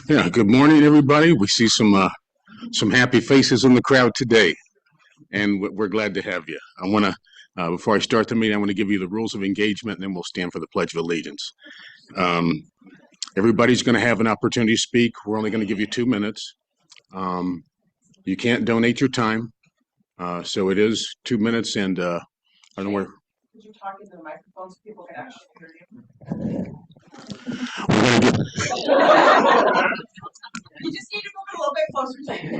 Yeah, good morning, everybody. We see some happy faces in the crowd today, and we're glad to have you. I want to, before I start the meeting, I want to give you the rules of engagement, and then we'll stand for the Pledge of Allegiance. Um, Everybody's going to have an opportunity to speak. We're only going to give you 2 minutes. You can't donate your time, so it is 2 minutes, and I don't know where. Could you talk into the microphone so people can actually hear you? We're going to get. You just need to move it a little bit closer to you.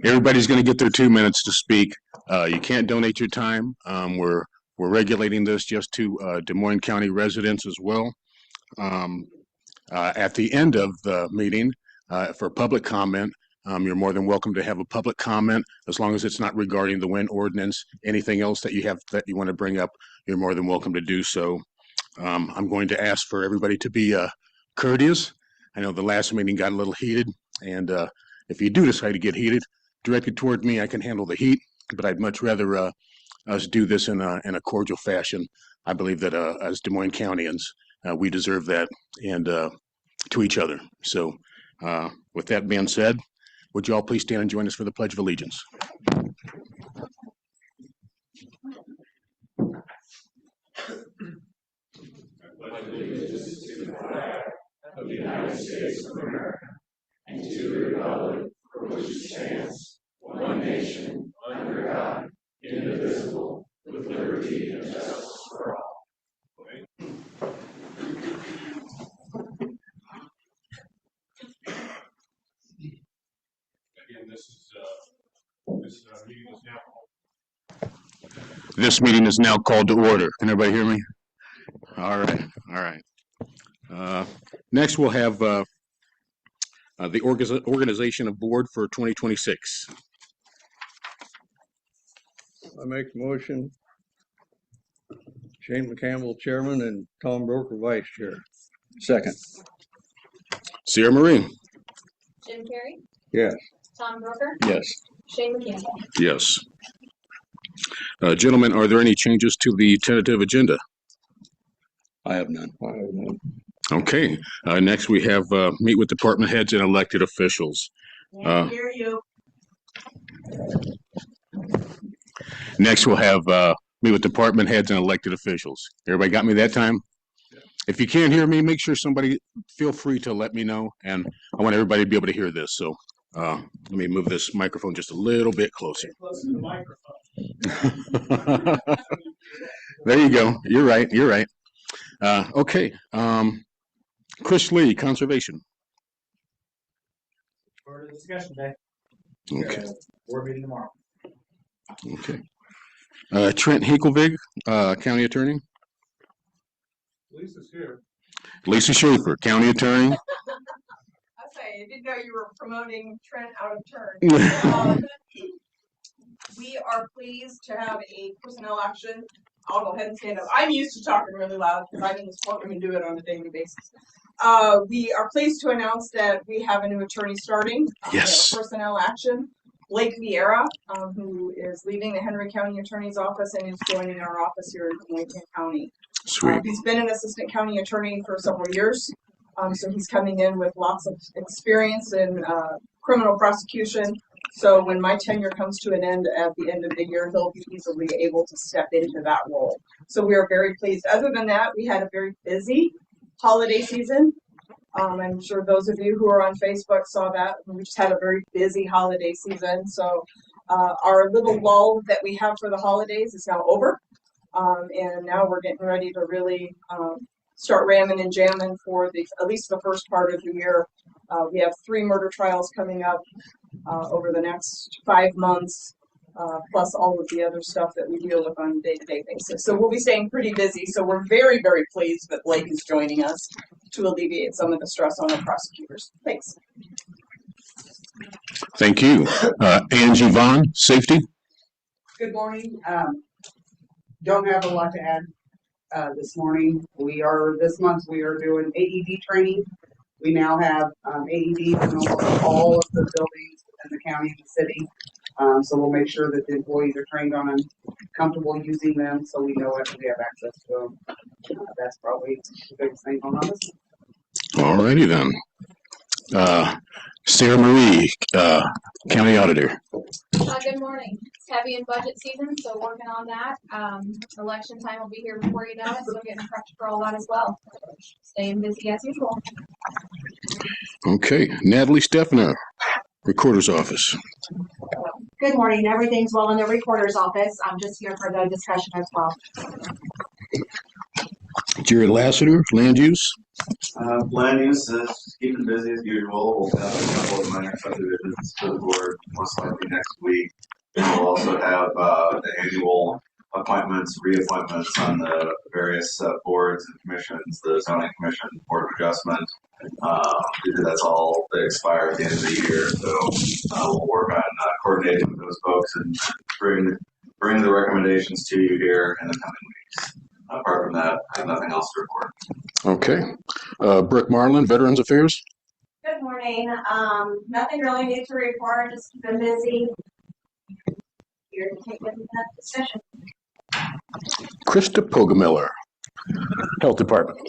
Everybody's going to get their 2 minutes to speak. You can't donate your time. We're regulating this just to Des Moines County residents as well. At the end of the meeting, for public comment, you're more than welcome to have a public comment as long as it's not regarding the wind ordinance. Anything else that you have that you want to bring up, you're more than welcome to do so. I'm going to ask for everybody to be courteous. I know the last meeting got a little heated, and if you do decide to get heated, direct it toward me. I can handle the heat, but I'd much rather us do this in a cordial fashion. I believe that as Des Moines Countyans, we deserve that, and to each other. So with that being said, would you all please stand and join us for the Pledge of Allegiance? Allegiance to the flag of the United States of America and to the republic for which it stands, one nation, under God, indivisible, with liberty and justice for all. Again, This meeting is now called to order. Can everybody hear me? All right. Next, we'll have the organization of board for 2026. I make the motion. Shane McCampbell, chairman, and Tom Broker, vice chair. Second. Sierra Marie. Jim Carey? Yes. Tom Broker? Yes. Shane McCampbell? Yes. Gentlemen, are there any changes to the tentative agenda? I have none. Okay. Next, we have meet with department heads and elected officials. Can't hear you. Next, we'll have meet with department heads and elected officials. Everybody got me that time? If you can't hear me, make sure somebody feel free to let me know. And I want everybody to be able to hear this. So let me move this microphone just a little bit closer. close to the microphone. There you go. You're right. Okay. Chris Lee, Conservation. For the discussion day. Okay. Board meeting tomorrow. Okay. Trent Hinklevic, County Attorney. Lisa's here. Lisa Schaefer, County Attorney. I didn't know you were promoting Trent out of turn. We are pleased to have a personnel action. I'll go ahead and stand up. I'm used to talking really loud because I'm in this courtroom and do it on a daily basis. We are pleased to announce that we have a new attorney starting. Yes. Personnel action. Blake Vieira, who is leaving the Henry County Attorney's Office and is joining our office here in Des Moines County. Sweet. He's been an assistant county attorney for several years. So he's coming in with lots of experience in criminal prosecution. So when my tenure comes to an end at the end of the year, he'll be easily able to step into that role. So we are very pleased. Other than that, we had a very busy holiday season. I'm sure those of you who are on Facebook saw that. We just had a very busy holiday season. So our little lull that we have for the holidays is now over. And now we're getting ready to really start ramming and jamming for at least the first part of the year. We have 3 murder trials coming up over the next 5 months, plus all of the other stuff that we deal with on a day-to-day basis. So we'll be staying pretty busy. So we're very, very pleased that Blake is joining us to alleviate some of the stress on the prosecutors. Thanks. Thank you. Angie Vaughn, Safety. Good morning. Don't have a lot to add this morning. This month we are doing AED training. We now have AEDs in almost all of the buildings within the county and the city. So we'll make sure that the employees are trained on them, comfortable using them, so we know if we have access to them. That's probably the biggest thing on this. All righty then. Sarah Marie, County Auditor. Good morning. It's heavy in budget season, so working on that. Election time will be here before you know it, so getting prepped for all that as well. Staying busy as usual. Okay, Natalie Stefano, Recorder's Office. Good morning. Everything's well in the recorder's office. I'm just here for the discussion as well. Jared Lassiter, Land Use. Land use is keeping busy as usual. We'll have a couple of minor subdivisions to the board most likely next week. We'll also have the annual appointments, reappointments on the various boards and commissions, the zoning commission, board of adjustment. That's all they expire at the end of the year. So we'll work on coordinating with those folks and bring the recommendations to you here in the coming weeks. Apart from that, I have nothing else to report. Okay. Brooke Marlin, Veterans Affairs. Good morning. Nothing really new to report. Just been busy. Here to take with that discussion. Krista Poggemiller, Health Department.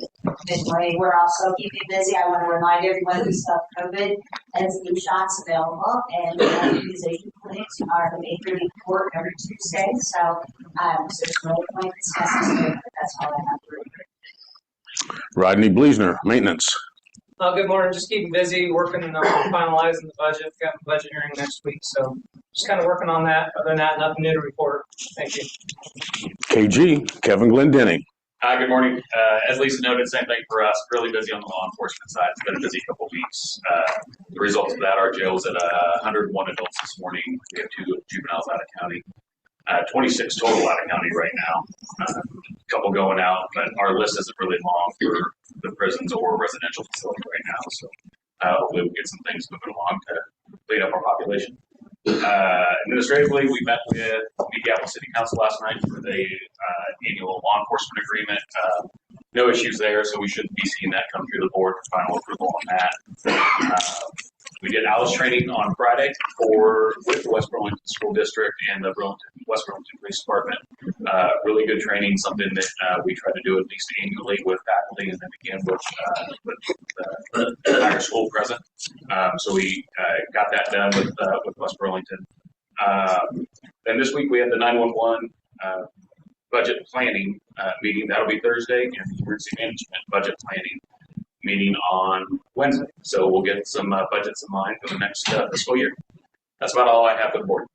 Good morning. We're also keeping busy. I want to remind everyone who's COVID has flu shots available, and immunization clinics are made for report every Tuesday. So there's no point discussing it, but that's all I have to report. Rodney Bleasner, Maintenance. Good morning. Just keeping busy, working on finalizing the budget. Got the budget hearing next week, so just kind of working on that. Other than that, nothing new to report. Thank you. KG, Kevin Glendenning. Good morning. As Lisa noted, same thing for us. Really busy on the law enforcement side. It's been a busy couple weeks. The results of that, our jail's at 101 adults this morning. We have 2 juveniles out of county. 26 total out of county right now. A couple going out, but our list isn't really long for the prisons or residential facility right now. So hopefully we'll get some things moving along to clean up our population. Administratively, we met with Meadville City Council last night for the annual law enforcement agreement. No issues there, so we shouldn't be seeing that come through the board for final approval on that. We did ALICE training on Friday with the West Burlington School District and the West Burlington Police Department. Really good training, something that we try to do at least annually with faculty and then again with the entire school present. So we got that done with West Burlington. And this week we had the 911 budget planning meeting. That'll be Thursday, and the emergency management budget planning meeting on Wednesday. So we'll get some budgets in mind for the next fiscal year. That's about all I have for the board.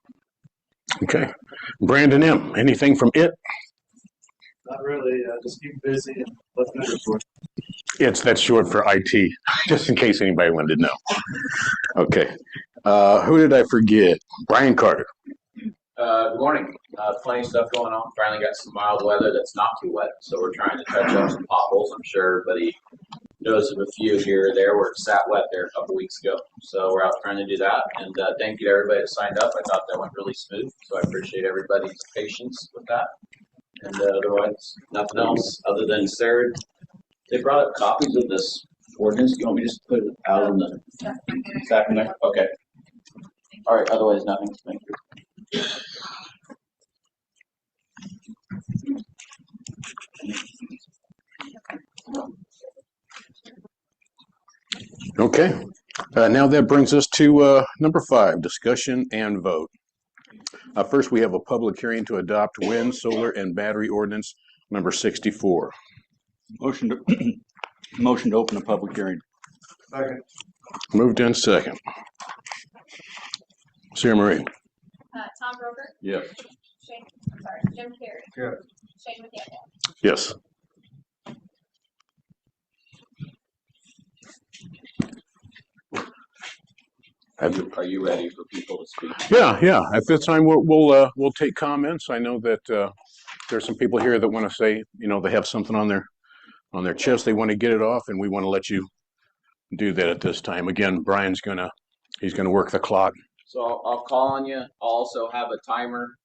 Okay. Brandon M., anything from it? Not really. Just keep busy and let's move report. That's short for IT, just in case anybody wanted to know. Okay. Who did I forget? Brian Carter. Good morning. Plenty of stuff going on. Finally got some mild weather that's not too wet, so we're trying to touch up some potholes. I'm sure everybody knows of a few here or there where it sat wet there a couple weeks ago. So we're out trying to do that. And thank you to everybody that signed up. I thought that went really smooth, so I appreciate everybody's patience with that. And otherwise, nothing else other than Sarah. They brought up copies of this ordinance. Do you want me to just put it out in the stack in there? Okay. All right. Otherwise, nothing. Thank you. Okay. Now that brings us to number 5, discussion and vote. First, we have a public hearing to adopt wind, solar, and battery ordinance number 64. Motion to open a public hearing. Second. Moved in second. Sarah Marie. Tom Broker, Yes. Jim Carey. Yes. Shane McCampbell. Yes. Are you ready for people to speak? Yeah. At this time, we'll take comments. I know that there's some people here that want to say, they have something on their chest, they want to get it off, and we want to let you do that at this time. Again, Brian's gonna work the clock. So I'll call on you. I'll also have a timer.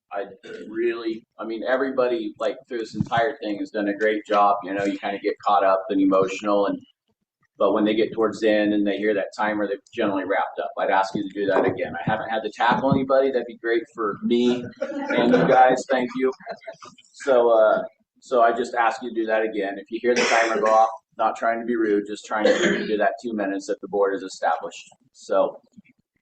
Everybody through this entire thing has done a great job. You kind of get caught up and emotional, but when they get towards the end and they hear that timer, they've generally wrapped up. I'd ask you to do that again. I haven't had to tackle anybody. That'd be great for me and you guys. Thank you. So I just ask you to do that again. If you hear the timer go off, not trying to be rude, just trying to do that 2 minutes that the board has established. So,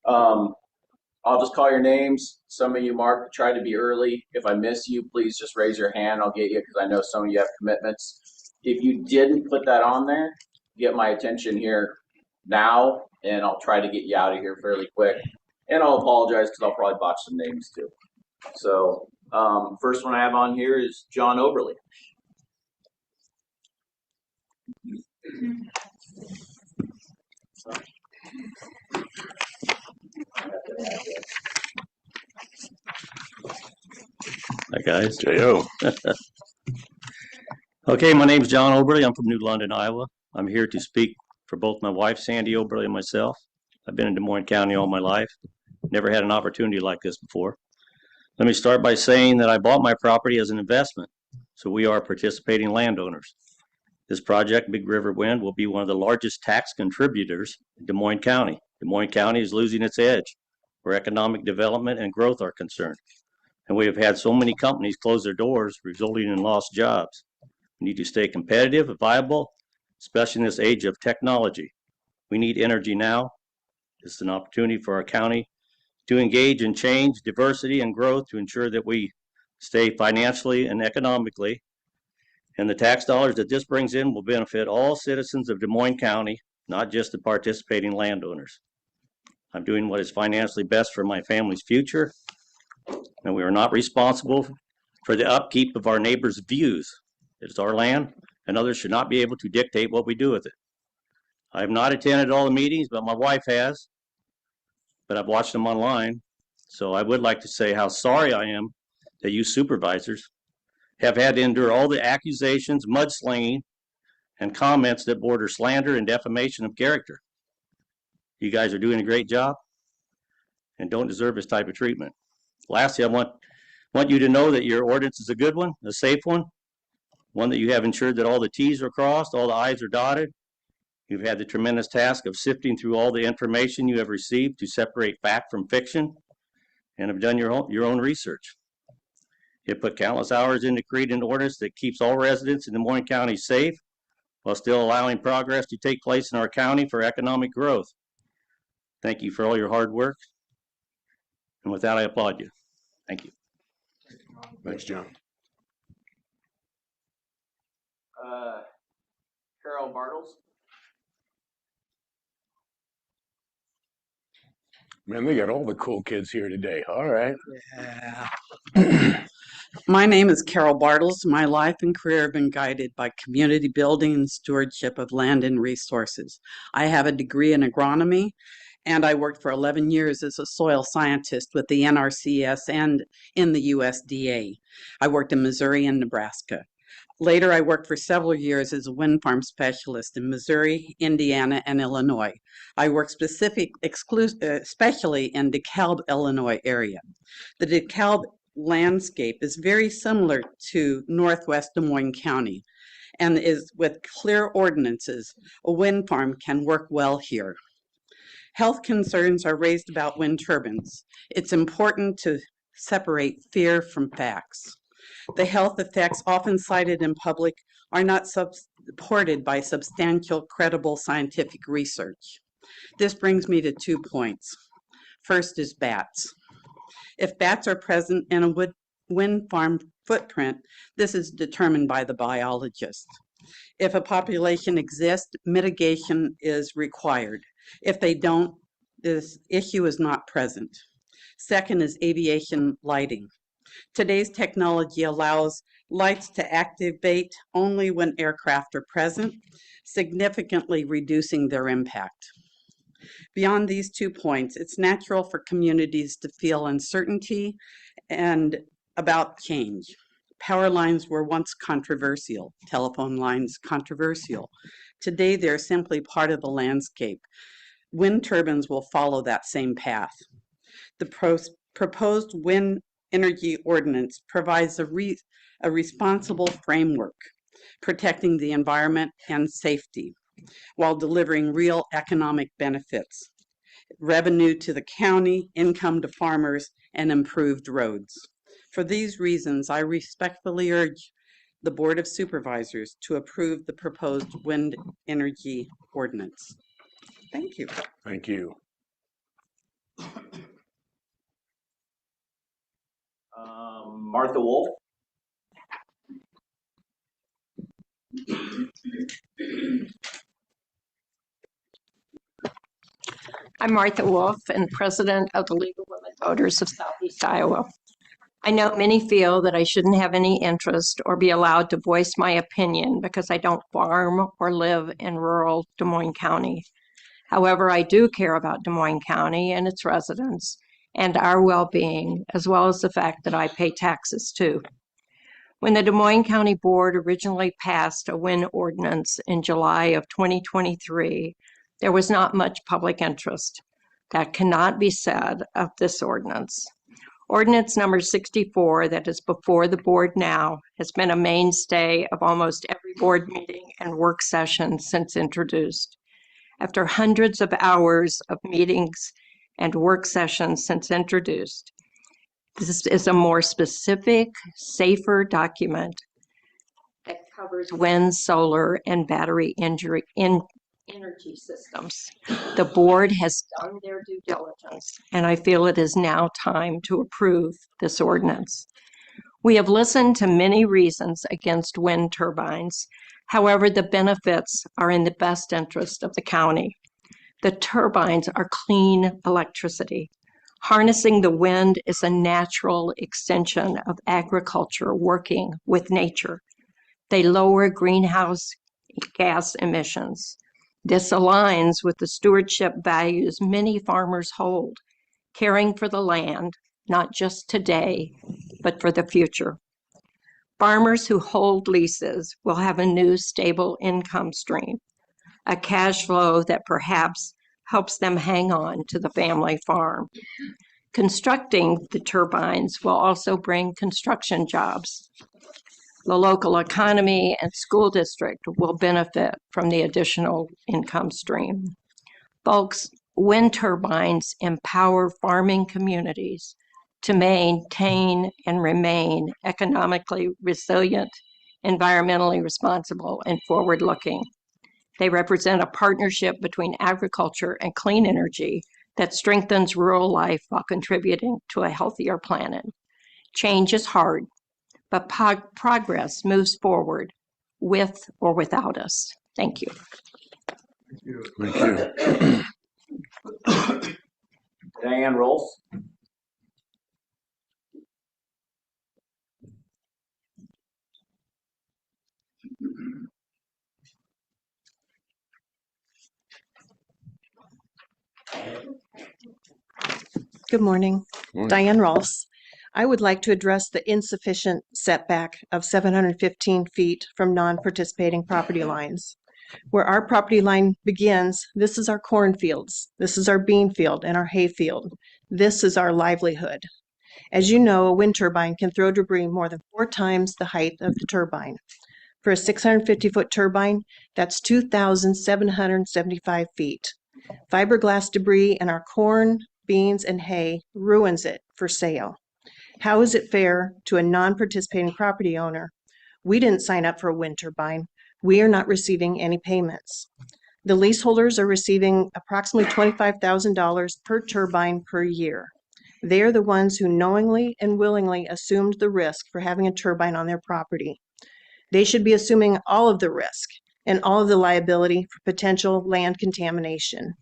I'll just call your names. Some of you, Mark, try to be early. If I miss you, please just raise your hand. I'll get you because I know some of you have commitments. If you didn't put that on there, get my attention here now, and I'll try to get you out of here fairly quick. And I'll apologize because I'll probably botch some names too. So, first one I have on here is John Oberly. Hi, guys. J.O. Okay, my name's John Oberly. I'm from New London, Iowa. I'm here to speak for both my wife, Sandy Oberly, and myself. I've been in Des Moines County all my life. Never had an opportunity like this before. Let me start by saying that I bought my property as an investment, so we are participating landowners. This project, Big River Wind, will be one of the largest tax contributors in Des Moines County. Des Moines County is losing its edge where economic development and growth are concerned. And we have had so many companies close their doors, resulting in lost jobs. We need to stay competitive and viable, especially in this age of technology. We need energy now. This is an opportunity for our county to engage in change, diversity, and growth to ensure that we stay financially and economically. And the tax dollars that this brings in will benefit all citizens of Des Moines County, not just the participating landowners. I'm doing what is financially best for my family's future, and we are not responsible for the upkeep of our neighbors' views. It is our land, and others should not be able to dictate what we do with it. I have not attended all the meetings, but my wife has, but I've watched them online. So I would like to say how sorry I am that you supervisors have had to endure all the accusations, mudslinging, and comments that border slander and defamation of character. You guys are doing a great job and don't deserve this type of treatment. Lastly, I want you to know that your ordinance is a good one, a safe one that you have ensured that all the T's are crossed, all the I's are dotted. You've had the tremendous task of sifting through all the information you have received to separate fact from fiction, and have done your own research. You put countless hours into creating an ordinance that keeps all residents in Des Moines County safe while still allowing progress to take place in our county for economic growth. Thank you for all your hard work. And with that, I applaud you. Thank you. Thanks, John. Carol Bartles. Man, they got all the cool kids here today. All right. Yeah. My name is Carol Bartles. My life and career have been guided by community building and stewardship of land and resources. I have a degree in agronomy, and I worked for 11 years as a soil scientist with the NRCS and in the USDA. I worked in Missouri and Nebraska. Later, I worked for several years as a wind farm specialist in Missouri, Indiana, and Illinois. I worked especially in DeKalb, Illinois area. The DeKalb landscape is very similar to Northwest Des Moines County, and is with clear ordinances. A wind farm can work well here. Health concerns are raised about wind turbines. It's important to separate fear from facts. The health effects often cited in public are not supported by substantial, credible scientific research. This brings me to 2 points. First is bats. If bats are present in a wind farm footprint, this is determined by the biologist. If a population exists, mitigation is required. If they don't, this issue is not present. Second is aviation lighting. Today's technology allows lights to activate only when aircraft are present, significantly reducing their impact. Beyond these 2 points, it's natural for communities to feel uncertainty and about change. Power lines were once controversial, telephone lines controversial. Today, they're simply part of the landscape. Wind turbines will follow that same path. The proposed wind energy ordinance provides a responsible framework, protecting the environment and safety, while delivering real economic benefits, revenue to the county, income to farmers, and improved roads. For these reasons, I respectfully urge the Board of Supervisors to approve the proposed wind energy ordinance. Thank you. Thank you. Martha Wolf. I'm Martha Wolf and President of the League of Women Voters of Southeast Iowa. I know many feel that I shouldn't have any interest or be allowed to voice my opinion because I don't farm or live in rural Des Moines County. However, I do care about Des Moines County and its residents and our well-being, as well as the fact that I pay taxes too. When the Des Moines County Board originally passed a wind ordinance in July of 2023, there was not much public interest. That cannot be said of this ordinance. Ordinance number 64 that is before the board now has been a mainstay of almost every board meeting and work session since introduced. After hundreds of hours of meetings and work sessions since introduced, this is a more specific, safer document that covers wind, solar, and battery energy systems. The board has done their due diligence, and I feel it is now time to approve this ordinance. We have listened to many reasons against wind turbines. However, the benefits are in the best interest of the county. The turbines are clean electricity. Harnessing the wind is a natural extension of agriculture working with nature. They lower greenhouse gas emissions. This aligns with the stewardship values many farmers hold, caring for the land, not just today, but for the future. Farmers who hold leases will have a new stable income stream, a cash flow that perhaps helps them hang on to the family farm. Constructing the turbines will also bring construction jobs. The local economy and school district will benefit from the additional income stream. Folks, wind turbines empower farming communities to maintain and remain economically resilient, environmentally responsible, and forward-looking. They represent a partnership between agriculture and clean energy that strengthens rural life while contributing to a healthier planet. Change is hard, but progress moves forward with or without us. Thank you. Thank you. Diane Rolfe. Good morning. Morning. Diane Rolfs. I would like to address the insufficient setback of 715 feet from non-participating property lines. Where our property line begins, this is our cornfields, this is our bean field and our hay field. This is our livelihood. As you know, a wind turbine can throw debris more than 4 times the height of the turbine. For a 650-foot turbine, that's 2,775 feet. Fiberglass debris in our corn, beans, and hay ruins it for sale. How is it fair to a non-participating property owner? We didn't sign up for a wind turbine. We are not receiving any payments. The leaseholders are receiving approximately $25,000 per turbine per year. They are the ones who knowingly and willingly assumed the risk for having a turbine on their property. They should be assuming all of the risk and all of the liability for potential land contamination.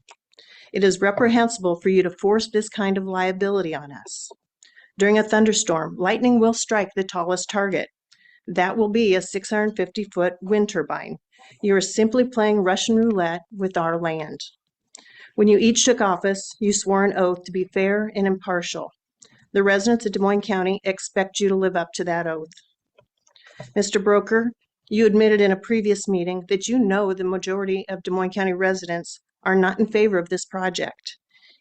It is reprehensible for you to force this kind of liability on us. During a thunderstorm, lightning will strike the tallest target. That will be a 650-foot wind turbine. You are simply playing Russian roulette with our land. When you each took office, you swore an oath to be fair and impartial. The residents of Des Moines County expect you to live up to that oath. Mr. Broker, you admitted in a previous meeting that you know the majority of Des Moines County residents are not in favor of this project.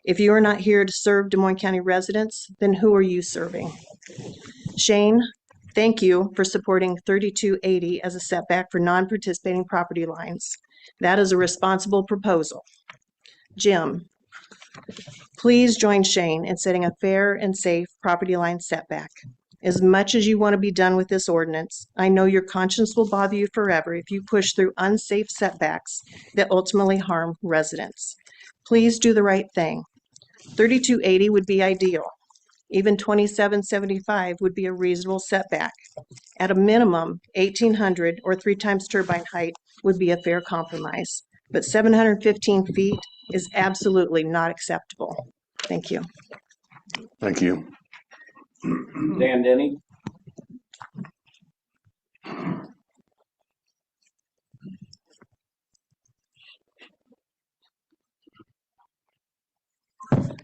If you are not here to serve Des Moines County residents, then who are you serving? Shane, thank you for supporting 3280 as a setback for non-participating property lines. That is a responsible proposal. Jim, please join Shane in setting a fair and safe property line setback. As much as you want to be done with this ordinance, I know your conscience will bother you forever if you push through unsafe setbacks that ultimately harm residents. Please do the right thing. 3280 would be ideal. Even 2775 would be a reasonable setback. At a minimum, 1800 or 3 times turbine height would be a fair compromise. But 715 feet is absolutely not acceptable. Thank you. Thank you. Dan Denny.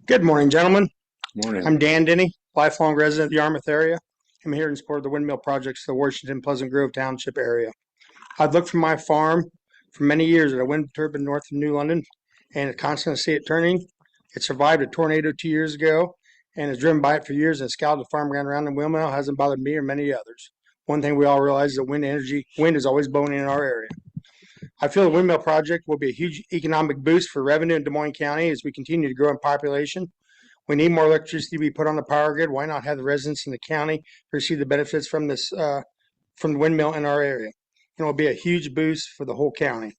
Good morning, gentlemen. Morning. I'm Dan Denny, lifelong resident of the Yarmouth area. I'm here in support of the windmill projects for the Washington Pleasant Grove Township area. I've looked from my farm for many years at a wind turbine north of New London, and it's constantly see it turning. It survived a tornado 2 years ago and has driven by it for years and scouted the farm ground around the windmill. Hasn't bothered me or many others. One thing we all realize is that wind is always blowing in our area. I feel the windmill project will be a huge economic boost for revenue in Des Moines County as we continue to grow in population. We need more electricity to be put on the power grid. Why not have the residents in the county receive the benefits from this, from the windmill in our area? It will be a huge boost for the whole county.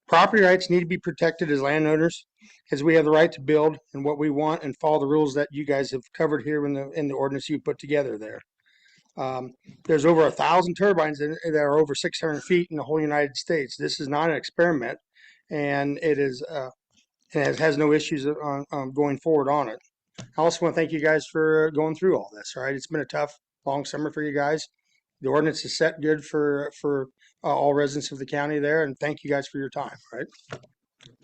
Property rights need to be protected as landowners, as we have the right to build and what we want and follow the rules that you guys have covered here in the ordinance you put together there. There's over 1,000 turbines that are over 600 feet in the whole United States. This is not an experiment, and it is it has no issues on going forward on it. I also want to thank you guys for going through all this. All right, it's been a tough, long summer for you guys. The ordinance is set good for all residents of the county there, and thank you guys for your time. All right.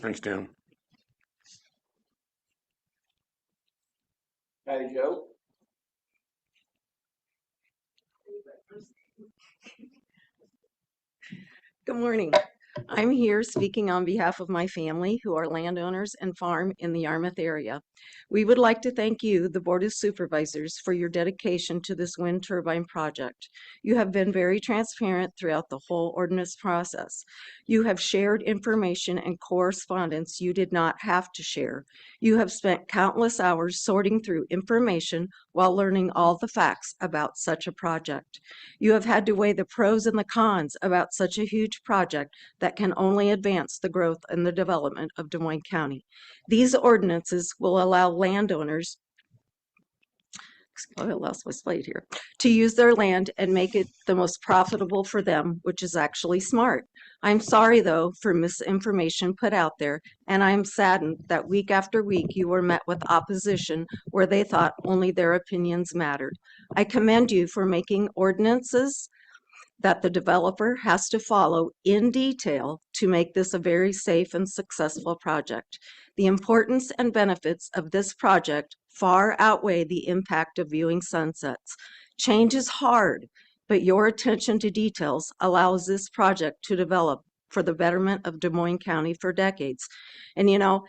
Thanks, Dan. Patty Joe. Good morning. I'm here speaking on behalf of my family who are landowners and farm in the Yarmouth area. We would like to thank you, the Board of Supervisors, for your dedication to this wind turbine project. You have been very transparent throughout the whole ordinance process. You have shared information and correspondence you did not have to share. You have spent countless hours sorting through information while learning all the facts about such a project. You have had to weigh the pros and the cons about such a huge project that can only advance the growth and the development of Des Moines County. These ordinances will allow landowners, I lost my slide here, to use their land and make it the most profitable for them, which is actually smart. I'm sorry, though, for misinformation put out there, and I'm saddened that week after week you were met with opposition where they thought only their opinions mattered. I commend you for making ordinances that the developer has to follow in detail to make this a very safe and successful project. The importance and benefits of this project far outweigh the impact of viewing sunsets. Change is hard, but your attention to details allows this project to develop for the betterment of Des Moines County for decades. And you know,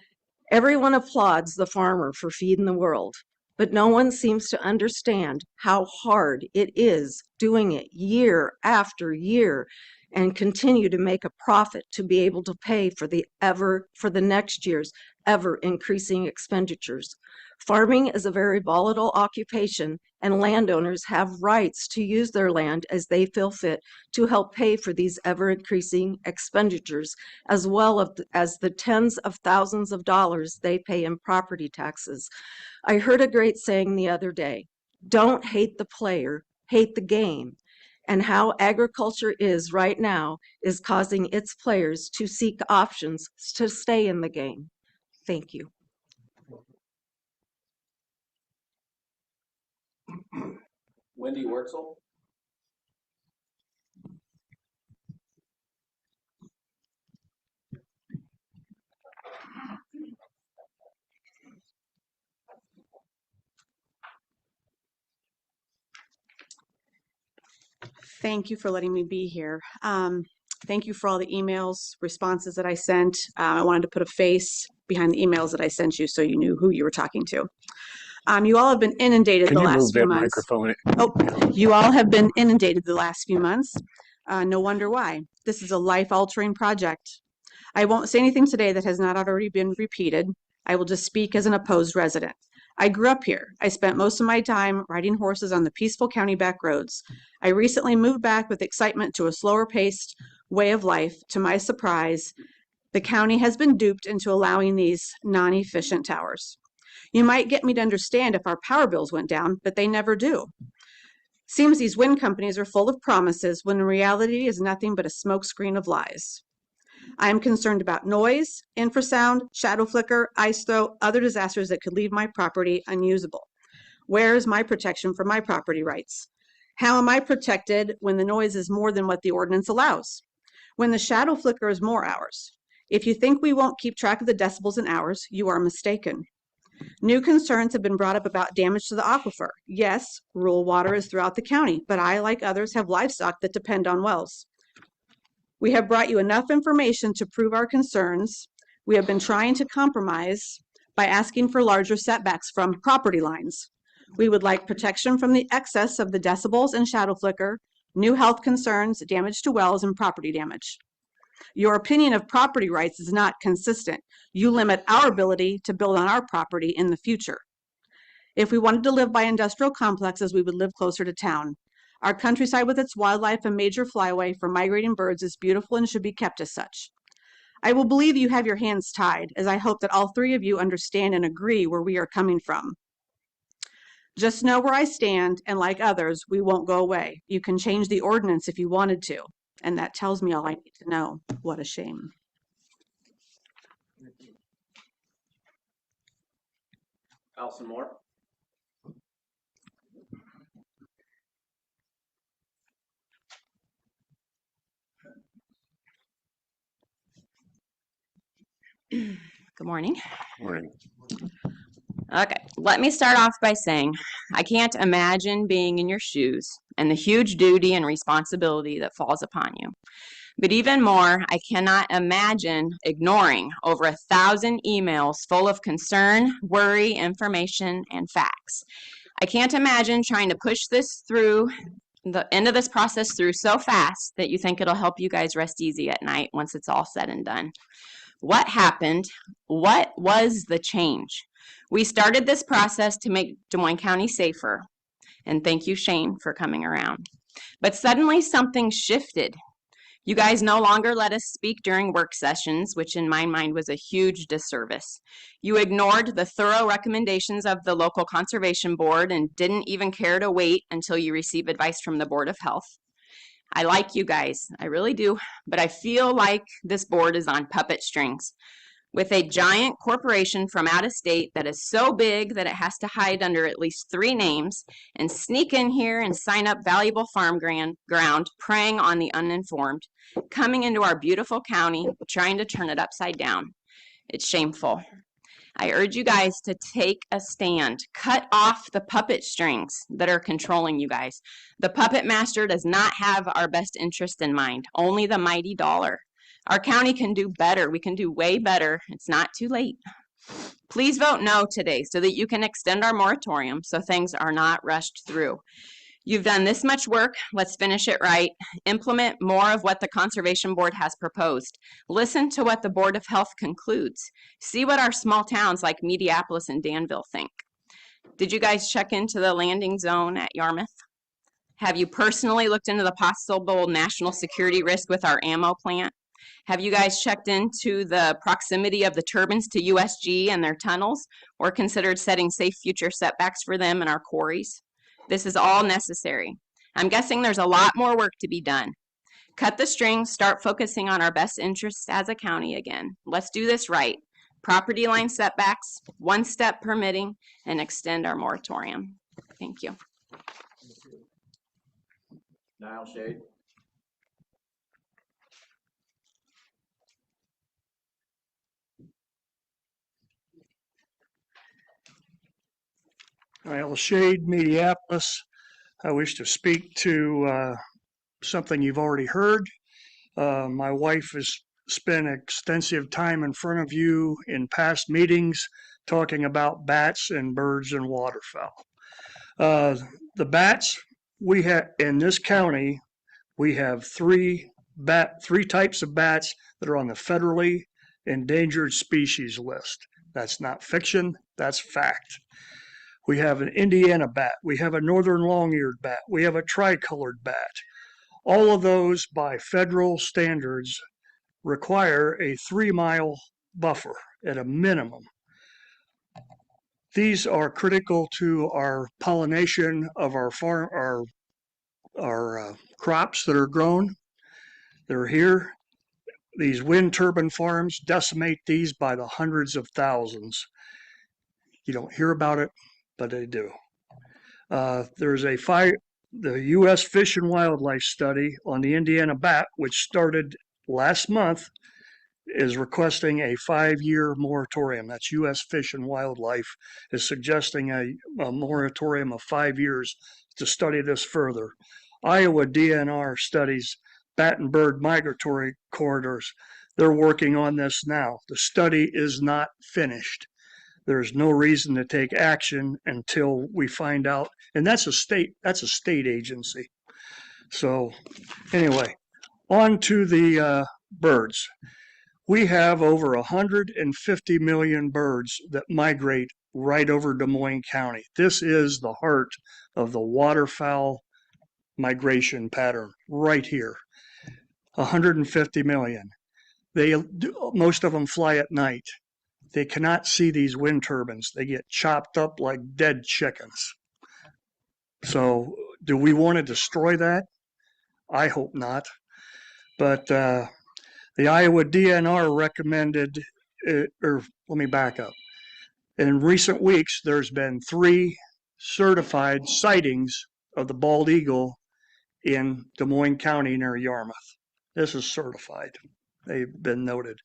everyone applauds the farmer for feeding the world, but no one seems to understand how hard it is doing it year after year and continue to make a profit to be able to pay for the next year's ever increasing expenditures. Farming is a very volatile occupation, and landowners have rights to use their land as they feel fit to help pay for these ever increasing expenditures, as well as the tens of thousands of dollars they pay in property taxes. I heard a great saying the other day, don't hate the player, hate the game. And how agriculture is right now is causing its players to seek options to stay in the game. Thank you. Wendy Wurtzel. Thank you for letting me be here. Thank you for all the emails, responses that I sent. I wanted to put a face behind the emails that I sent you so you knew who you were talking to. You all have been inundated the last few months. You all have been inundated the last few months. No wonder why. This is a life-altering project. I won't say anything today that has not already been repeated. I will just speak as an opposed resident. I grew up here. I spent most of my time riding horses on the peaceful county back roads. I recently moved back with excitement to a slower paced way of life. To my surprise, the county has been duped into allowing these non-efficient towers. You might get me to understand if our power bills went down, but they never do. Seems these wind companies are full of promises when in reality is nothing but a smokescreen of lies. I am concerned about noise, infrasound, shadow flicker, ice throw, other disasters that could leave my property unusable. Where is my protection for my property rights? How am I protected when the noise is more than what the ordinance allows? When the shadow flicker is more hours? If you think we won't keep track of the decibels and hours, you are mistaken. New concerns have been brought up about damage to the aquifer. Yes, rural water is throughout the county, but I, like others, have livestock that depend on wells. We have brought you enough information to prove our concerns. We have been trying to compromise by asking for larger setbacks from property lines. We would like protection from the excess of the decibels and shadow flicker, new health concerns, damage to wells, and property damage. Your opinion of property rights is not consistent. You limit our ability to build on our property in the future. If we wanted to live by industrial complexes, we would live closer to town. Our countryside with its wildlife and major flyway for migrating birds is beautiful and should be kept as such. I will believe you have your hands tied, as I hope that all three of you understand and agree where we are coming from. Just know where I stand, and like others, we won't go away. You can change the ordinance if you wanted to, and that tells me all I need to know. What a shame. Allison Moore. Good morning. Morning. Okay, let me start off by saying I can't imagine being in your shoes and the huge duty and responsibility that falls upon you. But even more, I cannot imagine ignoring over 1,000 emails full of concern, worry, information, and facts. I can't imagine trying to push this through the end of this process through so fast that you think it'll help you guys rest easy at night once it's all said and done. What happened? What was the change? We started this process to make Des Moines County safer, and thank you, Shane, for coming around. But suddenly something shifted. You guys no longer let us speak during work sessions, which in my mind was a huge disservice. You ignored the thorough recommendations of the local conservation board and didn't even care to wait until you receive advice from the Board of Health. I like you guys, I really do, but I feel like this board is on puppet strings with a giant corporation from out of state that is so big that it has to hide under at least 3 names and sneak in here and sign up valuable farm ground, preying on the uninformed, coming into our beautiful county, trying to turn it upside down. It's shameful. I urge you guys to take a stand. Cut off the puppet strings that are controlling you guys. The puppet master does not have our best interest in mind, only the mighty dollar. Our county can do better. We can do way better. It's not too late. Please vote no today so that you can extend our moratorium so things are not rushed through. You've done this much work. Let's finish it right. Implement more of what the Conservation Board has proposed. Listen to what the Board of Health concludes. See what our small towns like Mediapolis and Danville think. Did you guys check into the landing zone at Yarmouth? Have you personally looked into the possible national security risk with our ammo plant? Have you guys checked into the proximity of the turbines to USG and their tunnels, or considered setting safe future setbacks for them in our quarries? This is all necessary. I'm guessing there's a lot more work to be done. Cut the strings, start focusing on our best interests as a county again. Let's do this right. Property line setbacks, 1-step permitting, and extend our moratorium. Thank you. Niall Shade. Niall Shade, Mediapolis. I wish to speak to something you've already heard. My wife has spent extensive time in front of you in past meetings talking about bats and birds and waterfowl. The bats we have in this county, we have three types of bats that are on the federally endangered species list. That's not fiction, that's fact. We have an Indiana bat. We have a northern long-eared bat. We have a tricolored bat. All of those by federal standards require a 3-mile buffer at a minimum. These are critical to our pollination of our farm, our crops that are grown. They're here. These wind turbine farms decimate these by the hundreds of thousands. You don't hear about it, but they do. There's the U.S. Fish and Wildlife study on the Indiana bat, which started last month, is requesting a 5-year moratorium. That's U.S. Fish and Wildlife is suggesting a moratorium of 5 years to study this further. Iowa DNR studies bat and bird migratory corridors. They're working on this now. The study is not finished. There's no reason to take action until we find out, and that's a state agency. So anyway, on to the birds. We have over 150 million birds that migrate right over Des Moines County. This is the heart of the waterfowl migration pattern right here. 150 million. Most of them fly at night. They cannot see these wind turbines. They get chopped up like dead chickens. So do we want to destroy that? I hope not. But the Iowa DNR recommended, or let me back up. In recent weeks, there's been 3 certified sightings of the bald eagle in Des Moines County near Yarmouth. This is certified. They've been noted.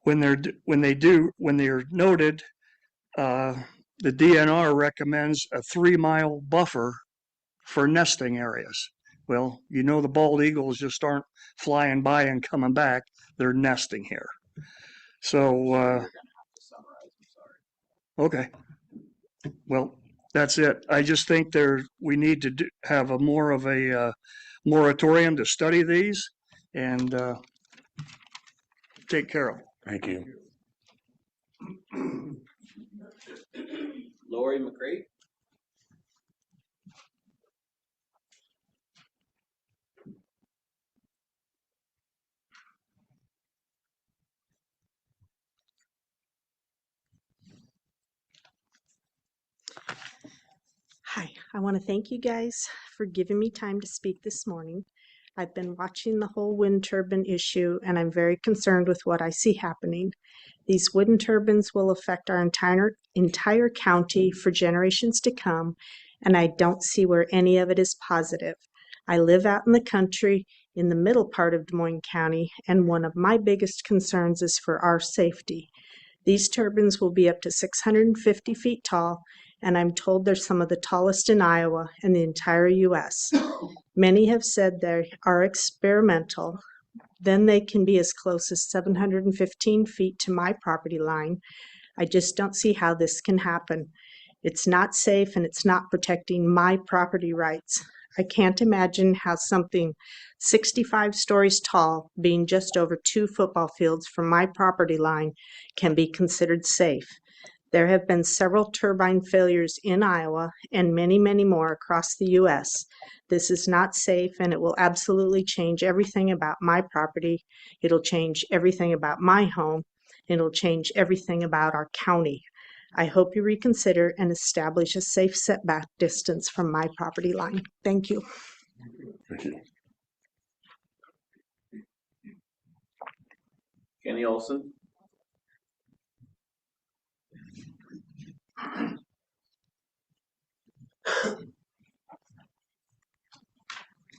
When they're noted, the DNR recommends a 3-mile buffer for nesting areas. Well, you know the bald eagles just aren't flying by and coming back. They're nesting here. So, okay. Well, that's it. I just think we need to have more of a moratorium to study these and take care of them. Thank you. Lori McCree. Hi, I want to thank you guys for giving me time to speak this morning. I've been watching the whole wind turbine issue and I'm very concerned with what I see happening. These wind turbines will affect our entire county for generations to come, and I don't see where any of it is positive. I live out in the country in the middle part of Des Moines County, and one of my biggest concerns is for our safety. These turbines will be up to 650 feet tall, and I'm told they're some of the tallest in Iowa and the entire U.S. Many have said they are experimental. Then they can be as close as 715 feet to my property line. I just don't see how this can happen. It's not safe and it's not protecting my property rights. I can't imagine how something 65 stories tall, being just over 2 football fields from my property line, can be considered safe. There have been several turbine failures in Iowa and many, many more across the U.S. This is not safe, and it will absolutely change everything about my property. It'll change everything about my home. It'll change everything about our county. I hope you reconsider and establish a safe setback distance from my property line. Thank you. Thank you. Kenny Olson.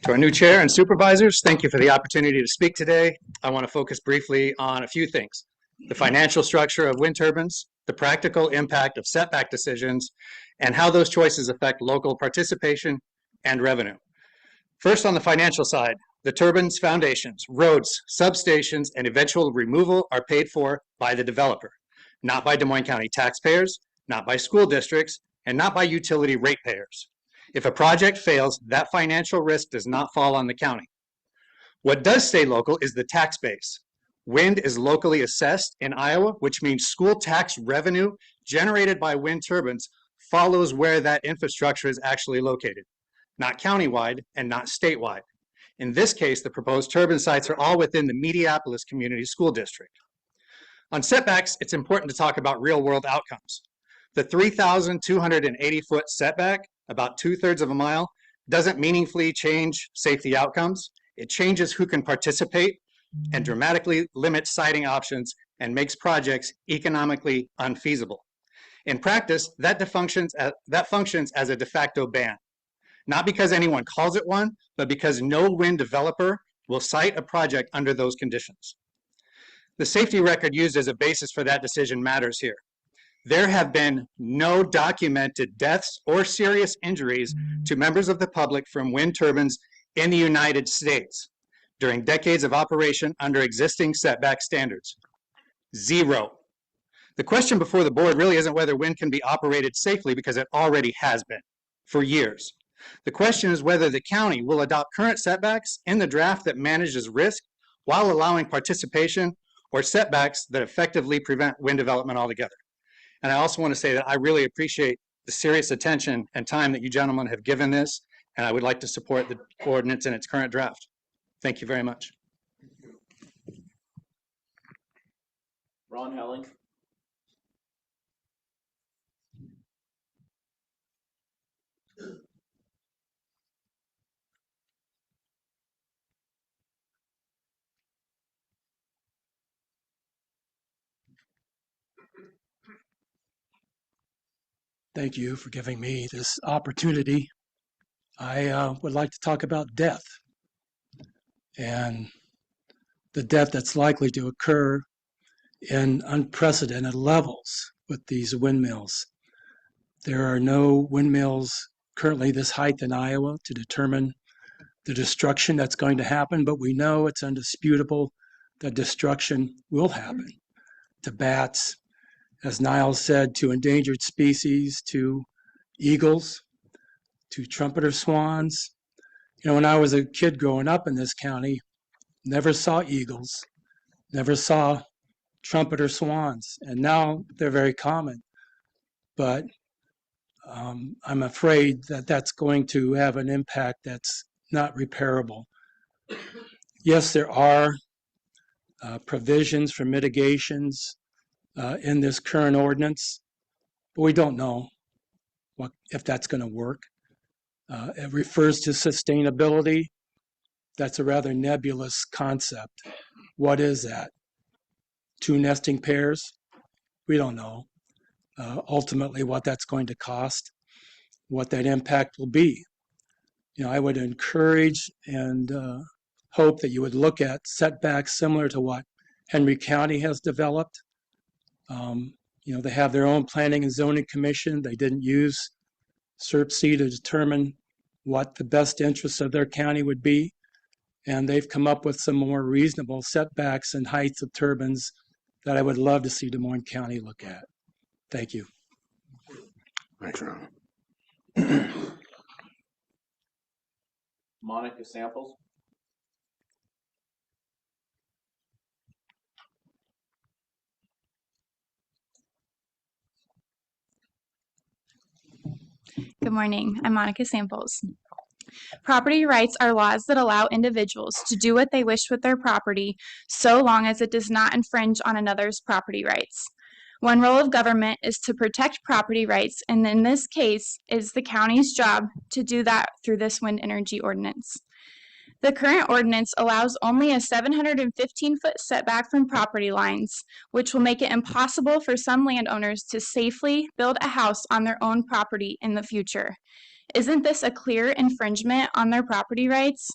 To our new chair and supervisors, thank you for the opportunity to speak today. I want to focus briefly on a few things: the financial structure of wind turbines, the practical impact of setback decisions, and how those choices affect local participation and revenue. First, on the financial side, the turbines' foundations, roads, substations, and eventual removal are paid for by the developer, not by Des Moines County taxpayers, not by school districts, and not by utility ratepayers. If a project fails, that financial risk does not fall on the county. What does stay local is the tax base. Wind is locally assessed in Iowa, which means school tax revenue generated by wind turbines follows where that infrastructure is actually located, not countywide and not statewide. In this case, the proposed turbine sites are all within the Mediapolis Community School District. On setbacks, it's important to talk about real-world outcomes. The 3,280-foot setback, about 2/3 of a mile, doesn't meaningfully change safety outcomes. It changes who can participate and dramatically limits siting options and makes projects economically unfeasible. In practice, that functions as a de facto ban, not because anyone calls it one, but because no wind developer will site a project under those conditions. The safety record used as a basis for that decision matters here. There have been no documented deaths or serious injuries to members of the public from wind turbines in the United States during decades of operation under existing setback standards. Zero. The question before the board really isn't whether wind can be operated safely, because it already has been for years. The question is whether the county will adopt current setbacks in the draft that manages risk while allowing participation, or setbacks that effectively prevent wind development altogether. And I also want to say that I really appreciate the serious attention and time that you gentlemen have given this, and I would like to support the ordinance in its current draft. Thank you very much. Ron Helling. Thank you for giving me this opportunity. I would like to talk about death and the death that's likely to occur in unprecedented levels with these windmills. There are no windmills currently this height in Iowa to determine the destruction that's going to happen, but we know it's undisputable that destruction will happen to bats, as Niles said, to endangered species, to eagles, to trumpeter swans. You know, when I was a kid growing up in this county, never saw eagles, never saw trumpeter swans, and now they're very common. But I'm afraid that that's going to have an impact that's not repairable. Yes, there are provisions for mitigations in this current ordinance, but we don't know if that's going to work. It refers to sustainability. That's a rather nebulous concept. What is that? 2 nesting pairs? We don't know ultimately what that's going to cost, what that impact will be. You know, I would encourage and hope that you would look at setbacks similar to what Henry County has developed. You know, they have their own planning and zoning commission. They didn't use SERC to determine what the best interests of their county would be. And they've come up with some more reasonable setbacks and heights of turbines that I would love to see Des Moines County look at. Thank you. Thanks, Ron. Monica Samples. Good morning. I'm Monica Samples. Property rights are laws that allow individuals to do what they wish with their property, so long as it does not infringe on another's property rights. One role of government is to protect property rights, and in this case, it's the county's job to do that through this wind energy ordinance. The current ordinance allows only a 715-foot setback from property lines, which will make it impossible for some landowners to safely build a house on their own property in the future. Isn't this a clear infringement on their property rights?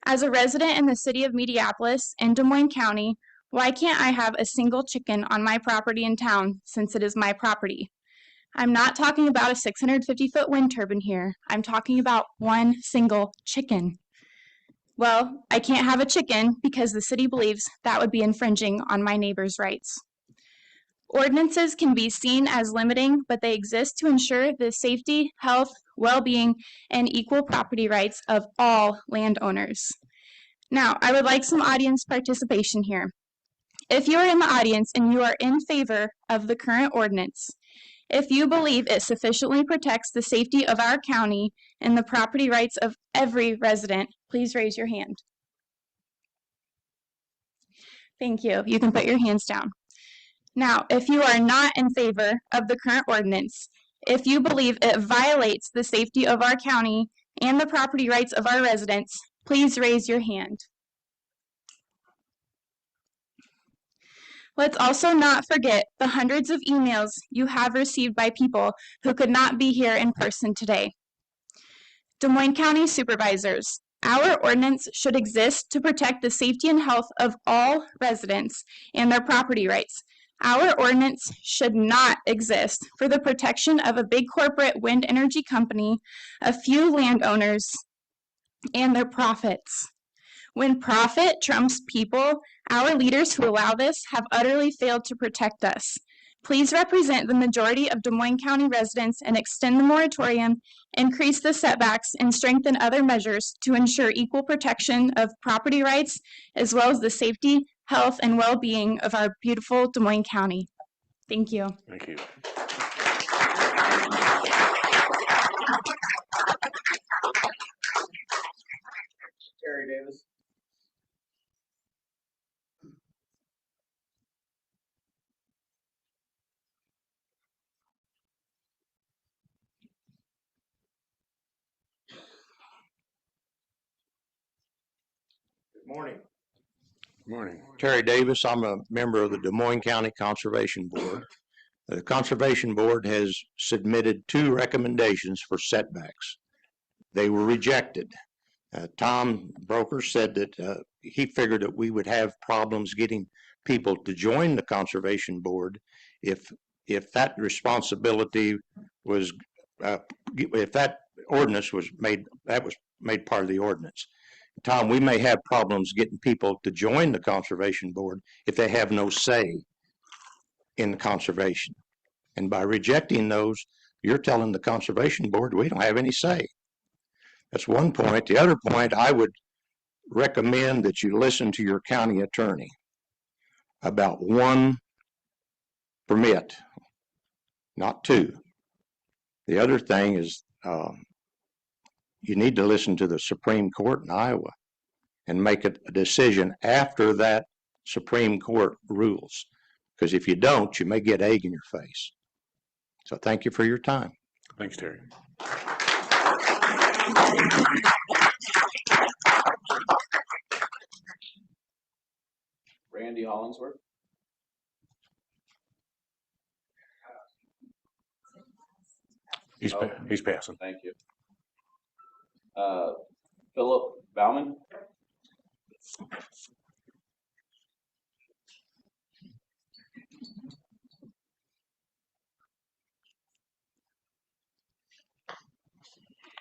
As a resident in the city of Mediapolis in Des Moines County, why can't I have a single chicken on my property in town since it is my property? I'm not talking about a 650-foot wind turbine here. I'm talking about one single chicken. Well, I can't have a chicken because the city believes that would be infringing on my neighbor's rights. Ordinances can be seen as limiting, but they exist to ensure the safety, health, well-being, and equal property rights of all landowners. Now, I would like some audience participation here. If you are in the audience and you are in favor of the current ordinance, If you believe it sufficiently protects the safety of our county and the property rights of every resident, please raise your hand. Thank you. You can put your hands down. Now, if you are not in favor of the current ordinance, if you believe it violates the safety of our county and the property rights of our residents, please raise your hand. Let's also not forget the hundreds of emails you have received by people who could not be here in person today. Des Moines County Supervisors, our ordinance should exist to protect the safety and health of all residents and their property rights. Our ordinance should not exist for the protection of a big corporate wind energy company, a few landowners, and their profits. When profit trumps people, our leaders who allow this have utterly failed to protect us. Please represent the majority of Des Moines County residents and extend the moratorium, increase the setbacks, and strengthen other measures to ensure equal protection of property rights, as well as the safety, health, and well-being of our beautiful Des Moines County. Thank you. Thank you. Terry Davis. Good morning. Morning. Terry Davis. I'm a member of the Des Moines County Conservation Board. The Conservation Board has submitted 2 recommendations for setbacks. They were rejected. Tom Broker said that he figured that we would have problems getting people to join the Conservation Board if that responsibility was, if that ordinance was made, that was made part of the ordinance. Tom, we may have problems getting people to join the Conservation Board if they have no say in conservation. And by rejecting those, you're telling the Conservation Board we don't have any say. That's one point. The other point, I would recommend that you listen to your county attorney about 1 permit, not 2. The other thing is you need to listen to the Supreme Court in Iowa and make a decision after that Supreme Court rules. Because if you don't, you may get egg in your face. So thank you for your time. Thanks, Terry. Randy Hollingsworth. He's passing. Thank you. Philip Bauman.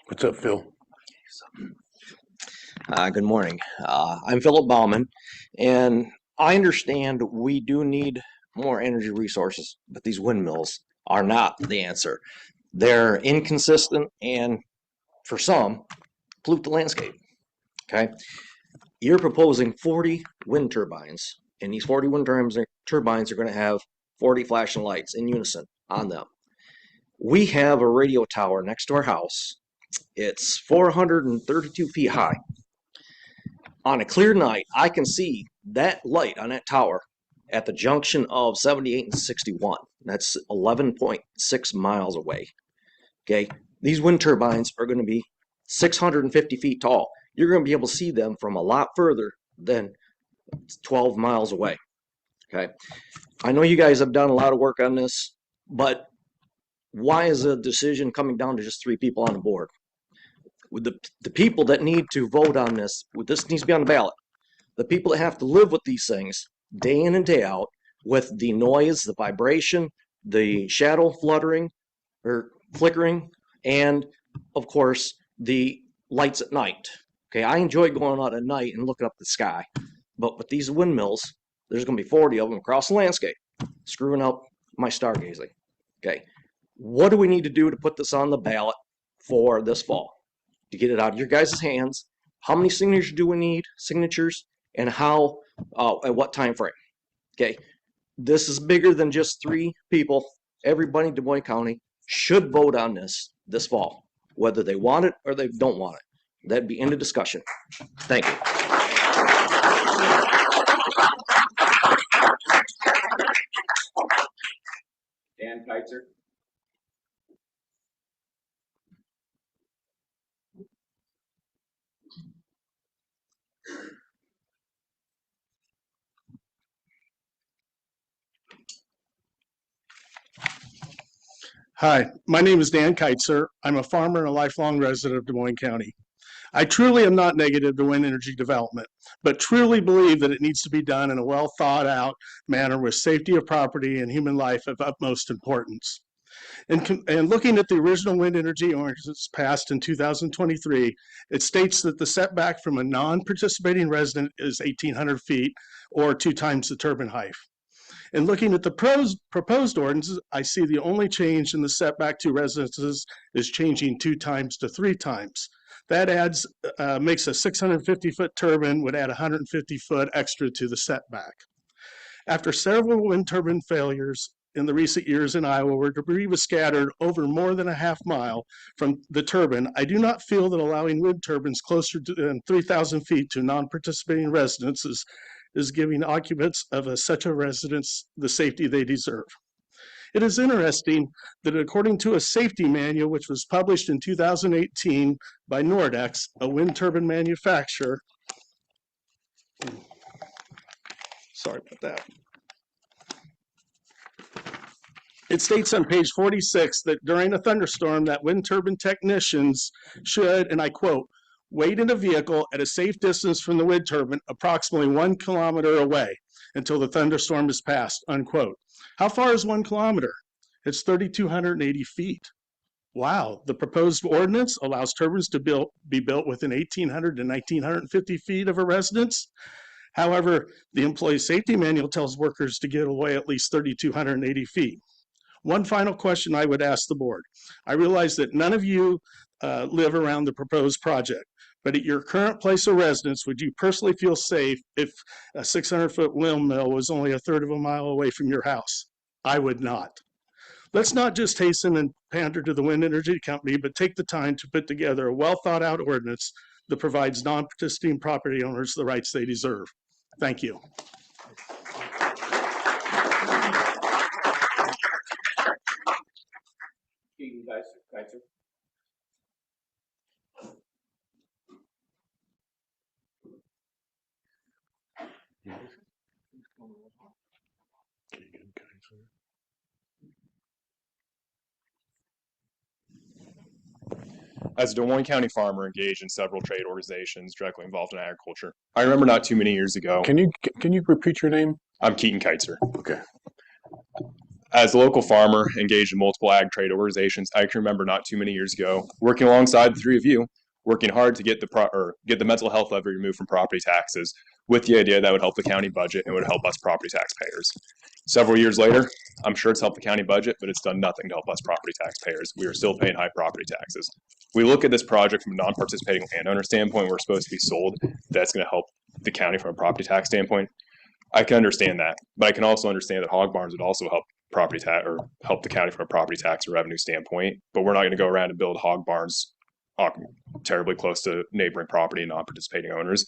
What's up, Phil? Good morning. I'm Philip Bauman, and I understand we do need more energy resources, but these windmills are not the answer. They're inconsistent and, for some, pollute the landscape. Okay? You're proposing 40 wind turbines, and these 40 wind turbines are going to have 40 flashing lights in unison on them. We have a radio tower next to our house. It's 432 feet high. On a clear night, I can see that light on that tower at the junction of 78 and 61. That's 11.6 miles away. Okay, these wind turbines are going to be 650 feet tall. You're going to be able to see them from a lot further than 12 miles away. Okay, I know you guys have done a lot of work on this, but why is the decision coming down to just 3 people on the board? With the people that need to vote on this needs to be on the ballot. The people that have to live with these things day in and day out, with the noise, the vibration, the shadow fluttering or flickering, and of course the lights at night. Okay, I enjoy going out at night and looking up the sky, but with these windmills, there's going to be 40 of them across the landscape, screwing up my stargazing. Okay, what do we need to do to put this on the ballot for this fall? To get it out of your guys' hands? How many signatures do we need? Signatures, and how? At what time frame? Okay, this is bigger than just 3 people everybody in Des Moines County should vote on this fall, whether they want it or they don't want it. That'd be end of discussion. Thank you. Dan Keitzer. Hi, my name is Dan Keitzer. I'm a farmer and a lifelong resident of Des Moines County. I truly am not negative to wind energy development, but truly believe that it needs to be done in a well thought out manner with safety of property and human life of utmost importance. And looking at the original wind energy ordinance passed in 2023, it states that the setback from a non-participating resident is 1,800 feet or 2 times the turbine height. And looking at the proposed ordinances, I see the only change in the setback to residences is changing 2 times to 3 times. That makes a 650-foot turbine would add 150 foot extra to the setback. After several wind turbine failures in the recent years in Iowa, where debris was scattered over more than a half mile from the turbine, I do not feel that allowing wind turbines closer to 3,000 feet to non-participating residences is giving occupants of such a residence the safety they deserve. It is interesting that according to a safety manual, which was published in 2018 by Nordex, a wind turbine manufacturer, sorry about that. It states on page 46 that during a thunderstorm that wind turbine technicians should, and I quote, wait in a vehicle at a safe distance from the wind turbine approximately 1 kilometer away until the thunderstorm is passed, unquote. How far is 1 kilometer? It's 3,280 feet. Wow, the proposed ordinance allows turbines to be built within 1,800 to 1,950 feet of a residence. However, the employee safety manual tells workers to get away at least 3,280 feet. One final question I would ask the board. I realize that none of you live around the proposed project, but at your current place of residence, would you personally feel safe if a 600-foot windmill was only a third of a mile away from your house? I would not. Let's not just hasten and pander to the wind energy company, but take the time to put together a well-thought-out ordinance that provides non-participating property owners the rights they deserve. Thank you. Keaton Keitzer. As a Des Moines County farmer engaged in several trade organizations directly involved in agriculture, I remember not too many years ago. Can you repeat your name? I'm Keaton Keitzer. Okay. As a local farmer engaged in multiple ag trade organizations, I can remember not too many years ago working alongside the three of you, working hard to get the mental health levy removed from property taxes, with the idea that would help the county budget and would help us property taxpayers. Several years later, I'm sure it's helped the county budget, but it's done nothing to help us property taxpayers. We are still paying high property taxes. We look at this project from a non-participating landowner standpoint. We're supposed to be sold. That's going to help the county from a property tax standpoint. I can understand that, but I can also understand that hog barns would also help property tax or help the county from a property tax and revenue standpoint. But we're not going to go around and build hog barns terribly close to neighboring property and non-participating owners.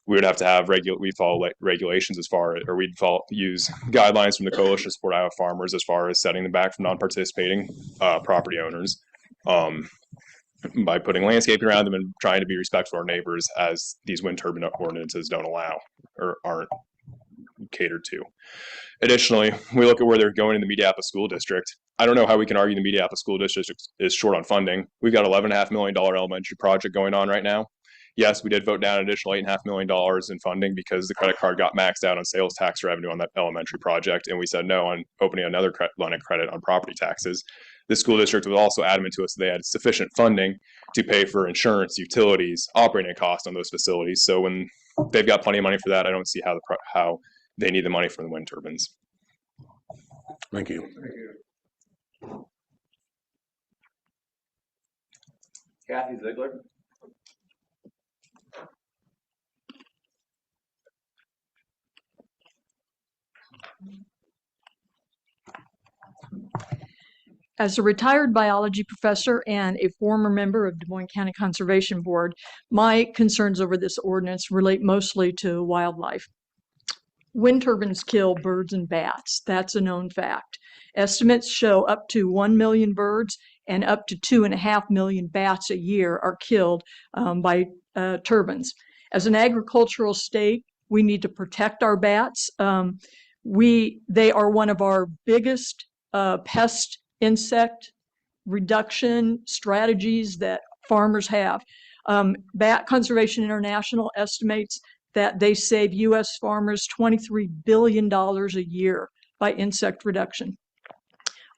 We would have to have we'd follow regulations we'd use guidelines from the Coalition to Support Iowa Farmers as far as setting them back from non-participating property owners by putting landscaping around them and trying to be respectful of our neighbors, as these wind turbine ordinances don't allow or aren't catered to. Additionally, we look at where they're going in the Mediapa School District. I don't know how we can argue the Mediapa School District is short on funding. We've got $11.5 million elementary project going on right now. Yes, we did vote down an additional $8.5 million in funding because the credit card got maxed out on sales tax revenue on that elementary project, and we said no on opening another line of credit on property taxes. The school district was also adamant to us that they had sufficient funding to pay for insurance, utilities, operating costs on those facilities. So when they've got plenty of money for that, I don't see how they need the money from the wind turbines. Thank you. Kathy Ziegler. As a retired biology professor and a former member of Des Moines County Conservation Board, my concerns over this ordinance relate mostly to wildlife. Wind turbines kill birds and bats. That's a known fact. Estimates show up to 1 million birds and up to 2.5 million bats a year are killed by turbines. As an agricultural state, we need to protect our bats. They are one of our biggest pest insect reduction strategies that farmers have. Bat Conservation International estimates that they save U.S. farmers $23 billion a year by insect reduction.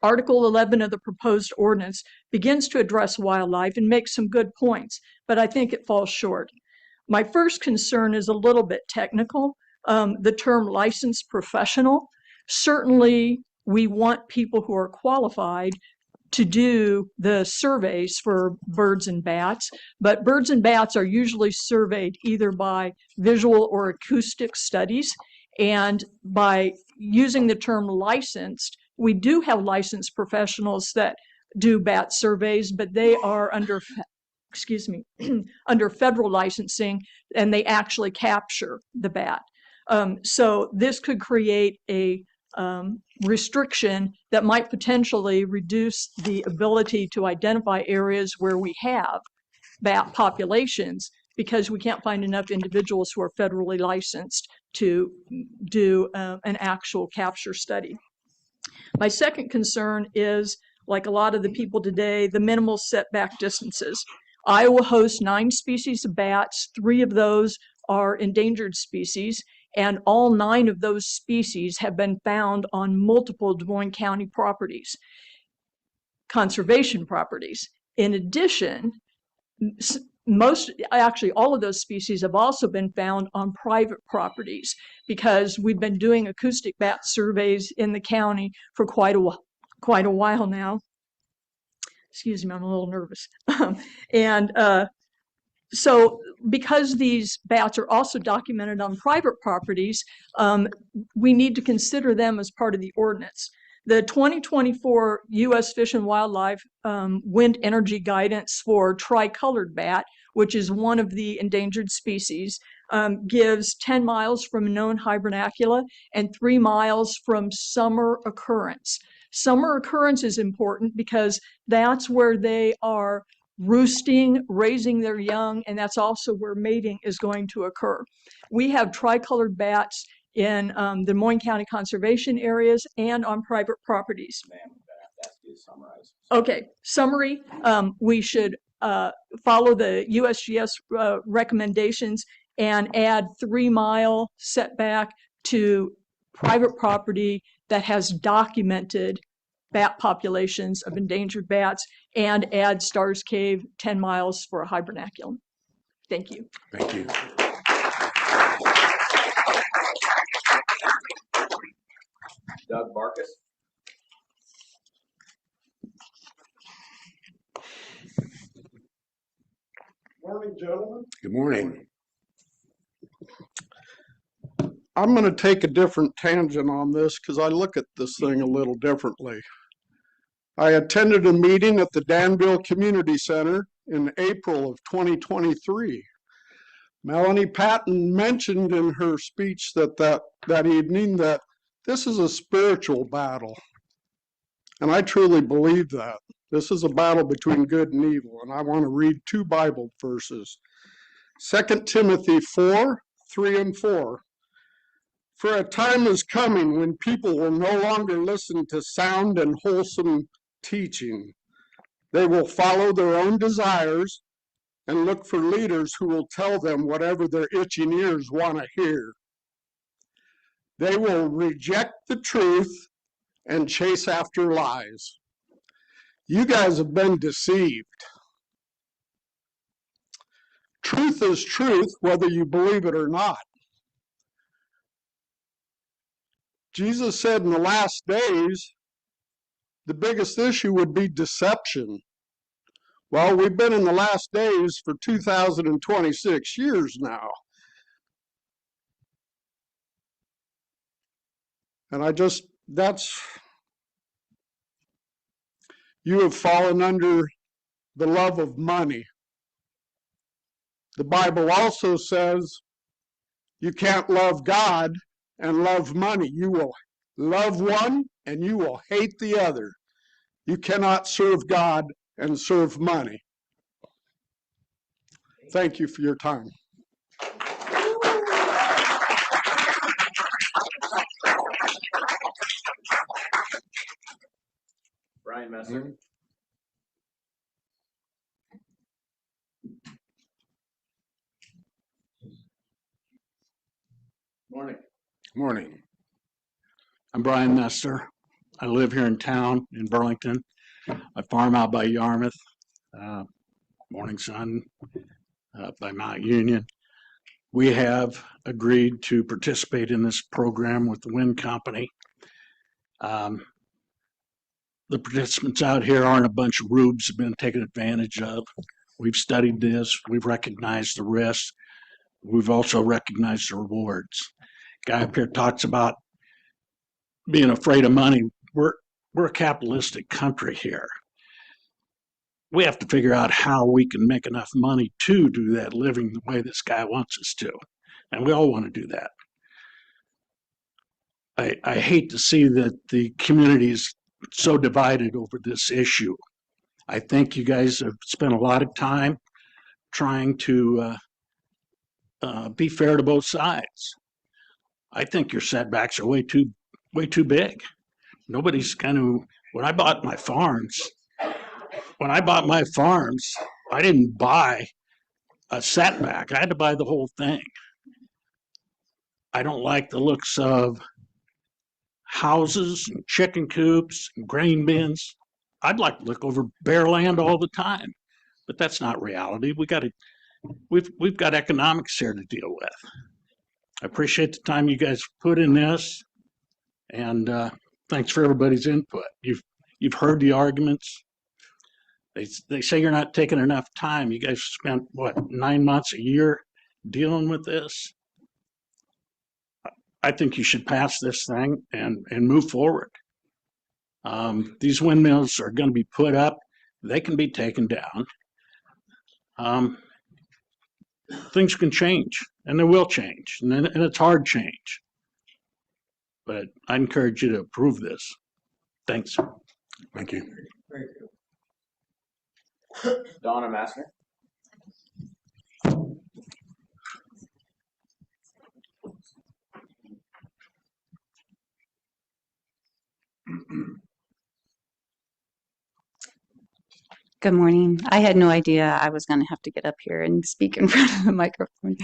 Article 11 of the proposed ordinance begins to address wildlife and makes some good points, but I think it falls short. My first concern is a little bit technical. The term licensed professional, certainly we want people who are qualified to do the surveys for birds and bats, but birds and bats are usually surveyed either by visual or acoustic studies, and by using the term licensed, we do have licensed professionals that do bat surveys, but they are under under federal licensing, and they actually capture the bat. So this could create a restriction that might potentially reduce the ability to identify areas where we have bat populations, because we can't find enough individuals who are federally licensed to do an actual capture study. My second concern is, like a lot of the people today, the minimal setback distances. Iowa hosts 9 species of bats. 3 of those are endangered species, and all 9 of those species have been found on multiple Des Moines County properties, conservation properties. In addition, actually all of those species have also been found on private properties, because we've been doing acoustic bat surveys in the county for quite a while now. Excuse me, I'm a little nervous. So because these bats are also documented on private properties, we need to consider them as part of the ordinance. The 2024 U.S. Fish and Wildlife Wind Energy Guidance for tricolored bat, which is one of the endangered species, gives 10 miles from a known hibernacula and 3 miles from summer occurrence. Summer occurrence is important because that's where they are roosting, raising their young, and that's also where mating is going to occur. We have tricolored bats in the Des Moines County conservation areas and on private properties. Okay, summary, we should follow the USGS recommendations and add 3-mile setback to private property that has documented bat populations of endangered bats, and add Stars Cave 10 miles for a hibernaculum. Thank you. Thank you. Doug Barkus. Morning, gentlemen. Good morning. I'm going to take a different tangent on this because I look at this thing a little differently. I attended a meeting at the Danville Community Center in April of 2023. Melanie Patton mentioned in her speech that evening that this is a spiritual battle. And I truly believe that. This is a battle between good and evil. And I want to read 2 Bible verses. 2 Timothy 4:3-4. For a time is coming when people will no longer listen to sound and wholesome teaching. They will follow their own desires and look for leaders who will tell them whatever their itching ears want to hear. They will reject the truth and chase after lies. You guys have been deceived. Truth is truth, whether you believe it or not. Jesus said in the last days, the biggest issue would be deception. Well, we've been in the last days for 2026 years now. And you have fallen under the love of money. The Bible also says you can't love God and love money. You will love one and you will hate the other. You cannot serve God and serve money. Thank you for your time. Brian Messer. Morning. Morning. I'm Brian Messer. I live here in town in Burlington. I farm out by Yarmouth, Morning Sun, by Mount Union. We have agreed to participate in this program with the wind company. The participants out here aren't a bunch of rubes who've been taken advantage of. We've studied this. We've recognized the risks. We've also recognized the rewards. Guy up here talks about being afraid of money. We're a capitalistic country here. We have to figure out how we can make enough money to do that living the way this guy wants us to. And we all want to do that. I hate to see that the community is so divided over this issue. I think you guys have spent a lot of time trying to be fair to both sides. I think your setbacks are way too big. Nobody's going to. When I bought my farms, I didn't buy a setback. I had to buy the whole thing. I don't like the looks of houses and chicken coops and grain bins. I'd like to look over bare land all the time, but that's not reality. We've got economics here to deal with. I appreciate the time you guys put in this, and thanks for everybody's input. You've heard the arguments. They say you're not taking enough time. You guys spent, what, 9 months, a year dealing with this? I think you should pass this thing and move forward. These windmills are going to be put up. They can be taken down. Things can change, and they will change, and it's hard change. But I encourage you to approve this. Thanks. Thank you. Donna Massner. Good morning. I had no idea I was going to have to get up here and speak in front of the microphone.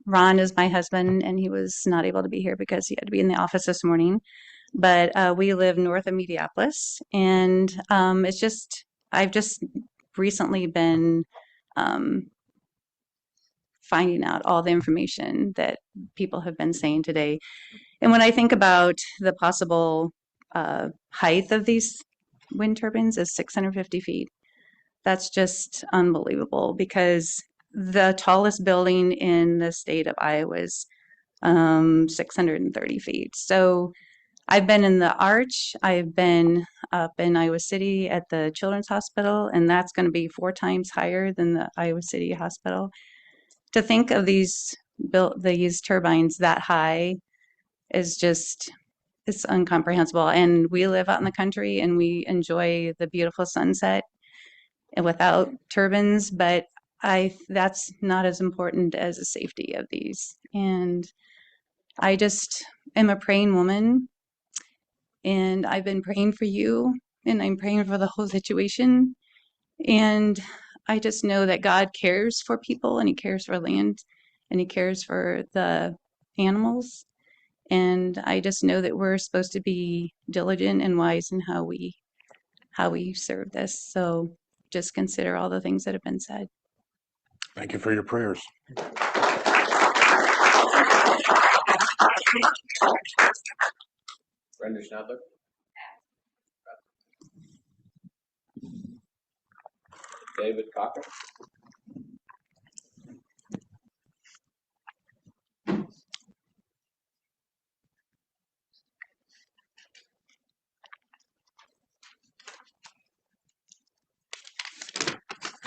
Ron is my husband, and he was not able to be here because he had to be in the office this morning. But we live north of Mediapolis, and I've just recently been finding out all the information that people have been saying today. And when I think about the possible height of these wind turbines is 650 feet. That's just unbelievable because the tallest building in the state of Iowa is 630 feet. So I've been in the Arch, I've been up in Iowa City at the Children's Hospital, and that's going to be 4 times higher than the Iowa City Hospital. To think of these turbines that high is just, it's incomprehensible. And we live out in the country and we enjoy the beautiful sunset and without turbines, but that's not as important as the safety of these. And I just am a praying woman, and I've been praying for you, and I'm praying for the whole situation. And I just know that God cares for people, and he cares for land, and he cares for the animals. And I just know that we're supposed to be diligent and wise in how we serve this. So just consider all the things that have been said. Thank you for your prayers. Brenda Schneider. David Cochran.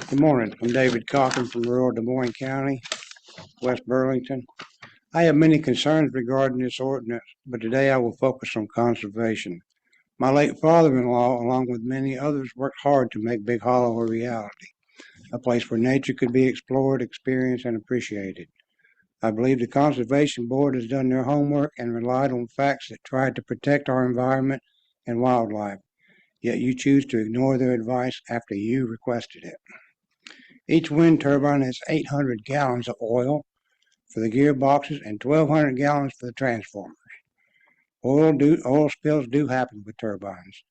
Good morning. I'm David Cochran from rural Des Moines County, West Burlington. I have many concerns regarding this ordinance, but today I will focus on conservation. My late father-in-law, along with many others, worked hard to make Big Hollow a reality, a place where nature could be explored, experienced, and appreciated. I believe the Conservation Board has done their homework and relied on facts that tried to protect our environment and wildlife, yet you choose to ignore their advice after you requested it. Each wind turbine has 800 gallons of oil for the gearboxes and 1,200 gallons for the transformers. Oil spills do happen with turbines.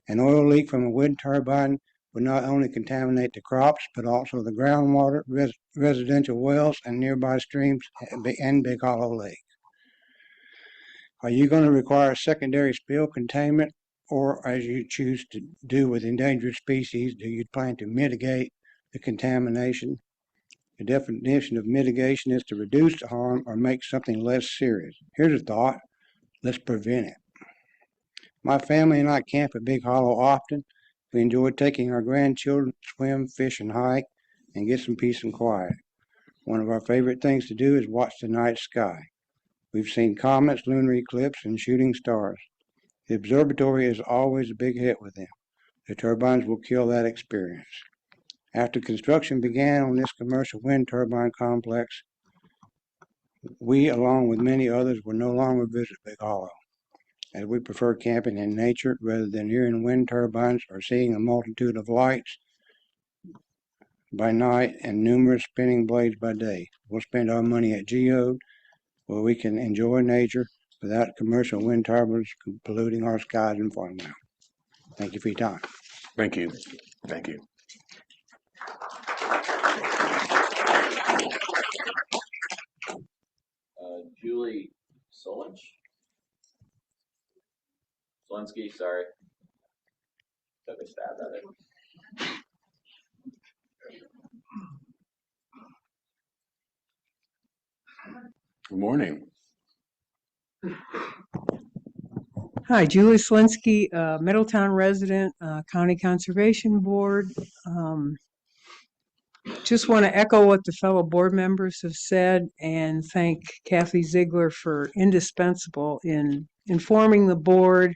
An oil leak from a wind turbine would not only contaminate the crops, but also the groundwater, residential wells, and nearby streams and Big Hollow Lake. Are you going to require secondary spill containment, or as you choose to do with endangered species, do you plan to mitigate the contamination? The definition of mitigation is to reduce the harm or make something less serious. Here's a thought: let's prevent it. My family and I camp at Big Hollow often. We enjoy taking our grandchildren to swim, fish, and hike, and get some peace and quiet. One of our favorite things to do is watch the night sky. We've seen comets, lunar eclipse, and shooting stars. The observatory is always a big hit with them. The turbines will kill that experience. After construction began on this commercial wind turbine complex, we, along with many others, will no longer visit Big Hollow, as we prefer camping in nature rather than hearing wind turbines or seeing a multitude of lights by night and numerous spinning blades by day. We'll spend our money at Geode, where we can enjoy nature without commercial wind turbines polluting our skies and farmland. Thank you for your time. Thank you. Thank you. Julie Solinsky, sorry. Took a stab at it. Good morning. Hi, Julie Slinsky, Middletown resident, County Conservation Board. Just want to echo what the fellow board members have said and thank Kathy Ziegler for indispensable in informing the board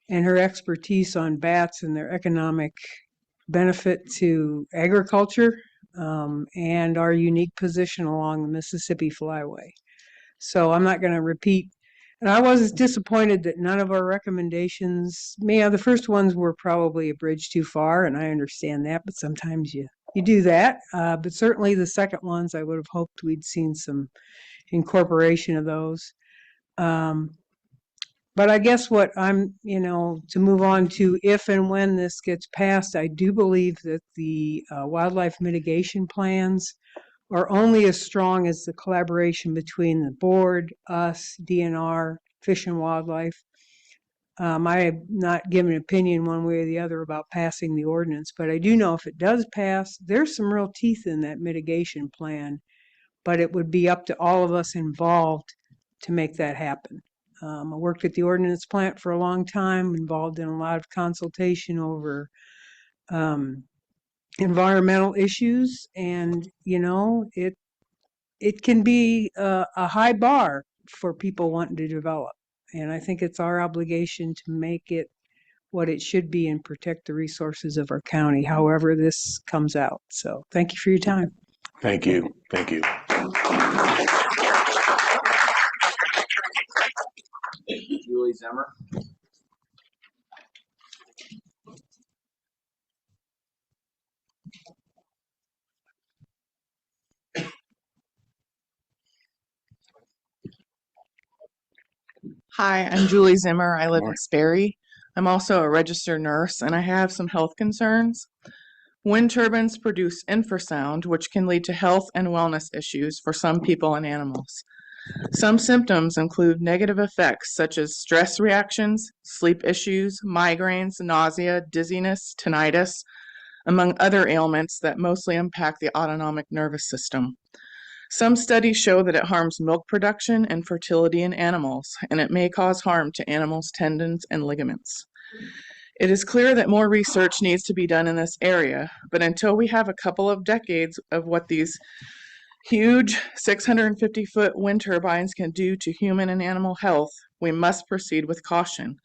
and her expertise on bats and their economic benefit to agriculture and our unique position along the Mississippi Flyway. So I'm not going to repeat. And I was disappointed that none of our recommendations, the first ones were probably a bridge too far, and I understand that, but sometimes you do that. But certainly the second ones, I would have hoped we'd seen some incorporation of those. But I guess what I'm, to move on to, if and when this gets passed, I do believe that the wildlife mitigation plans are only as strong as the collaboration between the board, us, DNR, Fish and Wildlife. I have not given an opinion one way or the other about passing the ordinance, but I do know if it does pass, there's some real teeth in that mitigation plan, but it would be up to all of us involved to make that happen. I worked at the ordinance plant for a long time, involved in a lot of consultation over environmental issues, and it can be a high bar for people wanting to develop, and I think it's our obligation to make it what it should be and protect the resources of our county, however this comes out. So thank you for your time. Thank you. Thank you. Julie Zimmer. Hi, I'm Julie Zimmer. I live in Sperry. I'm also a registered nurse and I have some health concerns. Wind turbines produce infrasound, which can lead to health and wellness issues for some people and animals. Some symptoms include negative effects such as stress reactions, sleep issues, migraines, nausea, dizziness, tinnitus, among other ailments that mostly impact the autonomic nervous system. Some studies show that it harms milk production and fertility in animals, and it may cause harm to animals' tendons and ligaments. It is clear that more research needs to be done in this area, but until we have a couple of decades of what these huge 650-foot wind turbines can do to human and animal health, we must proceed with caution.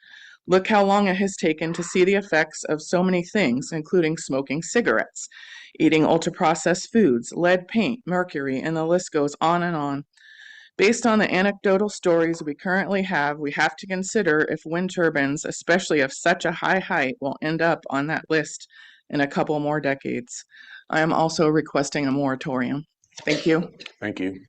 Look how long it has taken to see the effects of so many things, including smoking cigarettes, eating ultra-processed foods, lead paint, mercury, and the list goes on and on. Based on the anecdotal stories we currently have, we have to consider if wind turbines, especially of such a high height, will end up on that list in a couple more decades. I am also requesting a moratorium. Thank you. Thank you.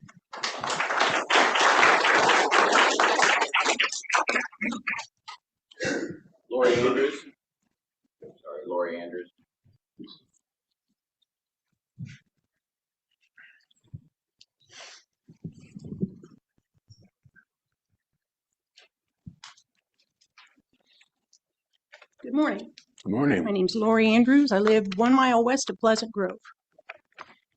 Lori Andrews. Sorry, Lori Andrews. Good morning. Good morning. My name's Lori Andrews. I live 1 mile west of Pleasant Grove.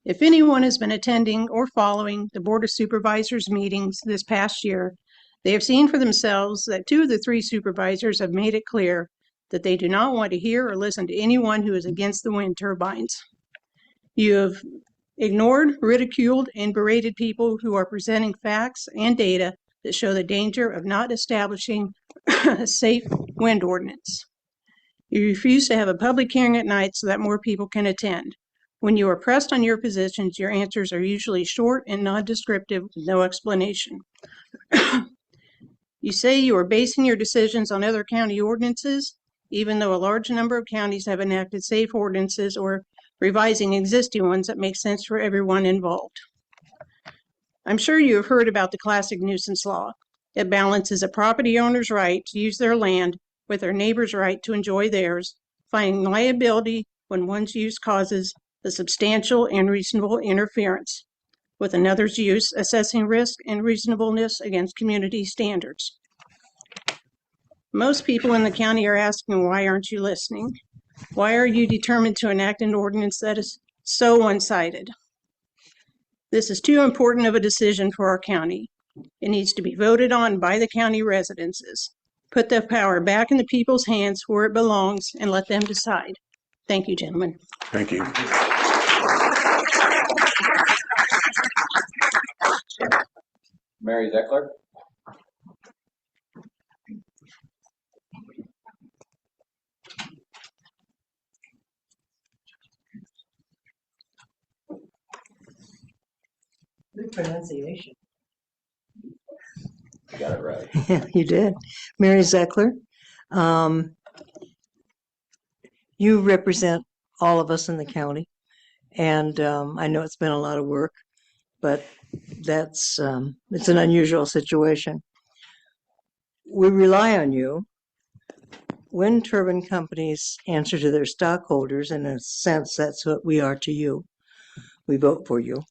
If anyone has been attending or following the Board of Supervisors meetings this past year, they have seen for themselves that 2 of the 3 supervisors have made it clear that they do not want to hear or listen to anyone who is against the wind turbines. You have ignored, ridiculed, and berated people who are presenting facts and data that show the danger of not establishing a safe wind ordinance. You refuse to have a public hearing at night so that more people can attend. When you are pressed on your positions, your answers are usually short and non-descriptive with no explanation. You say you are basing your decisions on other county ordinances, even though a large number of counties have enacted safe ordinances or revising existing ones that make sense for everyone involved. I'm sure you have heard about the classic nuisance law. It balances a property owner's right to use their land with their neighbor's right to enjoy theirs, finding liability when one's use causes a substantial and reasonable interference with another's use, assessing risk and reasonableness against community standards. Most people in the county are asking, why aren't you listening? Why are you determined to enact an ordinance that is so one-sided? This is too important of a decision for our county. It needs to be voted on by the county residents. Put the power back in the people's hands where it belongs and let them decide. Thank you, gentlemen. Thank you. Mary Zeckler. Good pronunciation. You got it right. Yeah, you did. Mary Zeckler. You represent all of us in the county, and I know it's been a lot of work, but that's it's an unusual situation. We rely on you. Wind turbine companies answer to their stockholders. In a sense, that's what we are to you. We vote for you.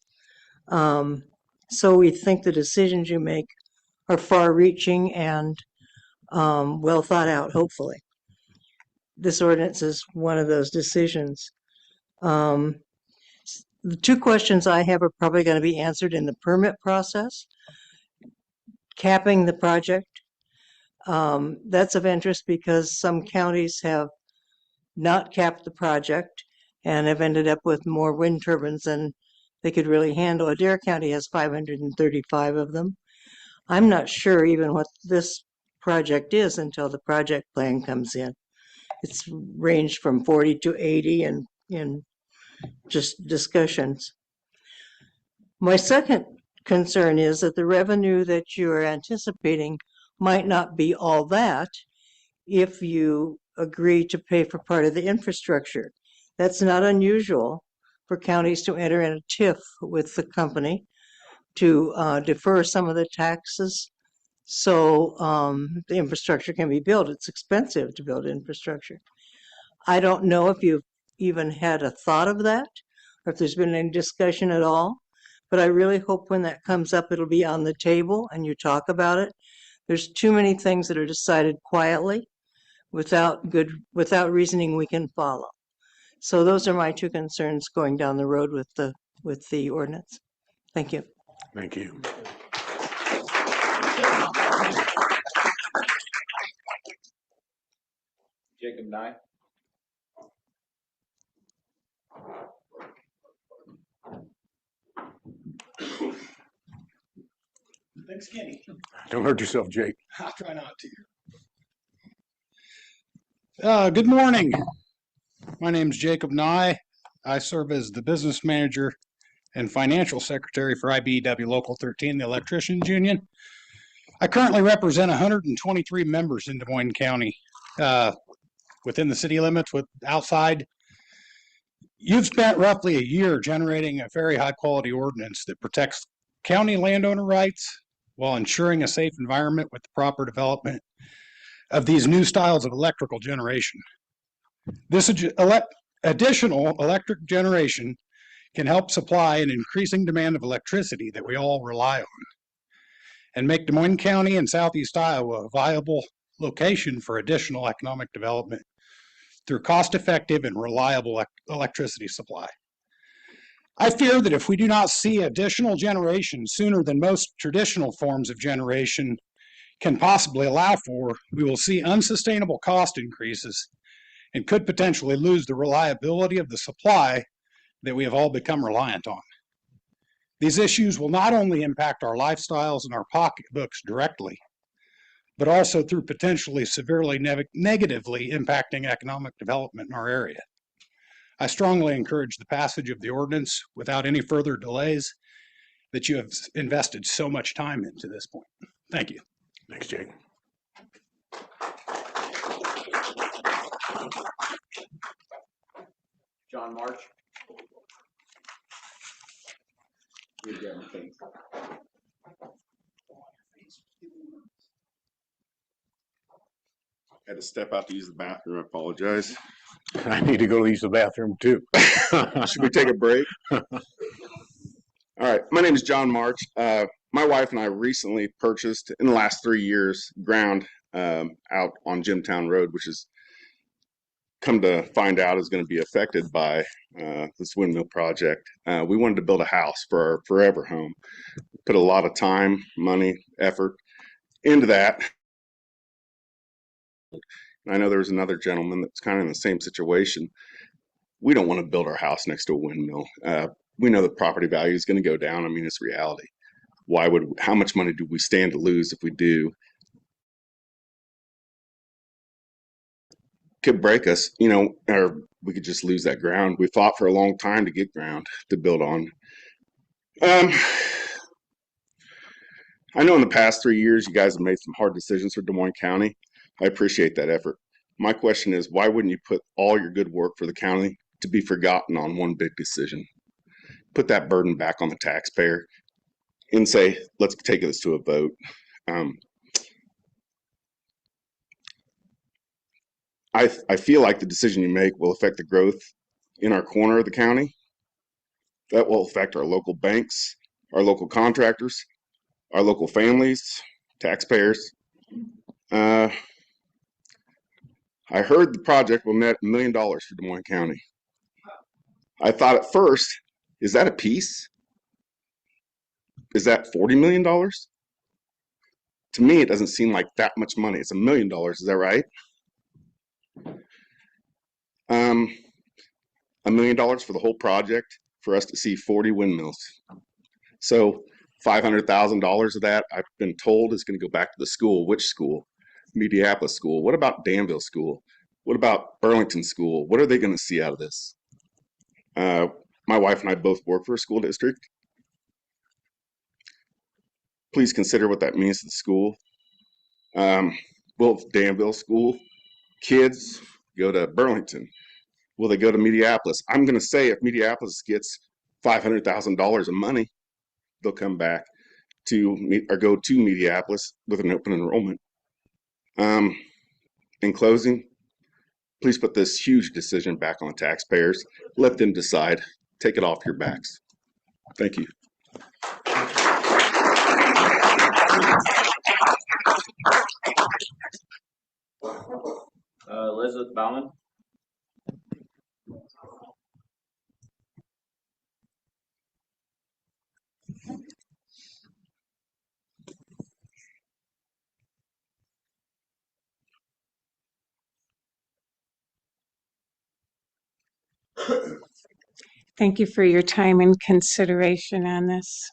So we think the decisions you make are far-reaching and well thought out, hopefully. This ordinance is one of those decisions. The 2 questions I have are probably going to be answered in the permit process. Capping the project, that's of interest because some counties have not capped the project and have ended up with more wind turbines than they could really handle. Adair County has 535 of them. I'm not sure even what this project is until the project plan comes in. It's ranged from 40 to 80 and in just discussions. My second concern is that the revenue that you are anticipating might not be all that if you agree to pay for part of the infrastructure. That's not unusual for counties to enter in a TIF with the company to defer some of the taxes so the infrastructure can be built. It's expensive to build infrastructure. I don't know if you've even had a thought of that or if there's been any discussion at all, but I really hope when that comes up, it'll be on the table and you talk about it. There's too many things that are decided quietly without reasoning we can follow. So those are my 2 concerns going down the road with the ordinance. Thank you. Thank you. Jacob Nye. Big skinny. Don't hurt yourself, Jake. I'll try not to. Good morning. My name is Jacob Nye. I serve as the business manager and financial secretary for IBEW Local 13, the Electricians Union. I currently represent 123 members in Des Moines County, within the city limits, with outside. You've spent roughly a year generating a very high quality ordinance that protects county landowner rights while ensuring a safe environment with the proper development of these new styles of electrical generation. This additional electric generation can help supply an increasing demand of electricity that we all rely on and make Des Moines County and Southeast Iowa a viable location for additional economic development through cost-effective and reliable electricity supply. I fear that if we do not see additional generation sooner than most traditional forms of generation can possibly allow for, we will see unsustainable cost increases and could potentially lose the reliability of the supply that we have all become reliant on. These issues will not only impact our lifestyles and our pocketbooks directly, but also through potentially severely negatively impacting economic development in our area. I strongly encourage the passage of the ordinance without any further delays that you have invested so much time into this point. Thank you. Thanks, Jake. John March. Had to step out to use the bathroom. I apologize. I need to go use the bathroom too. Should we take a break? All right. My name is John March. My wife and I recently purchased, in the last 3 years, ground out on Jimtown Road, which is come to find out is going to be affected by this windmill project. We wanted to build a house for our forever home. Put a lot of time, money, effort into that. I know there was another gentleman that's kind of in the same situation. We don't want to build our house next to a windmill. We know the property value is going to go down. I mean, it's reality. How much money do we stand to lose if we do? Could break us, or we could just lose that ground. We fought for a long time to get ground to build on. I know in the past 3 years, you guys have made some hard decisions for Des Moines County. I appreciate that effort. My question is, why wouldn't you put all your good work for the county to be forgotten on one big decision? Put that burden back on the taxpayer and say, let's take this to a vote. I feel like the decision you make will affect the growth in our corner of the county. That will affect our local banks, our local contractors, our local families, taxpayers. I heard the project will net $1 million for Des Moines County. I thought at first, is that a piece? Is that $40 million? To me, it doesn't seem like that much money. It's $1 million. Is that right? $1 million for the whole project for us to see 40 windmills. So $500,000 of that, I've been told, is going to go back to the school. Which school? Mediapolis School. What about Danville School? What about Burlington School? What are they going to see out of this? My wife and I both work for a school district. Please consider what that means to the school. Will Danville School kids go to Burlington? Will they go to Mediapolis? I'm going to say if Mediapolis gets $500,000 of money, they'll come back or go to Mediapolis with an open enrollment. In closing, please put this huge decision back on the taxpayers. Let them decide. Take it off your backs. Thank you. Elizabeth Bauman. Thank you for your time and consideration on this.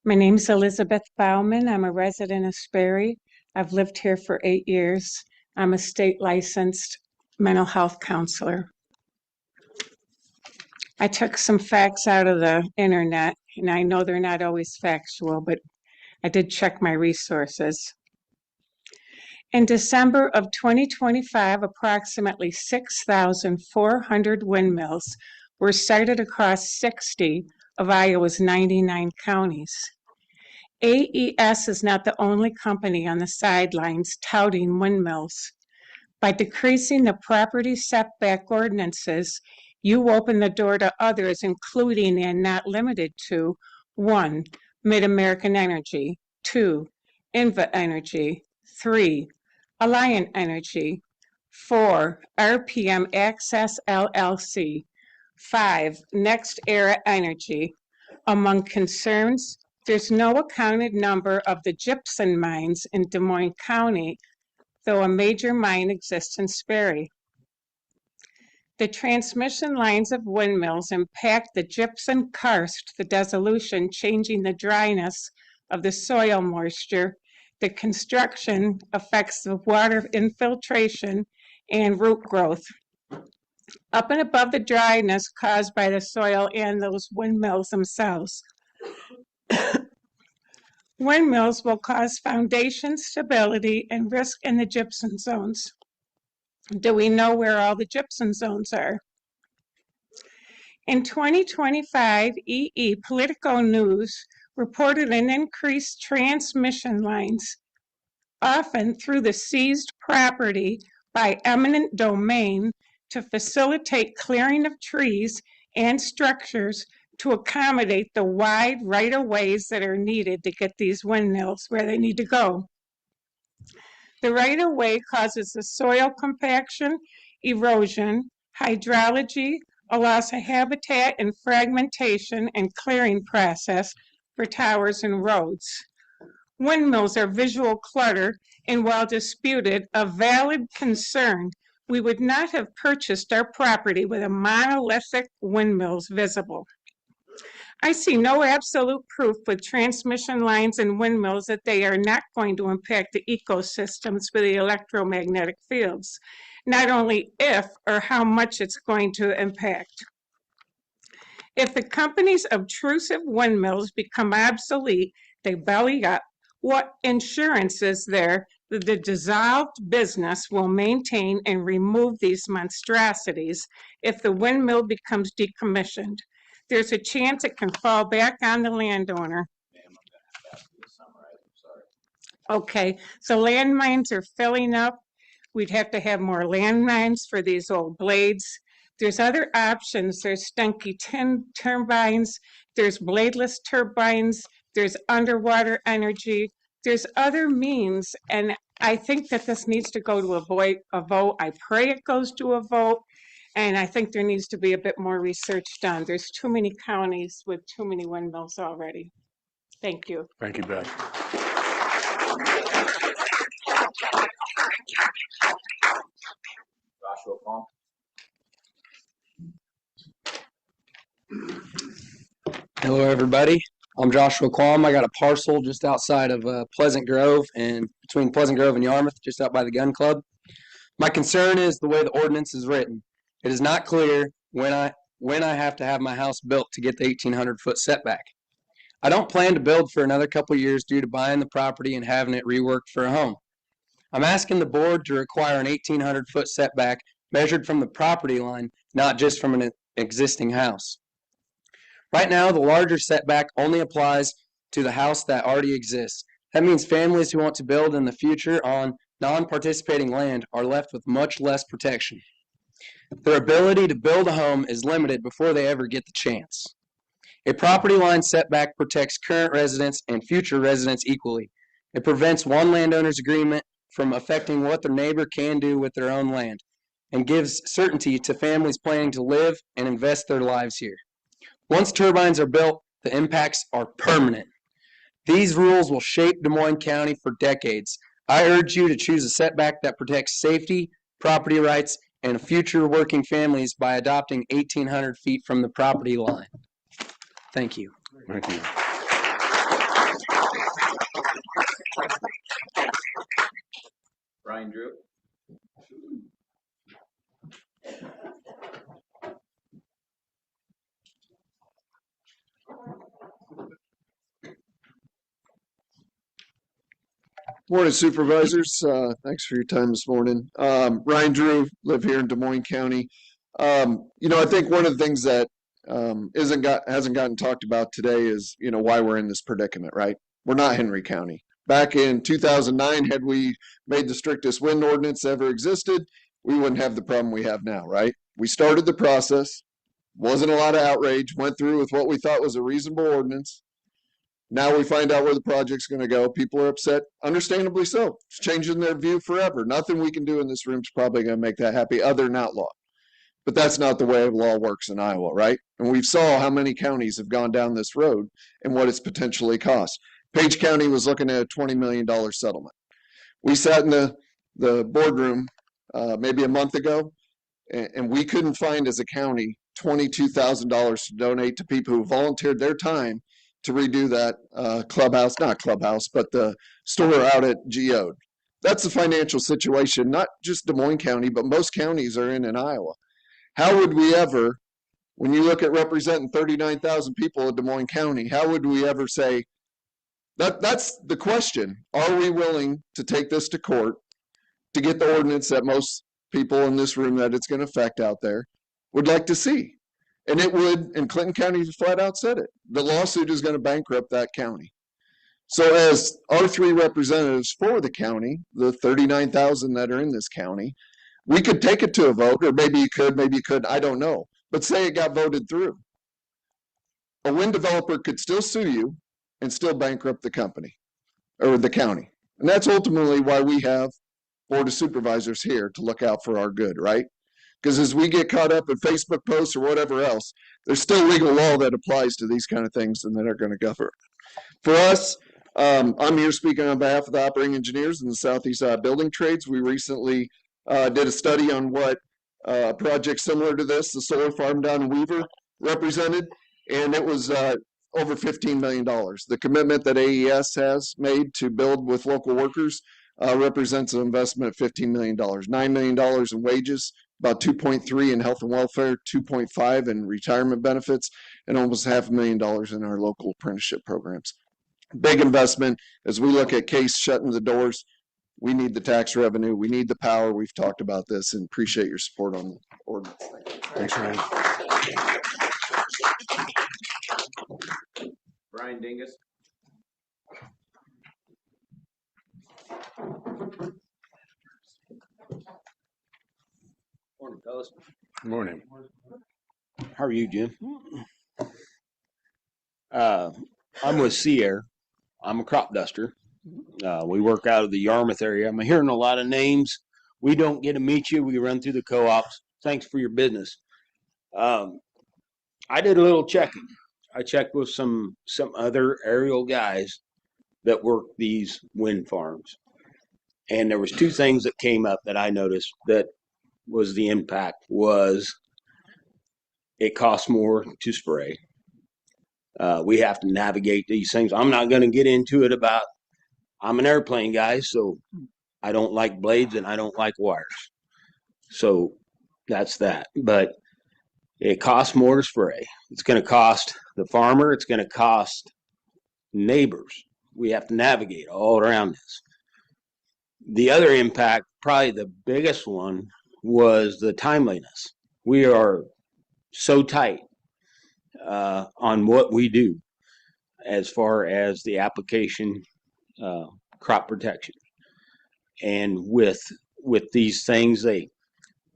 My name is Elizabeth Bauman. I'm a resident of Sperry. I've lived here for 8 years. I'm a state licensed mental health counselor. I took some facts out of the internet, and I know they're not always factual, but I did check my resources. In December of 2025, approximately 6,400 windmills were sited across 60 of Iowa's 99 counties. AES is not the only company on the sidelines touting windmills. By decreasing the property setback ordinances, you open the door to others, including and not limited to 1. Mid-American Energy, 2. Inva Energy, 3. Alliant Energy, 4. RPM Access LLC, 5. Next Era Energy. Among concerns, there's no accounted number of the gypsum mines in Des Moines County, though a major mine exists in Sperry. The transmission lines of windmills impact the gypsum karst, the dissolution, changing the dryness of the soil moisture. The construction affects the water infiltration and root growth. Up and above the dryness caused by the soil and those windmills themselves. Windmills will cause foundation stability and risk in the gypsum zones. Do we know where all the gypsum zones are? In 2025, EE Politico News reported an increased transmission lines, often through the seized property by eminent domain, to facilitate clearing of trees and structures to accommodate the wide right-of-ways that are needed to get these windmills where they need to go. The right-of-way causes the soil compaction, erosion, hydrology, a loss of habitat and fragmentation and clearing process for towers and roads. Windmills are visual clutter, and while disputed, a valid concern. We would not have purchased our property with a monolithic windmills visible. I see no absolute proof with transmission lines and windmills that they are not going to impact the ecosystems for the electromagnetic fields, not only if or how much it's going to impact. If the company's obtrusive windmills become obsolete, they belly up. What insurance is there that the dissolved business will maintain and remove these monstrosities if the windmill becomes decommissioned? There's a chance it can fall back on the landowner. Okay, so landmines are filling up. We'd have to have more landmines for these old blades. There's other options. There's Stenke turbines. There's bladeless turbines. There's underwater energy. There's other means, and I think that this needs to go to a vote. I pray it goes to a vote, and I think there needs to be a bit more research done. There's too many counties with too many windmills already. Thank you. Thank you, Beth. Joshua Plum. Hello, everybody. I'm Joshua Qualm. I got a parcel just outside of Pleasant Grove and between Pleasant Grove and Yarmouth, just out by the gun club. My concern is the way the ordinance is written. It is not clear when I have to have my house built to get the 1,800-foot setback. I don't plan to build for another couple of years due to buying the property and having it reworked for a home. I'm asking the board to require an 1,800-foot setback measured from the property line, not just from an existing house. Right now, the larger setback only applies to the house that already exists. That means families who want to build in the future on non-participating land are left with much less protection. Their ability to build a home is limited before they ever get the chance. A property line setback protects current residents and future residents equally. It prevents one landowner's agreement from affecting what their neighbor can do with their own land, and gives certainty to families planning to live and invest their lives here. Once turbines are built, the impacts are permanent. These rules will shape Des Moines County for decades. I urge you to choose a setback that protects safety, property rights, and future working families by adopting 1,800 feet from the property line. Thank you. Thank you. Brian Drew. Morning Supervisors. Thanks for your time this morning. Ryan Drew, live here in Des Moines County. I think one of the things that hasn't gotten talked about today is, why we're in this predicament, right? We're not Henry County. Back in 2009, had we made the strictest wind ordinance ever existed, we wouldn't have the problem we have now, right? We started the process, wasn't a lot of outrage, went through with what we thought was a reasonable ordinance. Now we find out where the project's going to go. People are upset, understandably so. It's changing their view forever. Nothing we can do in this room is probably going to make that happy other than outlaw. But that's not the way law works in Iowa, right? And we saw how many counties have gone down this road and what it's potentially cost. Page County was looking at a $20 million settlement. We sat in the boardroom maybe a month ago, and we couldn't find as a county $22,000 to donate to people who volunteered their time to redo that not clubhouse, but the store out at Geode. That's the financial situation, not just Des Moines County, but most counties are in Iowa. How would we ever, when you look at representing 39,000 people in Des Moines County, how would we ever say, that's the question. Are we willing to take this to court to get the ordinance that most people in this room that it's going to affect out there would like to see? And it would, and Clinton County flat out said it. The lawsuit is going to bankrupt that county. So as our three representatives for the county, the 39,000 that are in this county, we could take it to a vote, or maybe you could, maybe you couldn't, I don't know. But say it got voted through. A wind developer could still sue you and still bankrupt the company or the county. And that's ultimately why we have Board of Supervisors here to look out for our good, right? Because as we get caught up in Facebook posts or whatever else, there's still legal law that applies to these kind of things and that are going to govern. For us, I'm here speaking on behalf of the operating engineers in the Southeast Building Trades. We recently did a study on what a project similar to this, the solar farm down in Weaver, represented, and it was over $15 million. The commitment that AES has made to build with local workers represents an investment of $15 million, $9 million in wages, about 2.3 in health and welfare, 2.5 in retirement benefits, and almost $500,000 in our local apprenticeship programs. Big investment. As we look at Case shutting the doors, we need the tax revenue, we need the power. We've talked about this and appreciate your support on the ordinance. Thanks, Ryan. Brian Dingus. Morning, fellas. Good morning. How are you, Jim? I'm with Sierra. I'm a crop duster. We work out of the Yarmouth area. I'm hearing a lot of names. We don't get to meet you. We run through the co-ops. Thanks for your business. I did a little checking. I checked with some other aerial guys that work these wind farms. And there was two things that came up that I noticed that was the impact was it costs more to spray. We have to navigate these things. I'm not going to get into it about, I'm an airplane guy, so I don't like blades and I don't like wires. So that's that. But it costs more to spray. It's going to cost the farmer. It's going to cost neighbors. We have to navigate all around this. The other impact, probably the biggest one, was the timeliness. We are so tight on what we do as far as the application crop protection. And with these things, they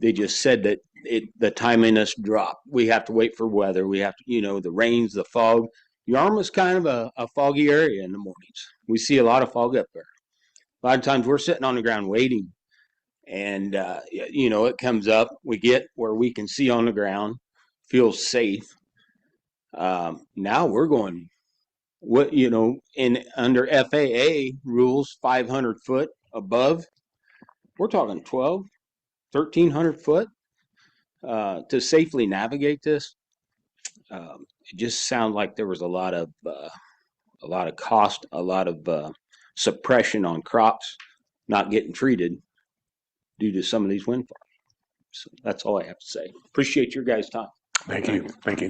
just said that the timeliness dropped. We have to wait for weather. We have to, the rains, the fog. Yarmouth's kind of a foggy area in the mornings. We see a lot of fog up there. A lot of times we're sitting on the ground waiting, and it comes up. We get where we can see on the ground, feels safe. Now we're going, under FAA rules, 500 foot above. We're talking 12, 1,300 foot to safely navigate this. It just sounded like there was a lot of cost, a lot of suppression on crops not getting treated due to some of these wind farms. So that's all I have to say. Appreciate your guys' time. Thank you. Thank you.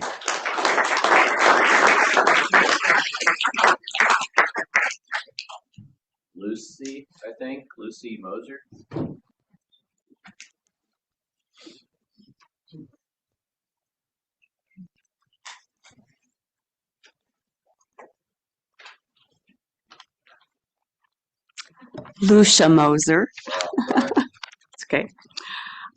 Lucy, I think, Lucy Moser. Lucia Moser. It's okay.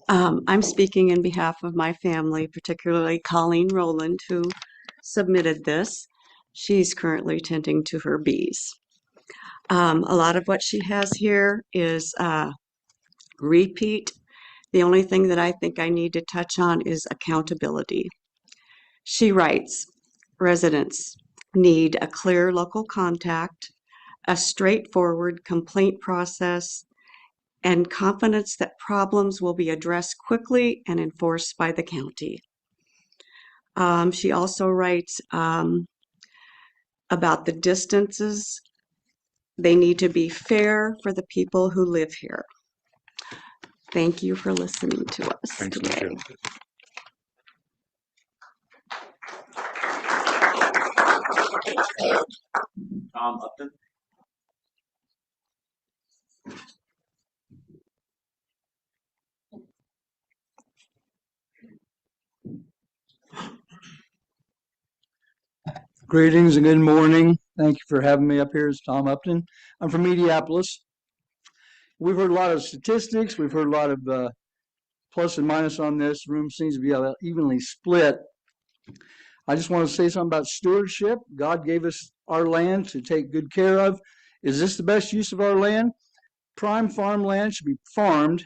I'm speaking in behalf of my family, particularly Colleen Rowland, who submitted this. She's currently tending to her bees. A lot of what she has here is repeat. The only thing that I think I need to touch on is accountability. She writes, residents need a clear local contact, a straightforward complaint process, and confidence that problems will be addressed quickly and enforced by the county. She also writes about the distances. They need to be fair for the people who live here. Thank you for listening to us Thanks, today. Lucia. Tom Upton. Greetings and good morning. Thank you for having me up here. It's Tom Upton. I'm from Mediapolis. We've heard a lot of statistics. We've heard a lot of plus and minus on this. The room seems to be evenly split. I just want to say something about stewardship. God gave us our land to take good care of. Is this the best use of our land? Prime farmland should be farmed.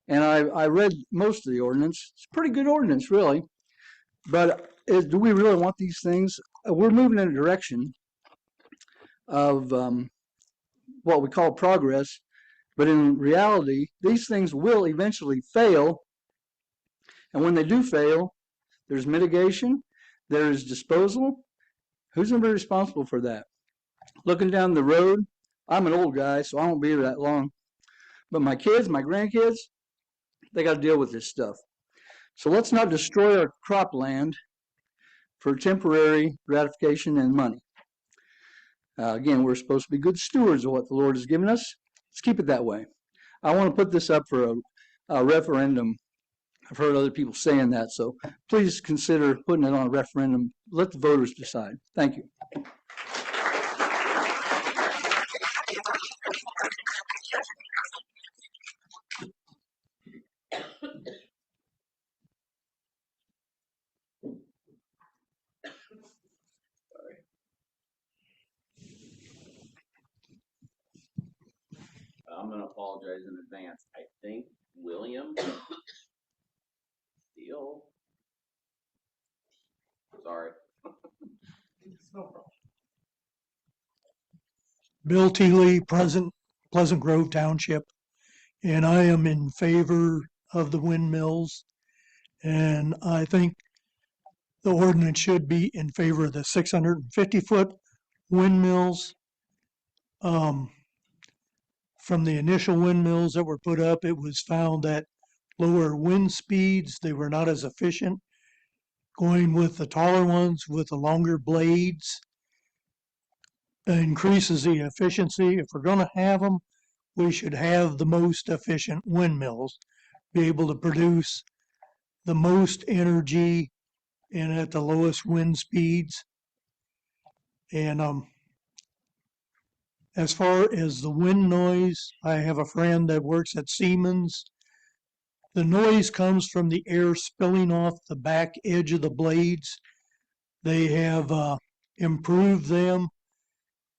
And I read most of the ordinance. It's a pretty good ordinance, really. But do we really want these things? We're moving in a direction of what we call progress, but in reality, these things will eventually fail. And when they do fail, there's mitigation, there's disposal. Who's going to be responsible for that? Looking down the road, I'm an old guy, so I won't be here that long. But my kids, my grandkids, they got to deal with this stuff. So let's not destroy our cropland for temporary gratification and money. Again, we're supposed to be good stewards of what the Lord has given us. Let's keep it that way. I want to put this up for a referendum. I've heard other people saying that, so please consider putting it on a referendum. Let the voters decide. Thank you. I'm going to apologize in advance. I think William Steele. Sorry. Bill Teeley, Pleasant Grove Township, and I am in favor of the windmills. And I think the ordinance should be in favor of the 650-foot windmills. From the initial windmills that were put up, it was found that lower wind speeds, they were not as efficient. Going with the taller ones with the longer blades increases the efficiency. If we're going to have them, we should have the most efficient windmills, be able to produce the most energy and at the lowest wind speeds. And as far as the wind noise, I have a friend that works at Siemens. The noise comes from the air spilling off the back edge of the blades. They have improved them,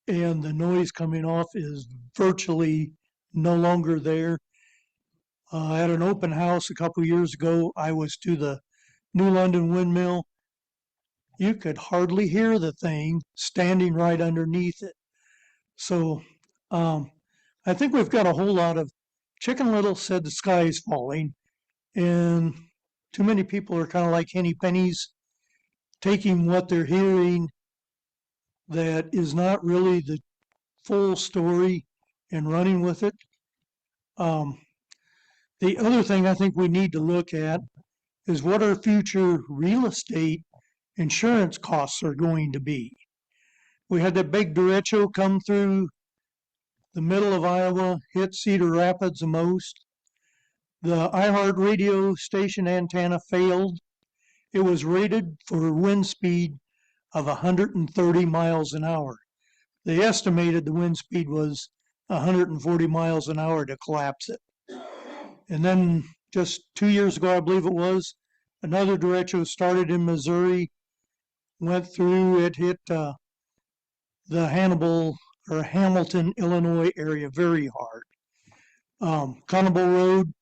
and the noise coming off is virtually no longer there. At an open house a couple years ago, I was to the New London windmill. You could hardly hear the thing standing right underneath it. So I think we've got a whole lot of Chicken Little said the sky is falling, and too many people are kind of like Henny Pennies, taking what they're hearing that is not really the full story and running with it. The other thing I think we need to look at is what our future real estate insurance costs are going to be. We had that big derecho come through the middle of Iowa, hit Cedar Rapids the most. The iHeart radio station antenna failed. It was rated for wind speed of 130 miles an hour. They estimated the wind speed was 140 miles an hour to collapse it. And then just 2 years ago, I believe it was, another derecho started in Missouri, went through, it hit the Hamilton, Illinois area very hard. Connable Road,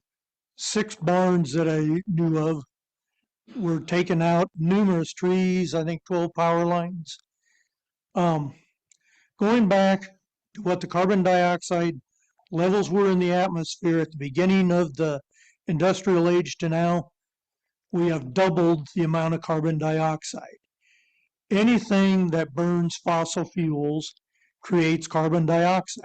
6 barns that I knew of were taken out, numerous trees, I think 12 power lines. Going back to what the carbon dioxide levels were in the atmosphere at the beginning of the industrial age to now, we have doubled the amount of carbon dioxide. Anything that burns fossil fuels creates carbon dioxide.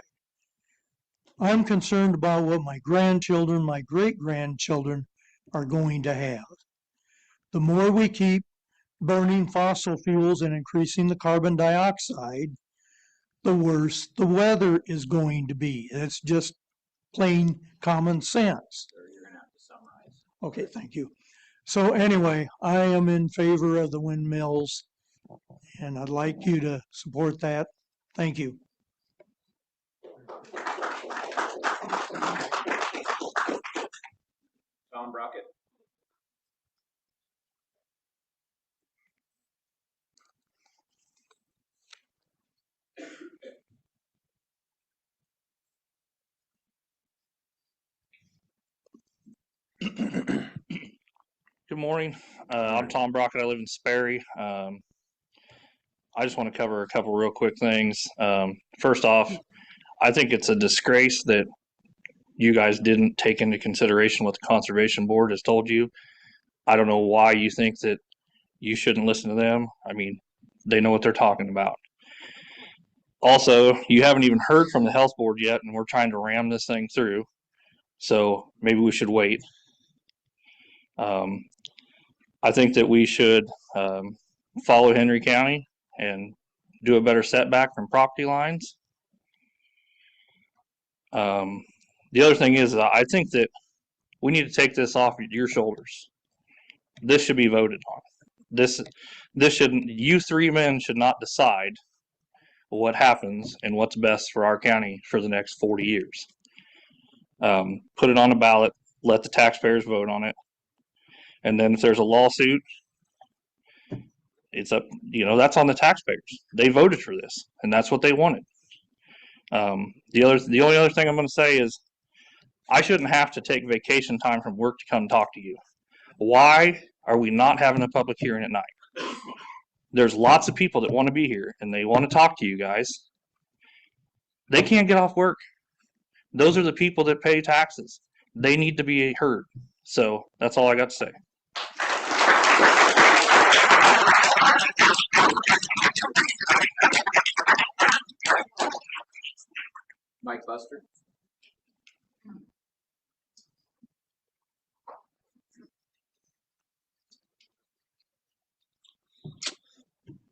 I'm concerned about what my grandchildren, my great-grandchildren are going to have. The more we keep burning fossil fuels and increasing the carbon dioxide, the worse the weather is going to be. It's just plain common sense. You're gonna have to summarize. Okay, thank you. So anyway, I am in favor of the windmills, and I'd like you to support that. Thank you. Tom Brockett. Good morning. I'm Tom Brockett. I live in Sperry. I just want to cover a couple real quick things. First off, I think it's a disgrace that you guys didn't take into consideration what the Conservation Board has told you. I don't know why you think that you shouldn't listen to them. I mean, they know what they're talking about. Also, you haven't even heard from the Health Board yet, and we're trying to ram this thing through. So maybe we should wait. I think that we should follow Henry County and do a better setback from property lines. The other thing is, I think that we need to take this off your shoulders. This should be voted on. This shouldn't. You 3 men should not decide what happens and what's best for our county for the next 40 years. Put it on a ballot. Let the taxpayers vote on it. And then if there's a lawsuit, it's up, that's on the taxpayers. They voted for this, and that's what they wanted. The only other thing I'm going to say is I shouldn't have to take vacation time from work to come talk to you. Why are we not having a public hearing at night? There's lots of people that want to be here, and they want to talk to you guys. They can't get off work. Those are the people that pay taxes. They need to be heard. So that's all I got to say. Mike Buster.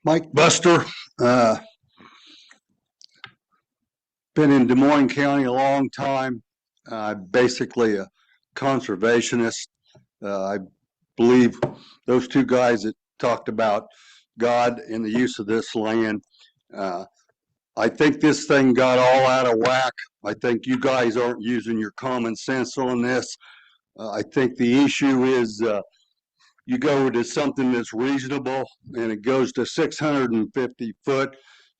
Mike Buster, been in Des Moines County a long time. Basically a conservationist. I believe those two guys that talked about God and the use of this land. I think this thing got all out of whack. I think you guys aren't using your common sense on this. I think the issue is you go to something that's reasonable and it goes to 650 foot,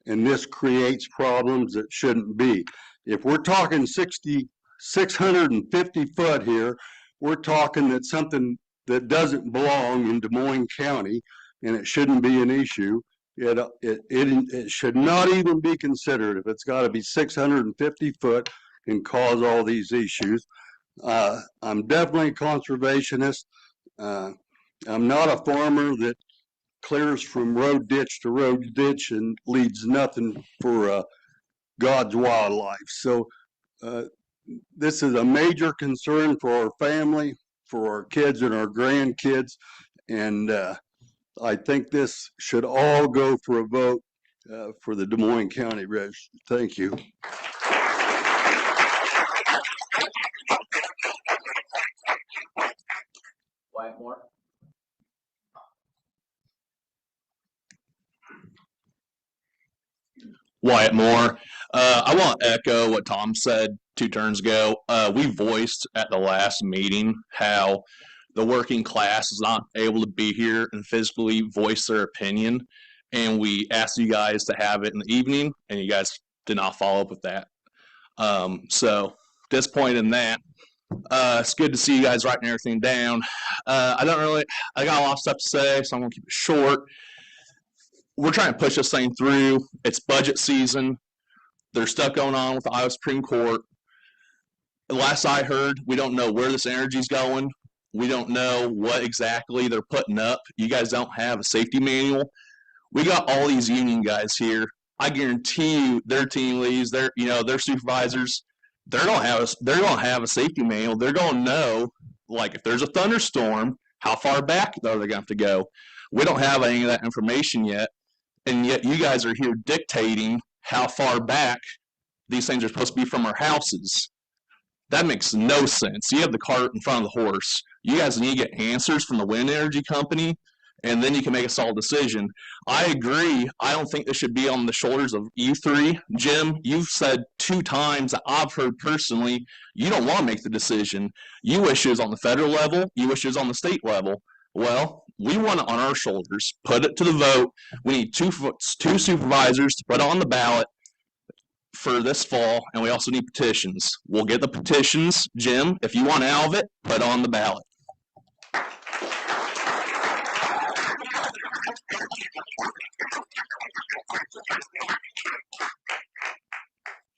and this creates problems that shouldn't be. If we're talking 650 foot here, we're talking that something that doesn't belong in Des Moines County, and it shouldn't be an issue. It should not even be considered if it's got to be 650 foot and cause all these issues. I'm definitely a conservationist. I'm not a farmer that clears from road ditch to road ditch and leaves nothing for God's wildlife. So this is a major concern for our family, for our kids and our grandkids, and I think this should all go for a vote for the Des Moines County Register. Thank you. Wyatt Moore. Wyatt Moore. I want to echo what Tom said 2 turns ago. We voiced at the last meeting how the working class is not able to be here and physically voice their opinion. And we asked you guys to have it in the evening, and you guys did not follow up with that. So disappointed in that. It's good to see you guys writing everything down. I got a lot of stuff to say, so I'm going to keep it short. We're trying to push this thing through. It's budget season. There's stuff going on with the Iowa Supreme Court. The last I heard, we don't know where this energy's going. We don't know what exactly they're putting up. You guys don't have a safety manual. We got all these union guys here. I guarantee you their team leads, their supervisors, they're gonna have a safety manual. They're gonna know, like, if there's a thunderstorm, how far back are they gonna have to go. We don't have any of that information yet. And yet you guys are here dictating how far back these things are supposed to be from our houses. That makes no sense. You have the cart in front of the horse. You guys need to get answers from the wind energy company, and then you can make a solid decision. I agree. I don't think this should be on the shoulders of you 3. Jim, you've said 2 times that I've heard personally, you don't want to make the decision. You wish it was on the federal level. You wish it was on the state level. Well, we want it on our shoulders. Put it to the vote. We need 2 supervisors to put it on the ballot for this fall, and we also need petitions. We'll get the petitions. Jim, if you want out of it, put it on the ballot.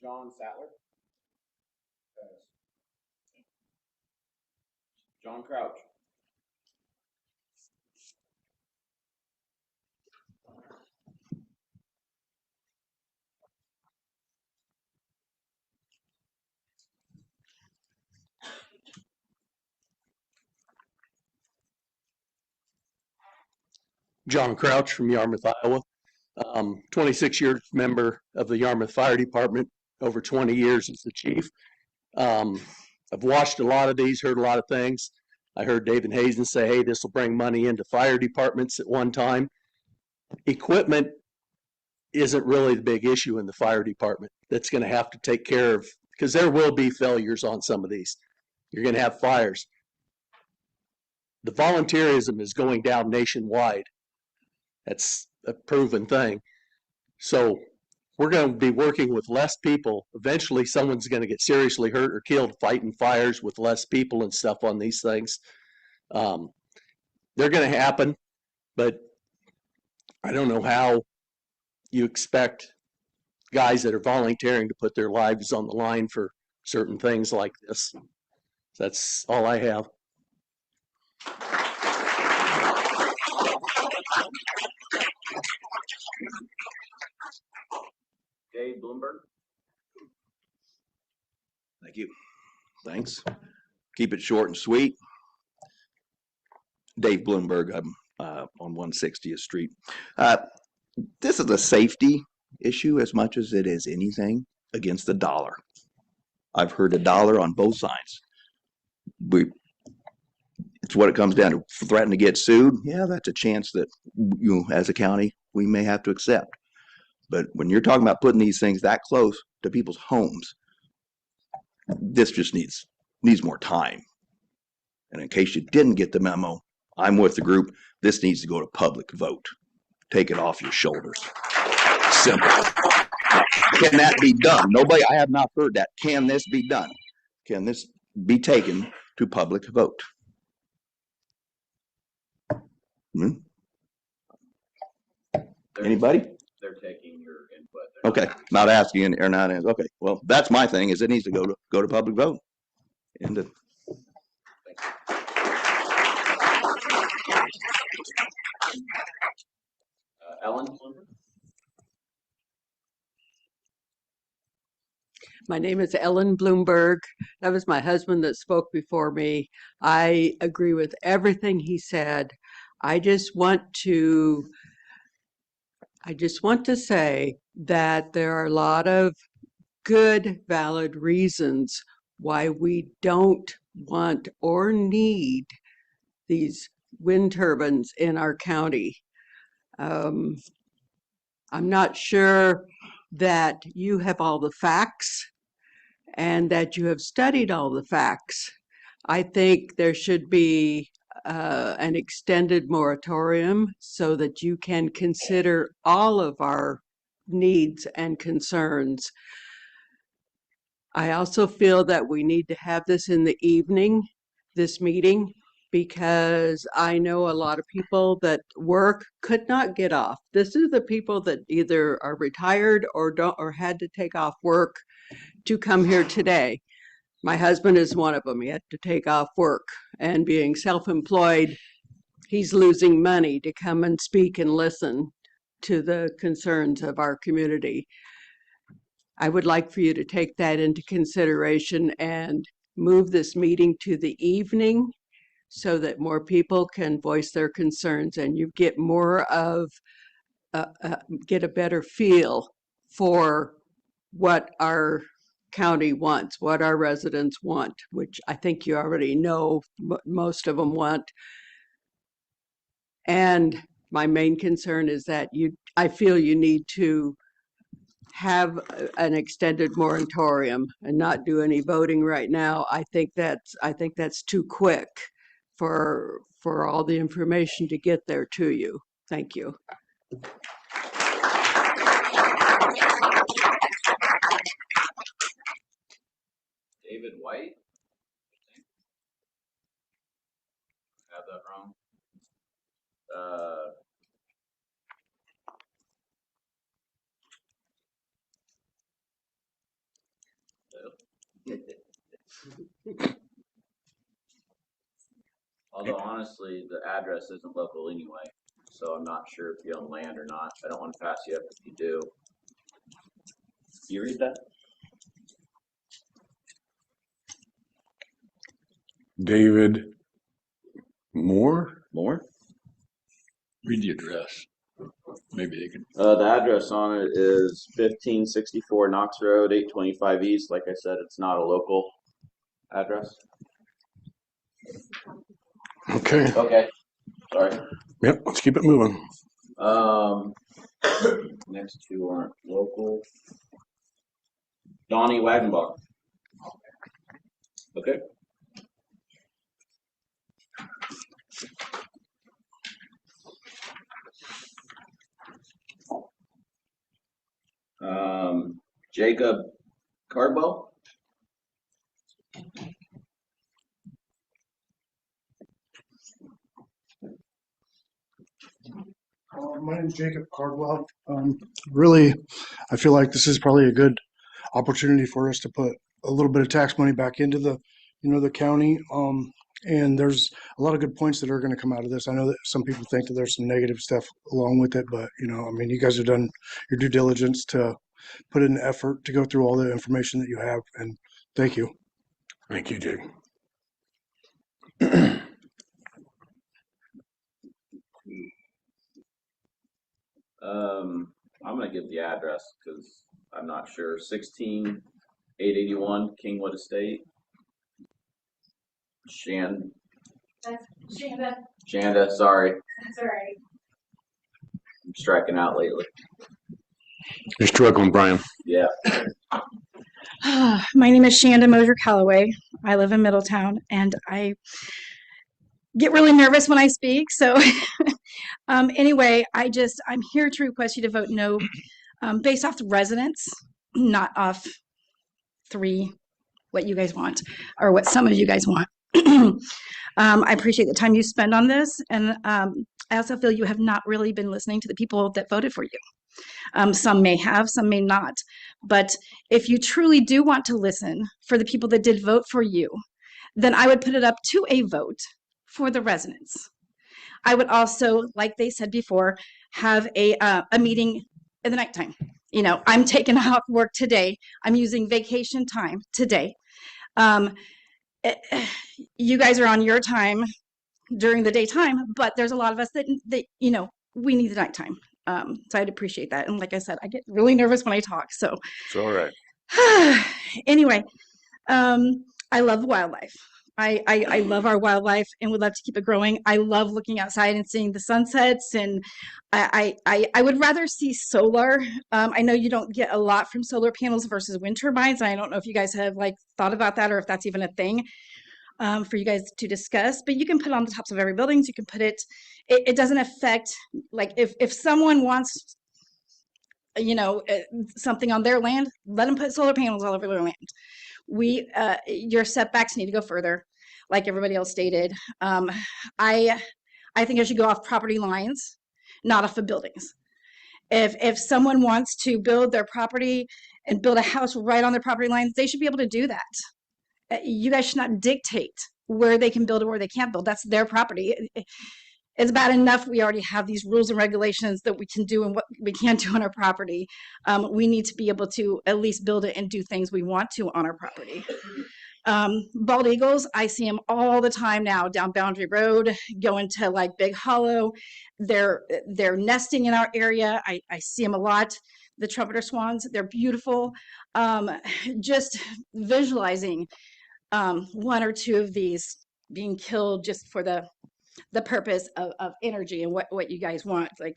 John Sattler. John Crouch. John Crouch from Yarmouth, Iowa. 26-year member of the Yarmouth Fire Department, over 20 years as the chief. I've watched a lot of these, heard a lot of things. I heard David Hazen say, hey, this will bring money into fire departments at one time. Equipment isn't really the big issue in the fire department that's going to have to take care of, because there will be failures on some of these. You're going to have fires. The volunteerism is going down nationwide. That's a proven thing. So we're going to be working with less people. Eventually someone's going to get seriously hurt or killed fighting fires with less people and stuff on these things. They're going to happen, but I don't know how you expect guys that are volunteering to put their lives on the line for certain things like this. That's all I have. Dave Bloomberg. Thank you. Thanks. Keep it short and sweet. Dave Bloomberg, I'm on 160th Street. This is a safety issue as much as it is anything against the dollar. I've heard a dollar on both sides. It's what it comes down to. Threaten to get sued, yeah, that's a chance that you, as a county, we may have to accept. But when you're talking about putting these things that close to people's homes, this just needs more time. And in case you didn't get the memo, I'm with the group. This needs to go to public vote. Take it off your shoulders. Simple. Can that be done? Nobody, I have not heard that. Can this be done? Can this be taken to public vote? Anybody? They're taking your input. Okay, not asking or not asking. Okay, well, that's my thing. Is it needs to go to public vote. And Ellen? My name is Ellen Bloomberg. That was my husband that spoke before me. I agree with everything he said. I just want to say that there are a lot of good, valid reasons why we don't want or need these wind turbines in our county. I'm not sure that you have all the facts and that you have studied all the facts. I think there should be an extended moratorium so that you can consider all of our needs and concerns. I also feel that we need to have this in the evening, this meeting, because I know a lot of people that work could not get off. This is the people that either are retired or don't or had to take off work to come here today. My husband is one of them. He had to take off work, and being self-employed, he's losing money to come and speak and listen to the concerns of our community. I would like for you to take that into consideration and move this meeting to the evening so that more people can voice their concerns and you get more of, get a better feel for what our county wants, what our residents want, which I think you already know most of them want. And my main concern is that I feel you need to have an extended moratorium and not do any voting right now. I think that's too quick for all the information to get there to you. Thank you. David White. Have that wrong. Although honestly, the address isn't local anyway, so I'm not sure if you own land or not. I don't want to pass you up if you do. You read that? David Moore? Moore? Read the address. Maybe they can. The address on it is 1564 Knox Road, 825 East. Like I said, it's not a local address. Okay. Okay. Sorry. Yep, let's keep it moving. Next two aren't local. Donnie Wagenbach. Okay. Jacob Cardwell. My name is Jacob Cardwell. Really, I feel like this is probably a good opportunity for us to put a little bit of tax money back into the, the county. And there's a lot of good points that are going to come out of this. I know that some people think that there's some negative stuff along with it, but I mean, you guys have done your due diligence to put in the effort to go through all the information that you have, and thank you. Thank you, Jake. I'm gonna give the address because I'm not sure. 16881 Kingwood Estate. Shanda, sorry. That's all right. I'm striking out lately. You're struggling, Brian. Yeah. My name is Shanda Mosier Calloway. I live in Middletown, and I get really nervous when I speak. So anyway, I'm here to request you to vote no based off the residents, not off what you guys want or what some of you guys want. I appreciate the time you spend on this, and I also feel you have not really been listening to the people that voted for you. Some may have, some may not. But if you truly do want to listen for the people that did vote for you, then I would put it up to a vote for the residents. I would also, like they said before, have a meeting in the nighttime. You know, I'm taking off work today. I'm using vacation time today. You guys are on your time during the daytime, but there's a lot of us that you know, we need the nighttime. So I'd appreciate that. And like I said, I get really nervous when I talk. So It's all right. anyway, I love wildlife. I love our wildlife and would love to keep it growing. I love looking outside and seeing the sunsets, and I would rather see solar. I know you don't get a lot from solar panels versus wind turbines. I don't know if you guys have like thought about that or if that's even a thing for you guys to discuss, but you can put it on the tops of every building. You can put it, it doesn't affect, like if someone wants, you know, something on their land, let them put solar panels all over their land. Your setbacks need to go further, like everybody else stated. I think it should go off property lines, not off of buildings. If someone wants to build their property and build a house right on their property lines, they should be able to do that. You guys should not dictate where they can build or where they can't build. That's their property. It's bad enough we already have these rules and regulations that we can do and what we can't do on our property. We need to be able to at least build it and do things we want to on our property. Bald eagles, I see them all the time now down Boundary Road, going to like Big Hollow. They're nesting in our area. I see them a lot. The trumpeter swans, they're beautiful. Just visualizing one or two of these being killed just for the purpose of energy and what you guys want. Like,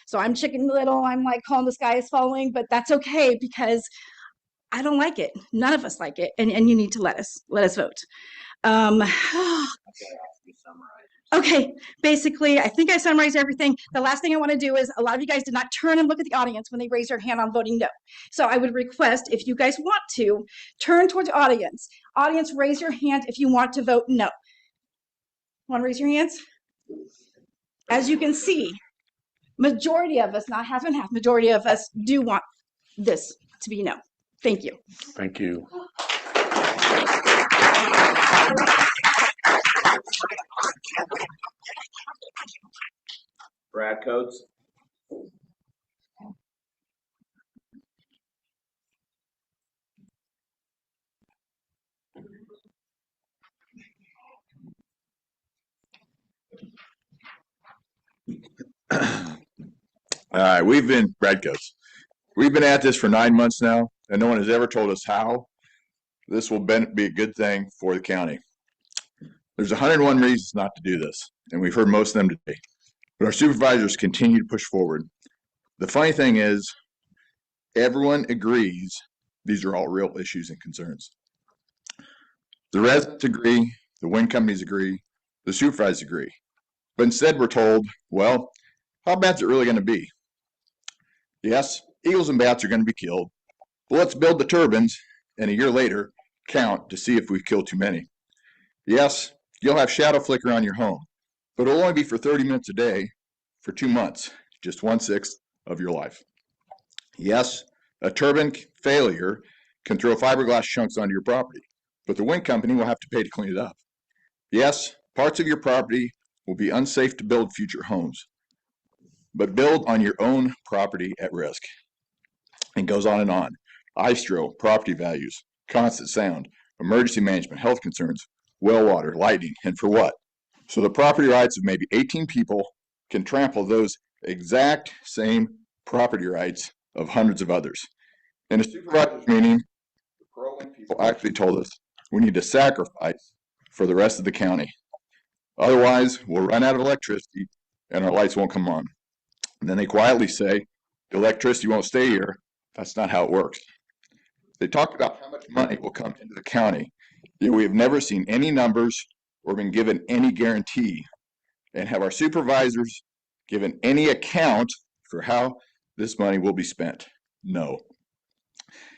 so I'm Chicken Little, I'm like calling the sky is falling, but that's okay because I don't like it. None of us like it. And you need to let us vote. Okay, basically, I think I summarized everything. The last thing I want to do is, a lot of you guys did not turn and look at the audience when they raised their hand on voting no. So I would request, if you guys want to, turn towards the audience. Audience, raise your hand if you want to vote no. Want to raise your hands? As you can see, majority of us, not half and half, majority of us do want this to be no. Thank you. Thank you. Brad Coates. All right, Brad Coates. We've been at this for 9 months now, and no one has ever told us how this will be a good thing for the county. There's 101 reasons not to do this, and we've heard most of them today. But our supervisors continue to push forward. The funny thing is, everyone agrees these are all real issues and concerns. The residents agree, the wind companies agree, the supervisors agree. But instead we're told, well, how bad's it really going to be? Yes, eagles and bats are going to be killed, but let's build the turbines and a year later count to see if we've killed too many. Yes, you'll have shadow flicker on your home, but it'll only be for 30 minutes a day for 2 months, just 1/6 of your life. Yes, a turbine failure can throw fiberglass chunks onto your property, but the wind company will have to pay to clean it up. Yes, parts of your property will be unsafe to build future homes, but build on your own property at risk. It goes on and on. Ice drill, property values, constant sound, emergency management, health concerns, well water, lightning, and for what? So the property rights of maybe 18 people can trample those exact same property rights of hundreds of others. In a supervisors meeting, the pro-wind people actually told us we need to sacrifice for the rest of the county. Otherwise, we'll run out of electricity and our lights won't come on. And then they quietly say, the electricity won't stay here. That's not how it works. They talked about how much money will come into the county, yet we have never seen any numbers or been given any guarantee. And have our supervisors given any account for how this money will be spent? No.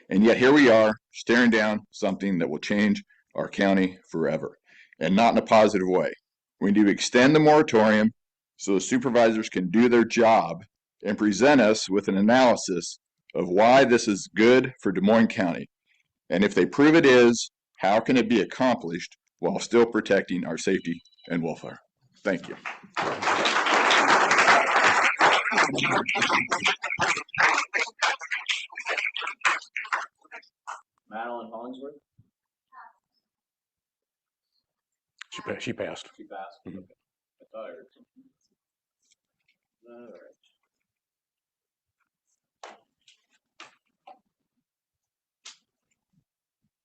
And yet here we are staring down something that will change our county forever, and not in a positive way. We need to extend the moratorium so the supervisors can do their job and present us with an analysis of why this is good for Des Moines County. And if they prove it is, how can it be accomplished while still protecting our safety and welfare. Thank you. Madeline Hollingsworth? She passed. She passed? Mhm. Okay. I thought I heard something. All right.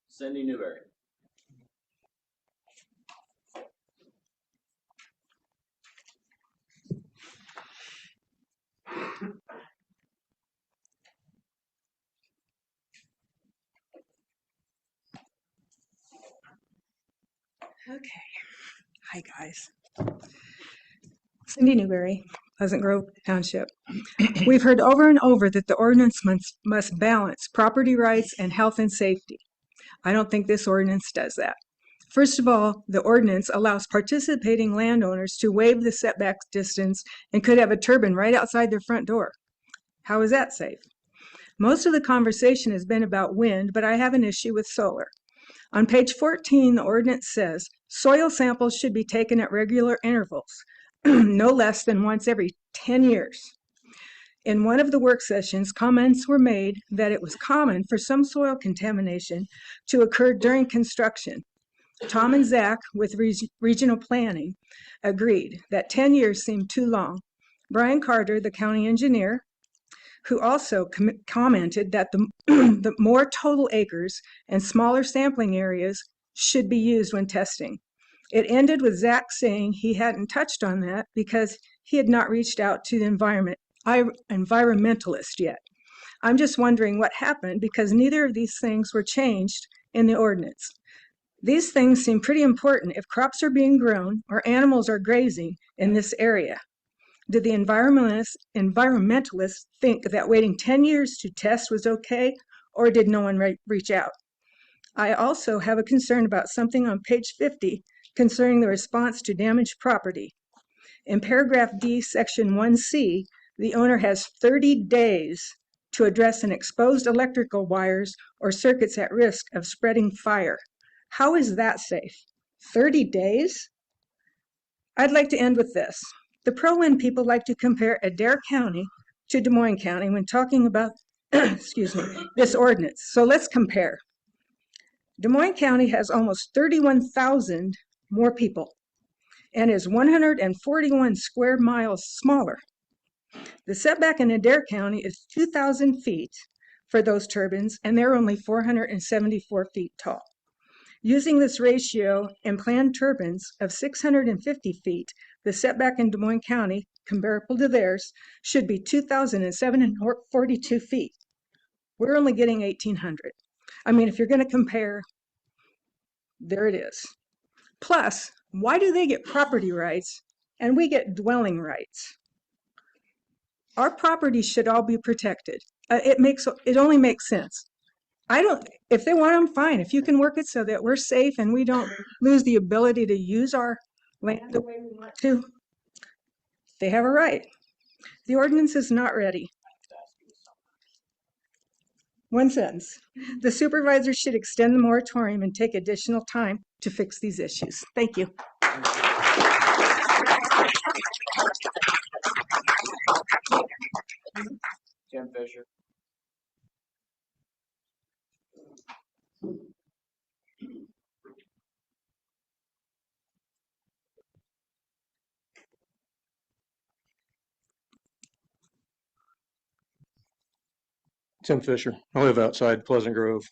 Cindy Newberry. Okay. Hi, guys. Cindy Newberry, Pleasant Grove Township. We've heard over and over that the ordinance must balance property rights and health and safety. I don't think this ordinance does that. First of all, the ordinance allows participating landowners to waive the setback distance and could have a turbine right outside their front door. How is that safe? Most of the conversation has been about wind, but I have an issue with solar. On page 14, the ordinance says soil samples should be taken at regular intervals, no less than once every 10 years. In one of the work sessions, comments were made that it was common for some soil contamination to occur during construction. Tom and Zach with regional planning agreed that 10 years seemed too long. Brian Carter, the county engineer, who also commented that the more total acres and smaller sampling areas should be used when testing. It ended with Zach saying he hadn't touched on that because he had not reached out to the environmentalist yet. I'm just wondering what happened because neither of these things were changed in the ordinance. These things seem pretty important if crops are being grown or animals are grazing in this area. Did the environmentalists think that waiting 10 years to test was okay, or did no one reach out? I also have a concern about something on page 50 concerning the response to damaged property. In paragraph D, section 1C, the owner has 30 days to address an exposed electrical wires or circuits at risk of spreading fire. How is that safe? 30 days? I'd like to end with this. The pro-wind people like to compare Adair County to Des Moines County when talking about, excuse me, this ordinance. So let's compare. Des Moines County has almost 31,000 more people and is 141 square miles smaller. The setback in Adair County is 2,000 feet for those turbines, and they're only 474 feet tall. Using this ratio and planned turbines of 650 feet, the setback in Des Moines County, comparable to theirs, should be 2,742 feet. We're only getting 1,800. I mean, if you're going to compare, there it is. Plus, why do they get property rights and we get dwelling rights? Our property should all be protected. It only makes sense. If they want them, fine. If you can work it so that we're safe and we don't lose the ability to use our land the way we want to, they have a right. The ordinance is not ready. One sentence. The supervisor should extend the moratorium and take additional time to fix these issues. Thank you. Tim Fisher. Tim Fisher. I live outside Pleasant Grove.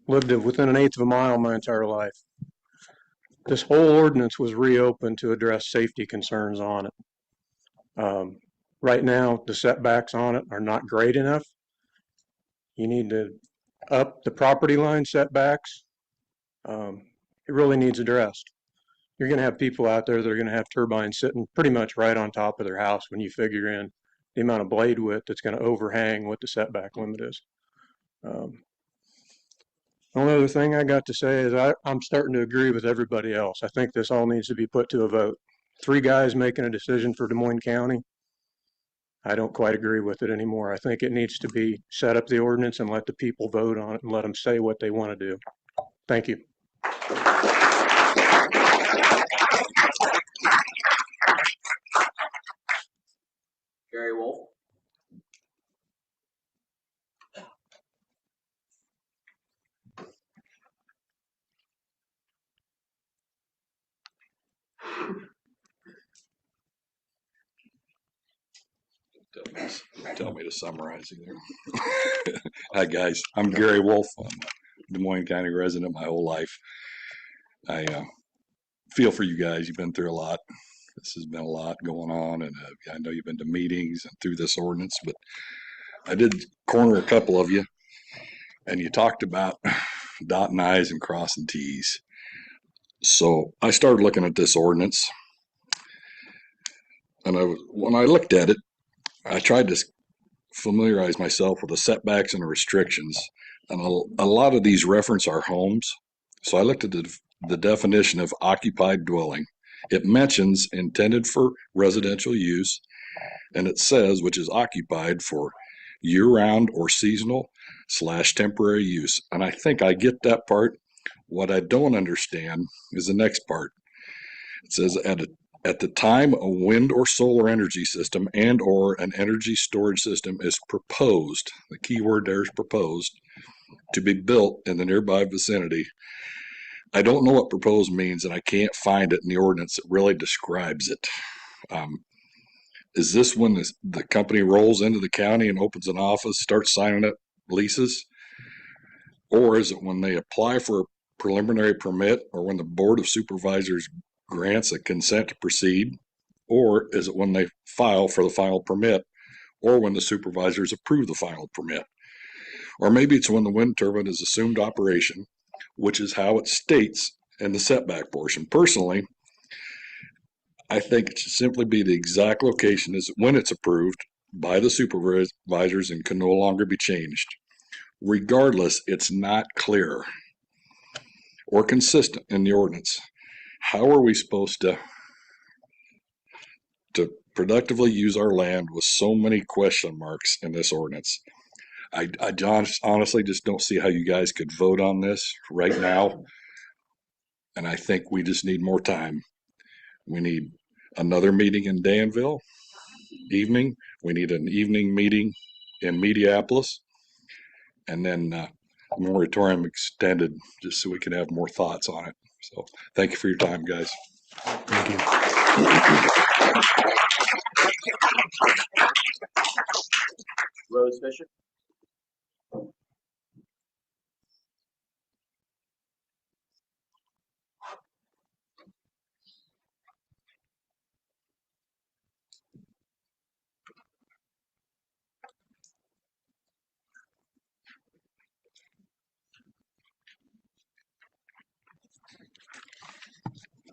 Lived within 1/8 of a mile my entire life. This whole ordinance was reopened to address safety concerns on it. Right now, the setbacks on it are not great enough. You need to up the property line setbacks. It really needs addressed. You're going to have people out there that are going to have turbines sitting pretty much right on top of their house when you figure in the amount of blade width that's going to overhang what the setback limit is. The only other thing I got to say is I'm starting to agree with everybody else. I think this all needs to be put to a vote. 3 guys making a decision for Des Moines County. I don't quite agree with it anymore. I think it needs to be set up the ordinance and let the people vote on it and let them say what they want to do. Thank you. Gary Wolf. Tell me to summarize either. Hi, guys. I'm Gary Wolf. I'm a Des Moines County resident my whole life. I feel for you guys. You've been through a lot. This has been a lot going on, and I know you've been to meetings and through this ordinance, but I did corner a couple of you, and you talked about dotting I's and crossing T's. So I started looking at this ordinance, and when I looked at it, I tried to familiarize myself with the setbacks and the restrictions, and a lot of these reference our homes. So I looked at the definition of occupied dwelling. It mentions intended for residential use, and it says which is occupied for year-round or seasonal/temporary use. And I think I get that part. What I don't understand is the next part. It says at the time a wind or solar energy system and or an energy storage system is proposed, the key word there is proposed, to be built in the nearby vicinity. I don't know what proposed means, and I can't find it in the ordinance that really describes it. Is this when the company rolls into the county and opens an office, starts signing up leases? Or is it when they apply for a preliminary permit, or when the Board of Supervisors grants a consent to proceed? Or is it when they file for the final permit, or when the supervisors approve the final permit? Or maybe it's when the wind turbine is assumed operation, which is how it states in the setback portion. Personally, I think it should simply be the exact location is when it's approved by the supervisors and can no longer be changed. Regardless, it's not clear or consistent in the ordinance. How are we supposed to productively use our land with so many question marks in this ordinance? I honestly just don't see how you guys could vote on this right now. And I think we just need more time. We need another meeting in Danville evening. We need an evening meeting in Mediapolis. And then moratorium extended just so we can have more thoughts on it. So thank you for your time, guys. Thank you. Rose Fisher.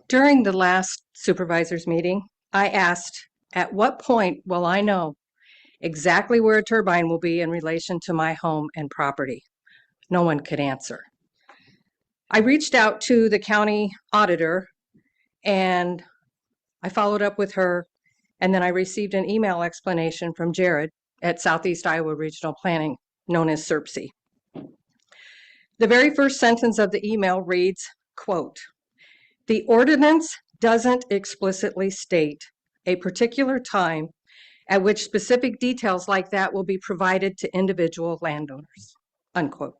During the last supervisors meeting, I asked, at what point will I know exactly where a turbine will be in relation to my home and property? No one could answer. I reached out to the county auditor and I followed up with her, and then I received an email explanation from Jared at Southeast Iowa Regional Planning, known as SERPC. The very first sentence of the email reads, quote, "The ordinance doesn't explicitly state a particular time at which specific details like that will be provided to individual landowners," unquote.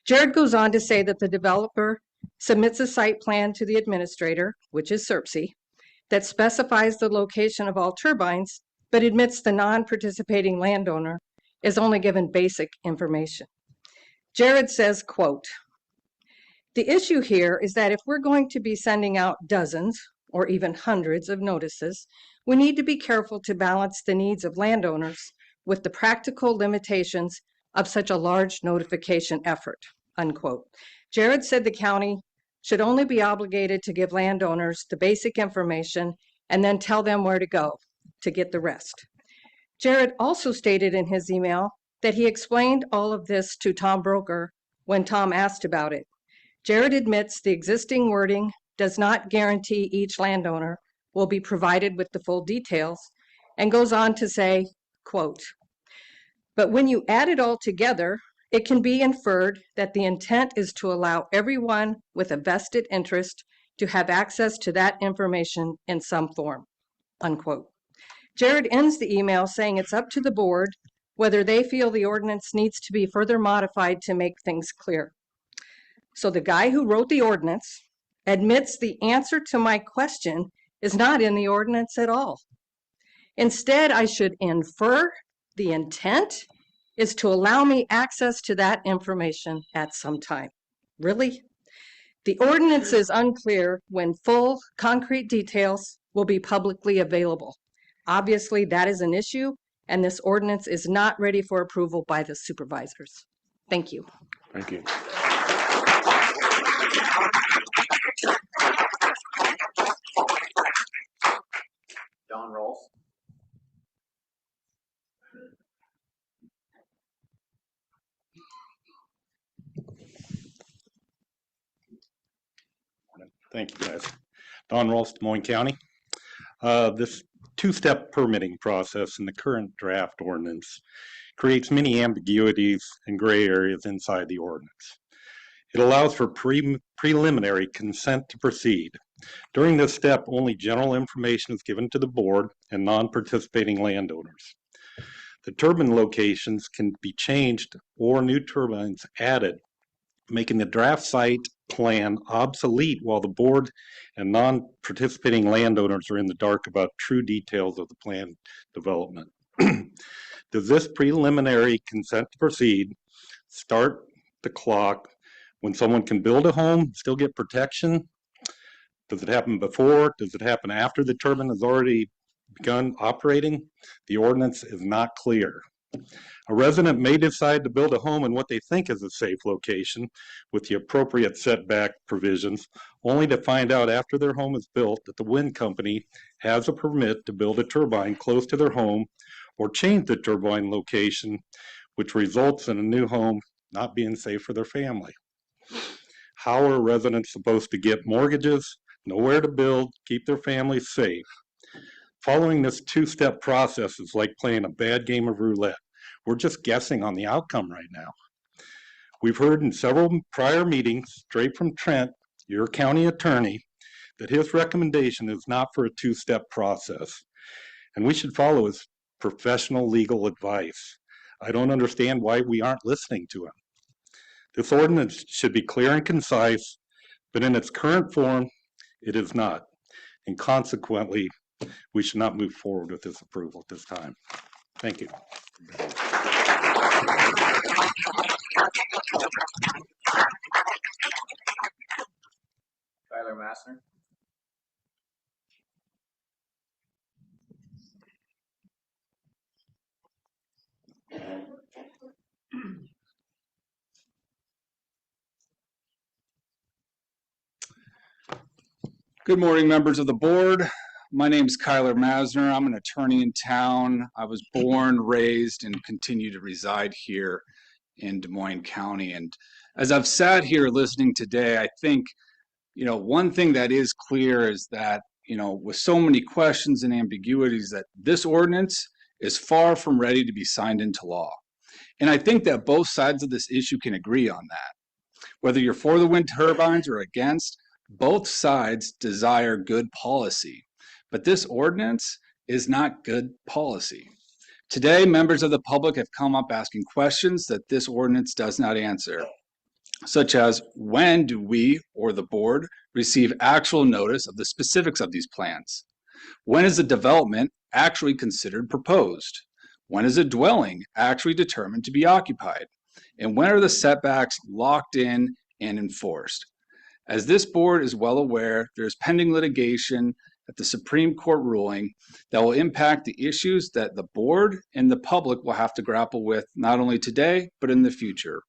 Jared goes on to say that the developer submits a site plan to the administrator, which is SERPC, that specifies the location of all turbines, but admits the non-participating landowner is only given basic information. Jared says, quote, "The issue here is that if we're going to be sending out dozens or even hundreds of notices, we need to be careful to balance the needs of landowners with the practical limitations of such a large notification effort," unquote. Jared said the county should only be obligated to give landowners the basic information and then tell them where to go to get the rest. Jared also stated in his email that he explained all of this to Tom Broker when Tom asked about it. Jared admits the existing wording does not guarantee each landowner will be provided with the full details, and goes on to say, quote, "But when you add it all together, it can be inferred that the intent is to allow everyone with a vested interest to have access to that information in some form, unquote. Jared ends the email saying it's up to the board whether they feel the ordinance needs to be further modified to make things clear. So the guy who wrote the ordinance admits the answer to my question is not in the ordinance at all. Instead, I should infer the intent is to allow me access to that information at some time. Really? The ordinance is unclear when full concrete details will be publicly available. Obviously, that is an issue, and this ordinance is not ready for approval by the supervisors. Thank you. Thank you. Don Rawls. Thank you, guys. Don Rawls, Des Moines County. This two-step permitting process in the current draft ordinance creates many ambiguities and gray areas inside the ordinance. It allows for preliminary consent to proceed. During this step, only general information is given to the board and non-participating landowners. The turbine locations can be changed or new turbines added, making the draft site plan obsolete while the board and non-participating landowners are in the dark about true details of the plan development. Does this preliminary consent to proceed start the clock when someone can build a home, still get protection? Does it happen before? Does it happen after the turbine has already begun operating? The ordinance is not clear. A resident may decide to build a home in what they think is a safe location with the appropriate setback provisions, only to find out after their home is built that the wind company has a permit to build a turbine close to their home or change the turbine location, which results in a new home not being safe for their family. How are residents supposed to get mortgages, know where to build, keep their families safe? Following this two-step process is like playing a bad game of roulette. We're just guessing on the outcome right now. We've heard in several prior meetings, straight from Trent, your county attorney, that his recommendation is not for a two-step process, and we should follow his professional legal advice. I don't understand why we aren't listening to him. This ordinance should be clear and concise, but in its current form, it is not. And consequently, we should not move forward with this approval at this time. Thank you. Tyler Massner. Good morning, members of the board. My name is Kyler Masner. I'm an attorney in town. I was born, raised, and continue to reside here in Des Moines County. And as I've sat here listening today, I think, one thing that is clear is that, with so many questions and ambiguities, that this ordinance is far from ready to be signed into law. And I think that both sides of this issue can agree on that. Whether you're for the wind turbines or against, both sides desire good policy, but this ordinance is not good policy. Today, members of the public have come up asking questions that this ordinance does not answer, such as when do we or the board receive actual notice of the specifics of these plans? When is the development actually considered proposed? When is a dwelling actually determined to be occupied? And when are the setbacks locked in and enforced? As this board is well aware, there is pending litigation at the Supreme Court ruling that will impact the issues that the board and the public will have to grapple with not only today, but in the future.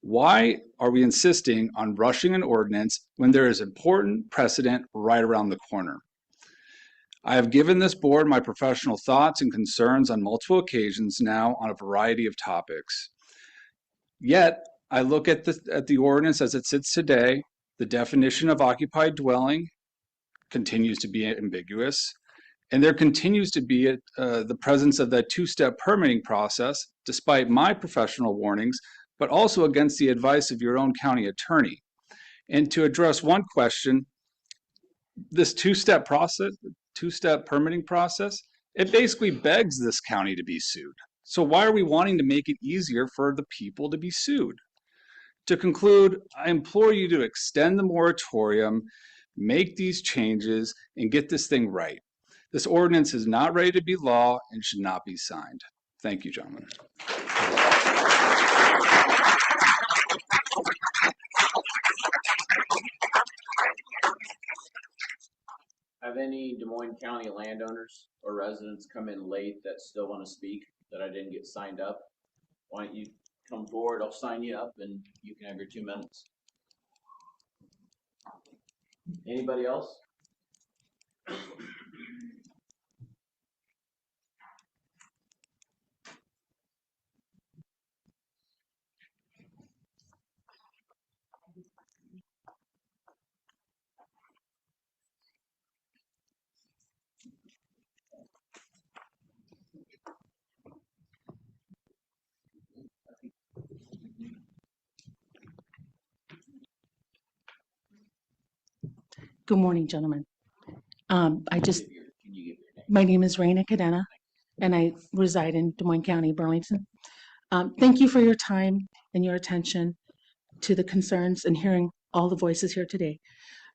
Why are we insisting on rushing an ordinance when there is important precedent right around the corner? I have given this board my professional thoughts and concerns on multiple occasions now on a variety of topics. Yet, I look at the ordinance as it sits today. The definition of occupied dwelling continues to be ambiguous, and there continues to be the presence of that two-step permitting process, despite my professional warnings but also against the advice of your own county attorney. And to address one question, this two-step permitting process, it basically begs this county to be sued. So why are we wanting to make it easier for the people to be sued? To conclude, I implore you to extend the moratorium, make these changes, and get this thing right. This ordinance is not ready to be law and should not be signed. Thank you, gentlemen. Have any Des Moines County landowners or residents come in late that still want to speak that I didn't get signed up? Why don't you come forward? I'll sign you up and you can have your 2 minutes. Anybody else? Good morning, gentlemen. My name is Raina Cadena, and I reside in Des Moines County, Burlington. Thank you for your time and your attention to the concerns and hearing all the voices here today.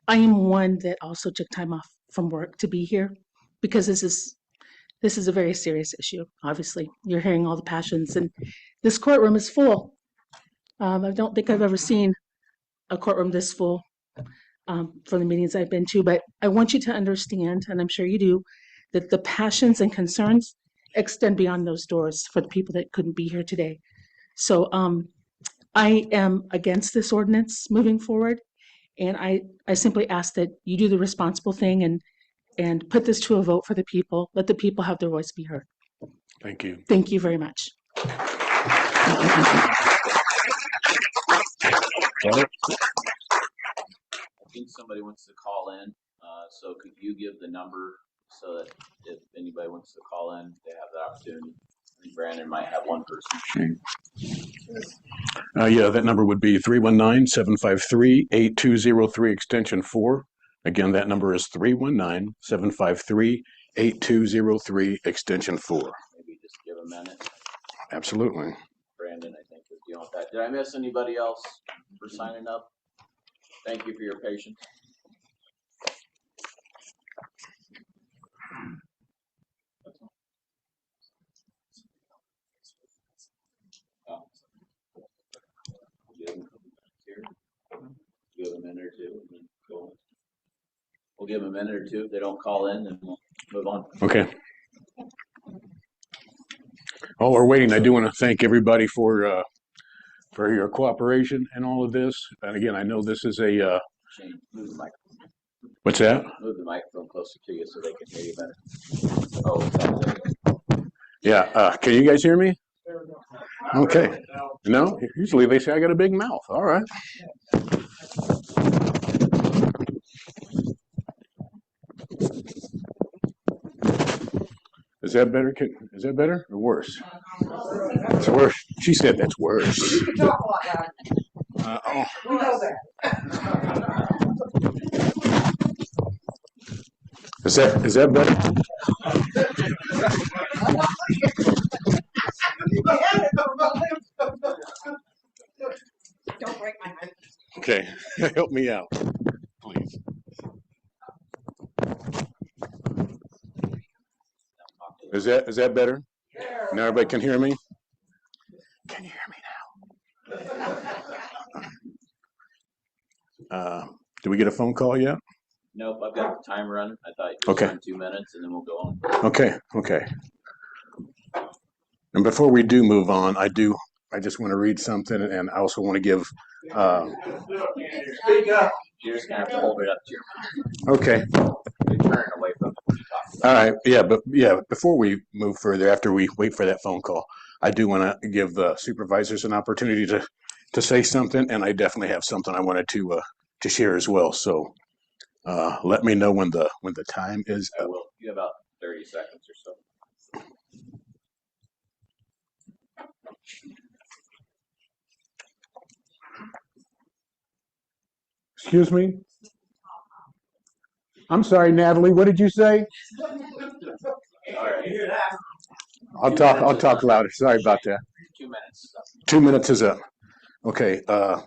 I am one that also took time off from work to be here because this is a very serious issue. Obviously, you're hearing all the passions, and this courtroom is full. I don't think I've ever seen a courtroom this full for the meetings I've been to, but I want you to understand, and I'm sure you do, that the passions and concerns extend beyond those doors for the people that couldn't be here today. So I am against this ordinance moving forward, and I simply ask that you do the responsible thing and put this to a vote for the people. Let the people have their voice be heard. Thank you. Thank you very much. I think somebody wants to call in, so could you give the number so that if anybody wants to call in, they have the opportunity? I think Brandon might have one person. Yeah, that number would be 319-753-8203 extension 4. Again, that number is 319-753-8203 extension 4. Maybe just give a minute. Absolutely. Brandon, I think, is dealing with that. Did I miss anybody else for signing up? Thank you for your patience. Give a minute or two, and then go on. We'll give them a minute or two. If they don't call in, then we'll move on. Okay. While we're waiting, I do want to thank everybody for your cooperation and all of this. And again, I know this is a Shane, move the microphone. what's that? Move the microphone closer to you so they can hear you better. Oh, that's it. Yeah. Can you guys hear me? Okay. No? Usually they say I got a big mouth. All right. Is that better? Is that better or worse? It's worse. She said that's worse. Oh. We know that. Is that better? Don't break my heart. Okay. Help me out, please. Is that better? Now everybody can hear me? Can you hear me now? Did we get a phone call yet? Nope, I've got the time running. I thought you were on 2 minutes and then we'll go on. Okay. And before we do move on, I just want to read something, and I also want to give. Speak up. You're just gonna have to hold it up to your. Okay. You're turning away from it. All right. Yeah, before we move further, after we wait for that phone call, I do want to give the supervisors an opportunity to say something, and I definitely have something I wanted to share as well. So let me know when the time is up. I will. You have about 30 seconds or so. Excuse me? I'm sorry, Natalie, what did you say? I'll talk louder. Sorry about that. 2 minutes. 2 minutes is up. Okay, I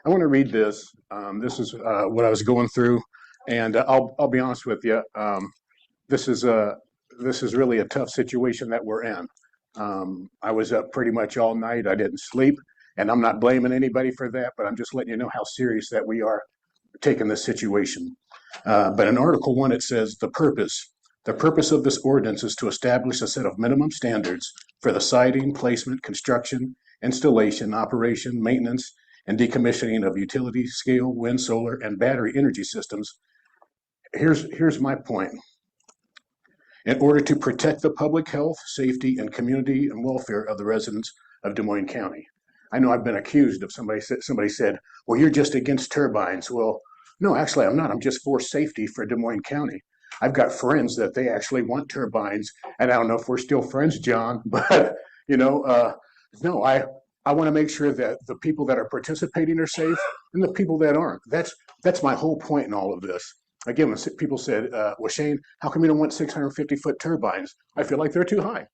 want to read this. This is what I was going through, and I'll be honest with you. This is really a tough situation that we're in. I was up pretty much all night. I didn't sleep, and I'm not blaming anybody for that, but I'm just letting you know how serious that we are taking this situation. But in Article 1, it says the purpose of this ordinance is to establish a set of minimum standards for the siting, placement, construction, installation, operation, maintenance, and decommissioning of utility scale, wind, solar, and battery energy systems. Here's my point. In order to protect the public health, safety, and community and welfare of the residents of Des Moines County. I know I've been accused of somebody said, well, you're just against turbines. Well, no, actually I'm not. I'm just for safety for Des Moines County. I've got friends that they actually want turbines, and I don't know if we're still friends, John, but no, I want to make sure that the people that are participating are safe and the people that aren't. That's my whole point in all of this. Again, when people said, well, Shane, how come you don't want 650-foot turbines? I feel like they're too high.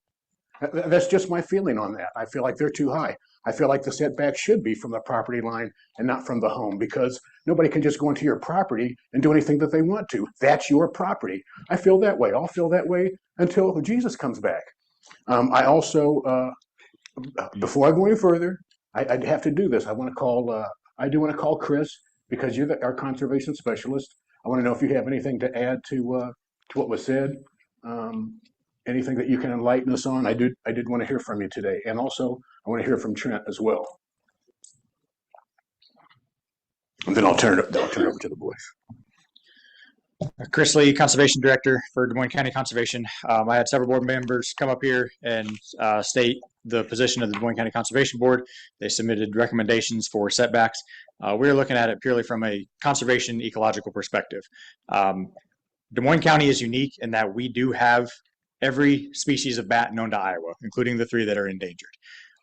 That's just my feeling on that. I feel like they're too high. I feel like the setback should be from the property line and not from the home, because nobody can just go into your property and do anything that they want to. That's your property. I feel that way. I'll feel that way until Jesus comes back. I also, before I go any further, I'd have to do this. I do want to call Chris, because you're our conservation specialist. I want to know if you have anything to add to what was said. Anything that you can enlighten us on. I did want to hear from you today. And also, I want to hear from Trent as well. And then I'll turn it over to the boys. Chris Lee, Conservation Director for Des Moines County Conservation. I had several board members come up here and state the position of the Des Moines County Conservation Board. They submitted recommendations for setbacks. We're looking at it purely from a conservation ecological perspective. Des Moines County is unique in that we do have every species of bat known to Iowa, including the 3 that are endangered.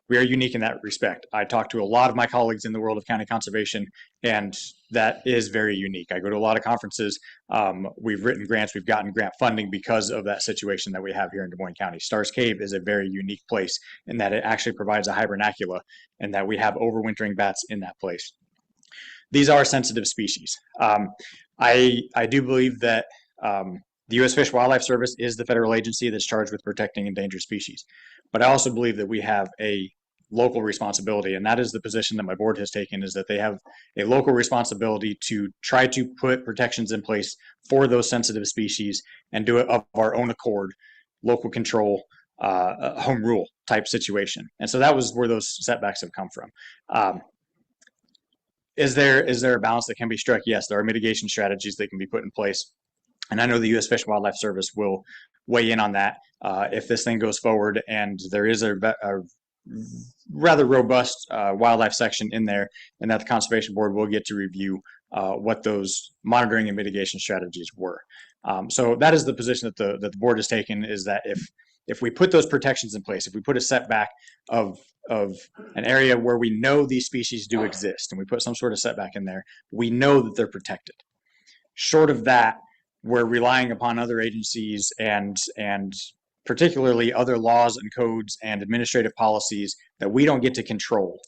We are unique in that respect. I talk to a lot of my colleagues in the world of county conservation, and that is very unique. I go to a lot of conferences. We've written grants. We've gotten grant funding because of that situation that we have here in Des Moines County. Stars Cave is a very unique place in that it actually provides a hibernacula, and that we have overwintering bats in that place. These are sensitive species. I do believe that the U.S. Fish and Wildlife Service is the federal agency that's charged with protecting endangered species. But I also believe that we have a local responsibility, and that is the position that my board has taken, is that they have a local responsibility to try to put protections in place for those sensitive species and do it of our own accord, local control, home rule type situation. And so that was where those setbacks have come from. Is there a balance that can be struck? Yes, there are mitigation strategies that can be put in place. And I know the U.S. Fish and Wildlife Service will weigh in on that if this thing goes forward and there is a rather robust wildlife section in there, and that the Conservation Board will get to review what those monitoring and mitigation strategies were. So that is the position that the board has taken, is that if we put those protections in place, if we put a setback of an area where we know these species do exist, and we put some sort of setback in there, we know that they're protected. Short of that, we're relying upon other agencies and particularly other laws and codes and administrative policies that we don't get to control,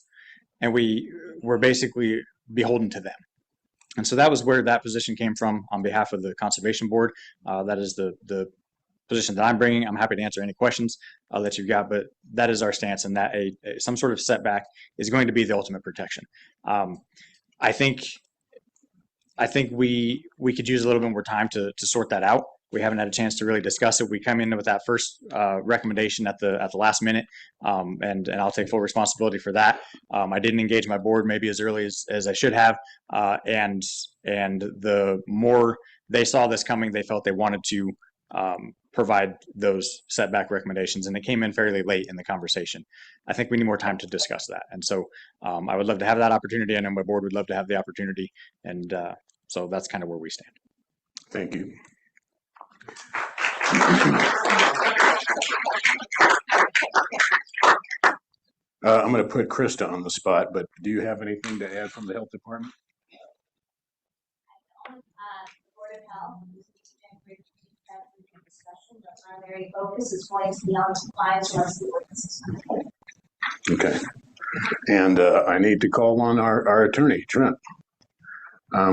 and we're basically beholden to them. And so that was where that position came from on behalf of the Conservation Board. That is the position that I'm bringing. I'm happy to answer any questions that you've got, but that is our stance, and that some sort of setback is going to be the ultimate protection. I think we could use a little bit more time to sort that out. We haven't had a chance to really discuss it. We come in with that first recommendation at the last minute, and I'll take full responsibility for that. I didn't engage my board maybe as early as I should have, and the more they saw this coming, they felt they wanted to provide those setback recommendations, and it came in fairly late in the conversation. I think we need more time to discuss that, and so I would love to have that opportunity. I know my board would love to have the opportunity, and so that's kind of where we stand. Thank you. I'm going to put Krista on the spot, but do you have anything to add from the health department? discussion, but our primary focus is going to be on compliance once the ordinance is complete. Okay. And I need to call on our attorney, Trent.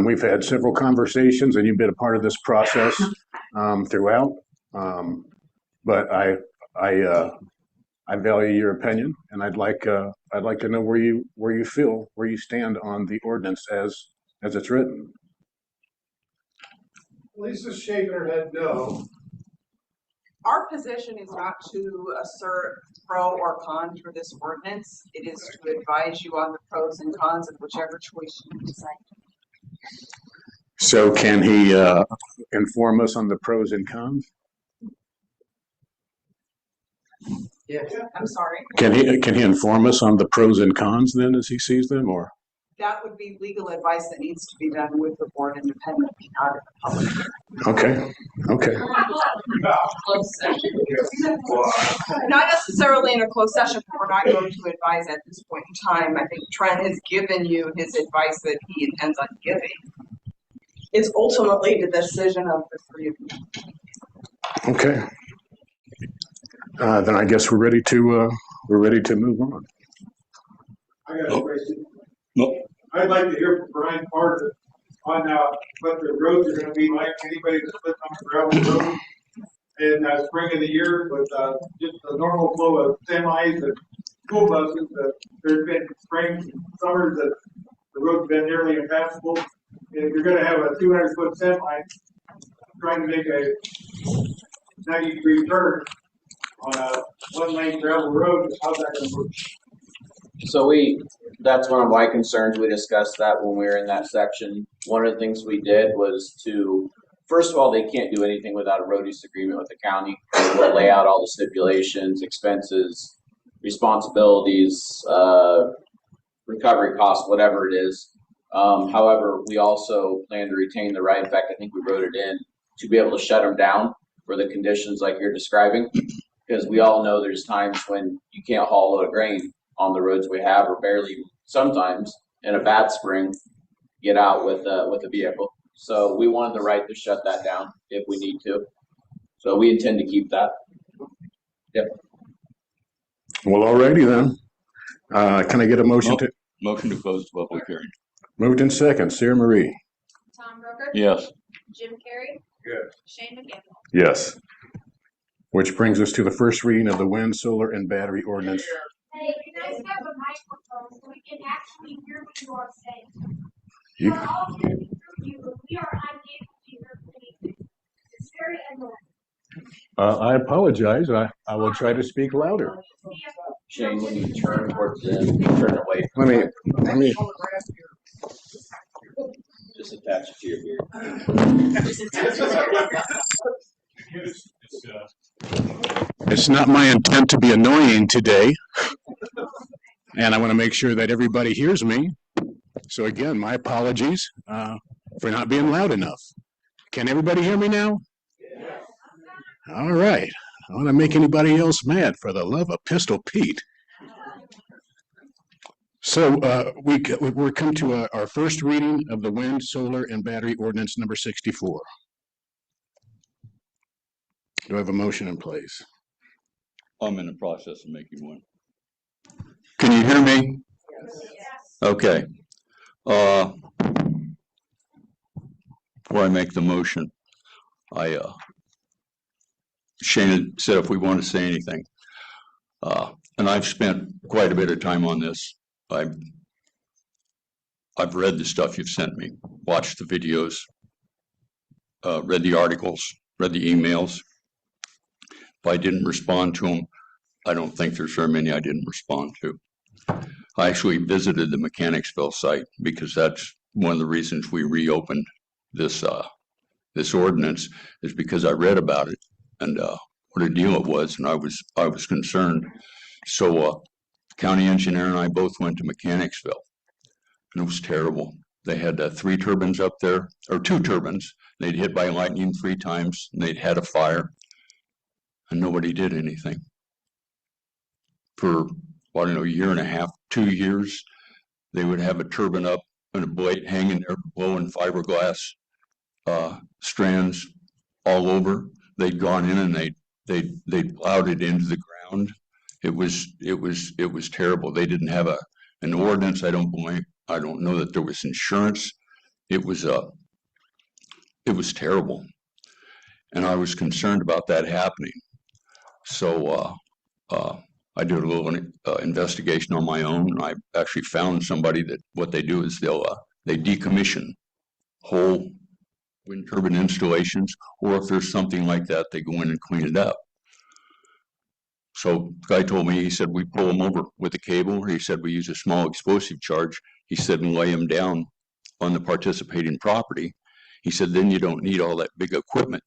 We've had several conversations, and you've been a part of this process throughout. But I value your opinion, and I'd like to know where you stand on the ordinance as it's written. Lisa's shaking her head no. Our position is not to assert pro or con for this ordinance. It is to advise you on the pros and cons of whichever choice you decide. So can he inform us on the pros and cons? Yeah. I'm sorry. Can he inform us on the pros and cons then as he sees them, or? That would be legal advice that needs to be done with the board independently, not at the public. Okay. Closed session. Not necessarily in a closed session, but we're not going to advise at this point in time. I think Trent has given you his advice that he intends on giving. It's ultimately the decision of the three of you. Okay. Then I guess we're ready to move on. I got a question. I'd like to hear from Brian Carter on what the roads are going to be like. Anybody that's lived on a gravel road in spring of the year with just the normal flow of semis and school buses. There's been springs and summers that the road's been nearly impassable. And if you're going to have a 200-foot semi trying to make a 90-degree turn on a one-lane gravel road, how's that going to work? So that's one of my concerns. We discussed that when we were in that section. One of the things we did was to, first of all, they can't do anything without a road use agreement with the county. We'll lay out all the stipulations, expenses, responsibilities, recovery costs, whatever it is. However, we also plan to retain the right, in fact, I think we wrote it in, to be able to shut them down for the conditions like you're describing. Because we all know there's times when you can't haul a load of grain on the roads we have, or barely sometimes in a bad spring get out with a vehicle. So we wanted the right to shut that down if we need to. So we intend to keep that. Yep. Well, alrighty then. Can I get a motion to? Motion to close the public hearing. Moved in second. Sarah Marie. Tom Brooker? Yes. Jim Carrey? Yes. Shane McCampbell? Yes. Which brings us to the first reading of the wind, solar, and battery ordinance. Hey, you guys have a microphone so we can actually hear what you are saying. You- We're all hearing through you, but we are unable to hear anything. It's very annoying. I apologize. I will try to speak louder. Shane, when you turn towards them, turn away. Let me. Just attach it to your beard. It's not my intent to be annoying today. And I want to make sure that everybody hears me. So again, my apologies for not being loud enough. Can everybody hear me now? All right. I want to make anybody else mad, for the love of Pistol Pete. So we're come to our first reading of the wind, solar, and battery ordinance number 64. Do I have a motion in place? I'm in the process of making one. Can you hear me? Okay. Before I make the motion, Shane said if we want to say anything. And I've spent quite a bit of time on this. I've read the stuff you've sent me, watched the videos, read the articles, read the emails. If I didn't respond to them, I don't think there's very many I didn't respond to. I actually visited the Mechanicsville site because that's one of the reasons we reopened this ordinance, is because I read about it and what a deal it was, and I was concerned. So county engineer and I both went to Mechanicsville, and it was terrible. They had 3 turbines up there, or 2 turbines. They'd hit by lightning 3 times, and they'd had a fire, and nobody did anything. For, I don't know, a year and a half, 2 years, they would have a turbine up and a blade hanging there, blowing fiberglass strands all over. they'd gone in and they'd plowed it into the ground. It was terrible. They didn't have an ordinance. I don't know that there was insurance. It was terrible. And I was concerned about that happening. So I did a little investigation on my own. I actually found somebody that what they do is they decommission whole wind turbine installations, or if there's something like that, they go in and clean it up. So the guy told me, he said, we pull them over with a cable. He said, we use a small explosive charge. He said, and lay them down on the participating property. He said, then you don't need all that big equipment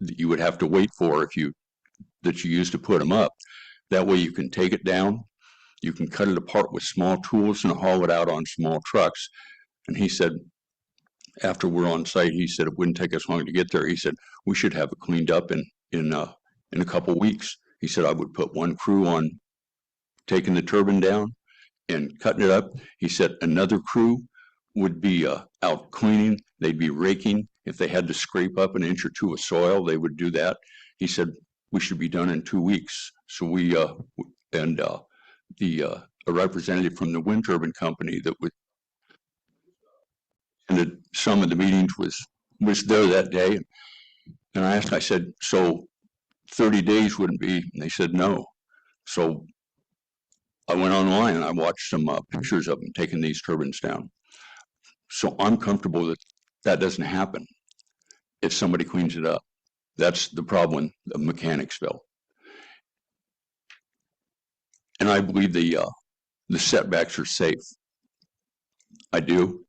that you would have to wait for that you use to put them up. That way you can take it down, you can cut it apart with small tools and haul it out on small trucks. And he said, after we're on site, he said, it wouldn't take us long to get there. He said, we should have it cleaned up in a couple weeks. He said, I would put one crew on taking the turbine down and cutting it up. He said, another crew would be out cleaning. They'd be raking. If they had to scrape up an inch or two of soil, they would do that. He said, we should be done in 2 weeks. So a representative from the wind turbine company that would attended some of the meetings was there that day. And I said, so 30 days wouldn't be, and they said no. So I went online and I watched some pictures of them taking these turbines down. So I'm comfortable that that doesn't happen if somebody cleans it up. That's the problem of Mechanicsville. And I believe the setbacks are safe. I do.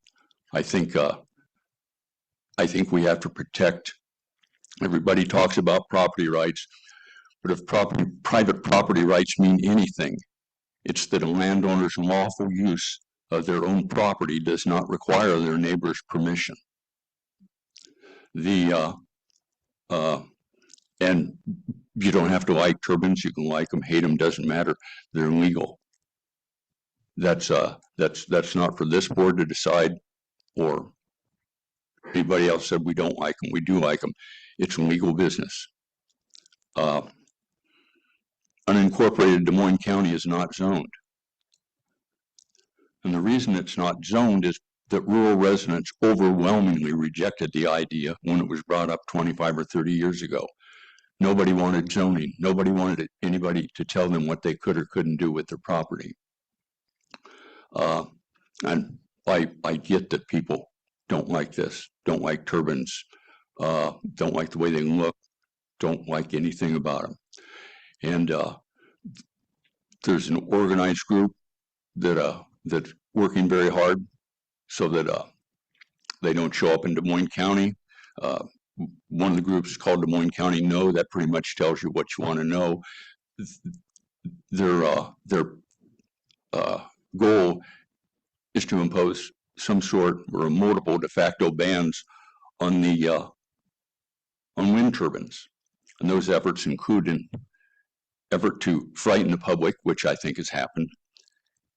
I think we have to protect. Everybody talks about property rights, but if private property rights mean anything, it's that a landowner's lawful use of their own property does not require their neighbor's permission. And you don't have to like turbines. You can like them, hate them, doesn't matter. They're legal. That's not for this board to decide, or anybody else said we don't like them. We do like them. It's legal business. Unincorporated Des Moines County is not zoned. And the reason it's not zoned is that rural residents overwhelmingly rejected the idea when it was brought up 25 or 30 years ago. Nobody wanted zoning. Nobody wanted anybody to tell them what they could or couldn't do with their property. And I get that people don't like this, don't like turbines, don't like the way they look, don't like anything about them. And there's an organized group that's working very hard so that they don't show up in Des Moines County. One of the groups is called Des Moines County No. That pretty much tells you what you want to know. Their goal is to impose some sort or multiple de facto bans on wind turbines, and those efforts include an effort to frighten the public, which I think has happened,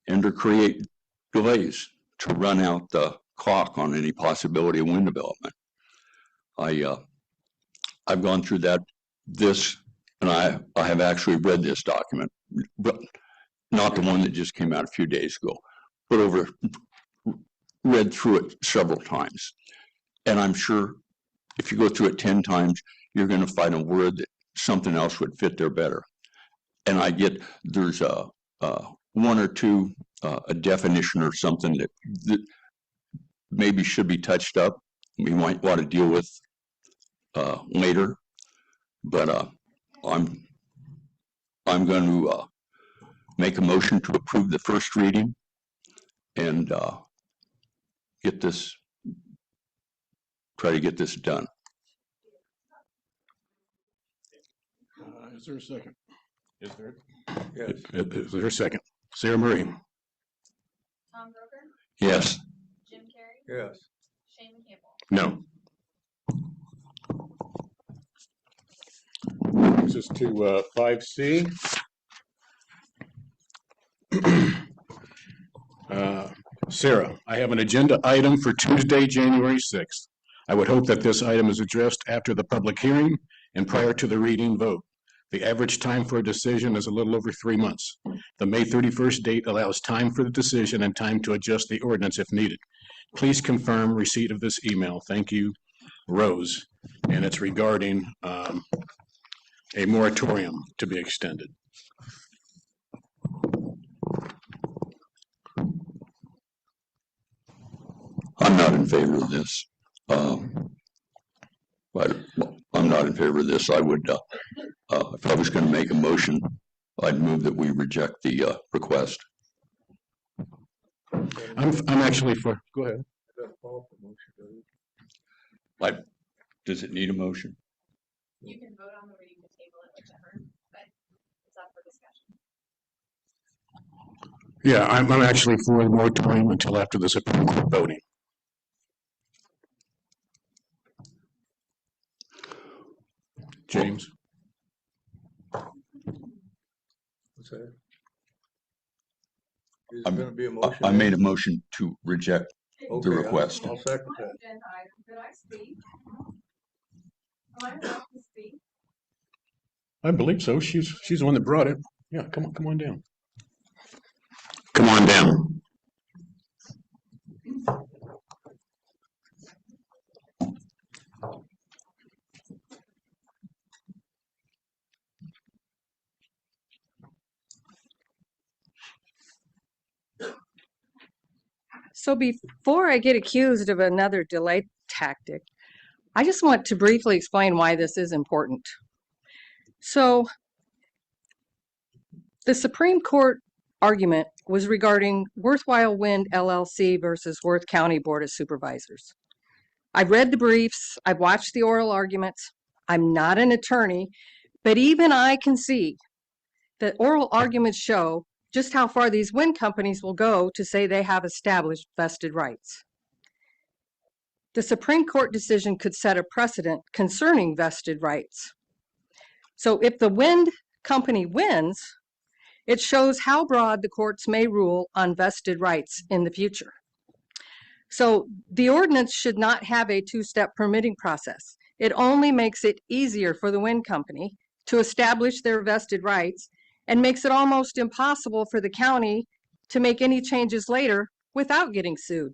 and to create delays to run out the clock on any possibility of wind development. I've gone through and I have actually read this document, but not the one that just came out a few days ago, but read through it several times. And I'm sure if you go through it 10 times, you're going to find a word that something else would fit there better. And I get there's one or two, a definition or something that maybe should be touched up. We might want to deal with later, but I'm going to make a motion to approve the first reading and try to get this done. Is there a second? Is there? Yes. Is there a second? Sarah Murray. Tom Broker, Yes. Jim Carrey, Yes. Shane Campbell. No. Brings us to 5C. Sarah, I have an agenda item for Tuesday, January 6th. I would hope that this item is addressed after the public hearing and prior to the reading vote. The average time for a decision is a little over 3 months. The May 31st date allows time for the decision and time to adjust the ordinance if needed. Please confirm receipt of this email. Thank you, Rose. And it's regarding a moratorium to be extended. I'm not in favor of this. But I'm not in favor of this. I would, if I was going to make a motion, I'd move that we reject the request. I'm actually for, go ahead. Does it need a motion? You can vote on the reading to table it, whichever, but it's up for discussion. Yeah, I'm actually for the moratorium until after the Supreme Court voting. James? What's that? Is there gonna be a motion? I made a motion to reject the request. I'll second that. Agenda item, could I speak? Am I allowed to speak? I believe so. She's the one that brought it. Yeah, come on down. Come on down. So before I get accused of another delay tactic, I just want to briefly explain why this is important. So the Supreme Court argument was regarding Worthwhile Wind LLC versus Worth County Board of Supervisors. I've read the briefs, I've watched the oral arguments. I'm not an attorney, but even I can see that oral arguments show just how far these wind companies will go to say they have established vested rights. The Supreme Court decision could set a precedent concerning vested rights. So if the wind company wins, it shows how broad the courts may rule on vested rights in the future. So the ordinance should not have a two-step permitting process. It only makes it easier for the wind company to establish their vested rights and makes it almost impossible for the county to make any changes later without getting sued.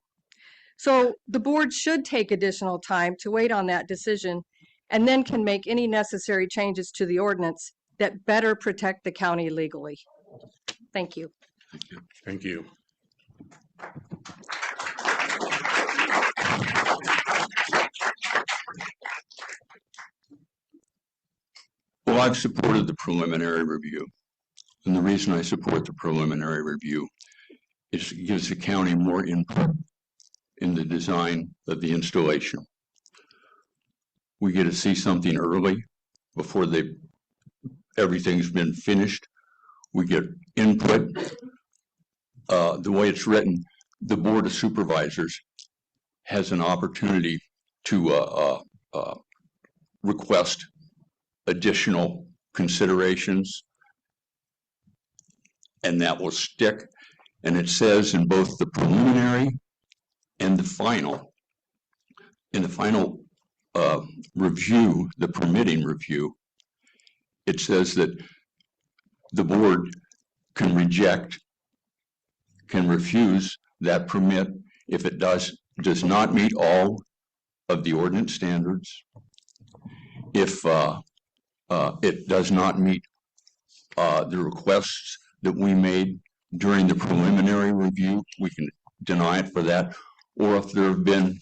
So the board should take additional time to wait on that decision and then can make any necessary changes to the ordinance that better protect the county legally. Thank you. Thank you. Well, I've supported the preliminary review. And the reason I support the preliminary review is it gives the county more input in the design of the installation. We get to see something early before everything's been finished. We get input. The way it's written, the Board of Supervisors has an opportunity to request additional considerations, and that will stick. And it says in both the preliminary and the final, in the final review, the permitting review, it says that the board can reject, can refuse that permit if it does not meet all of the ordinance standards, if it does not meet the requests that we made during the preliminary review, we can deny it for that. Or if there have been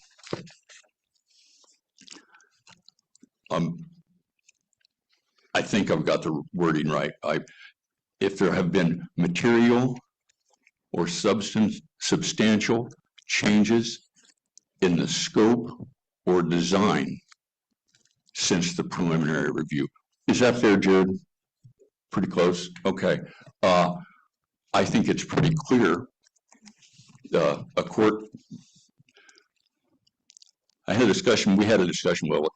I think I've got the wording right. If there have been material or substantial changes in the scope or design since the preliminary review. Is that fair, Jared? Pretty close? Okay. I think it's pretty clear. A court, we had a discussion with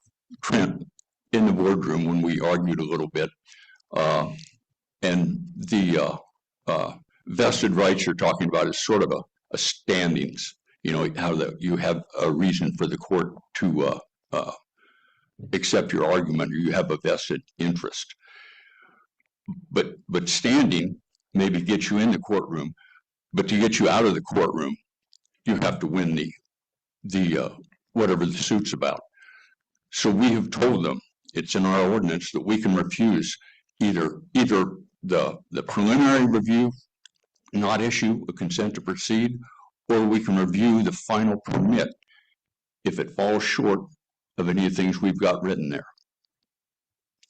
Trent in the boardroom when we argued a little bit. And the vested rights you're talking about is sort of a standings, you know, how you have a reason for the court to accept your argument or you have a vested interest. But standing maybe gets you in the courtroom, but to get you out of the courtroom, you have to win the whatever the suit's about. So we have told them, it's in our ordinance, that we can refuse either the preliminary review, not issue a consent to proceed, or we can review the final permit if it falls short of any of the things we've got written there.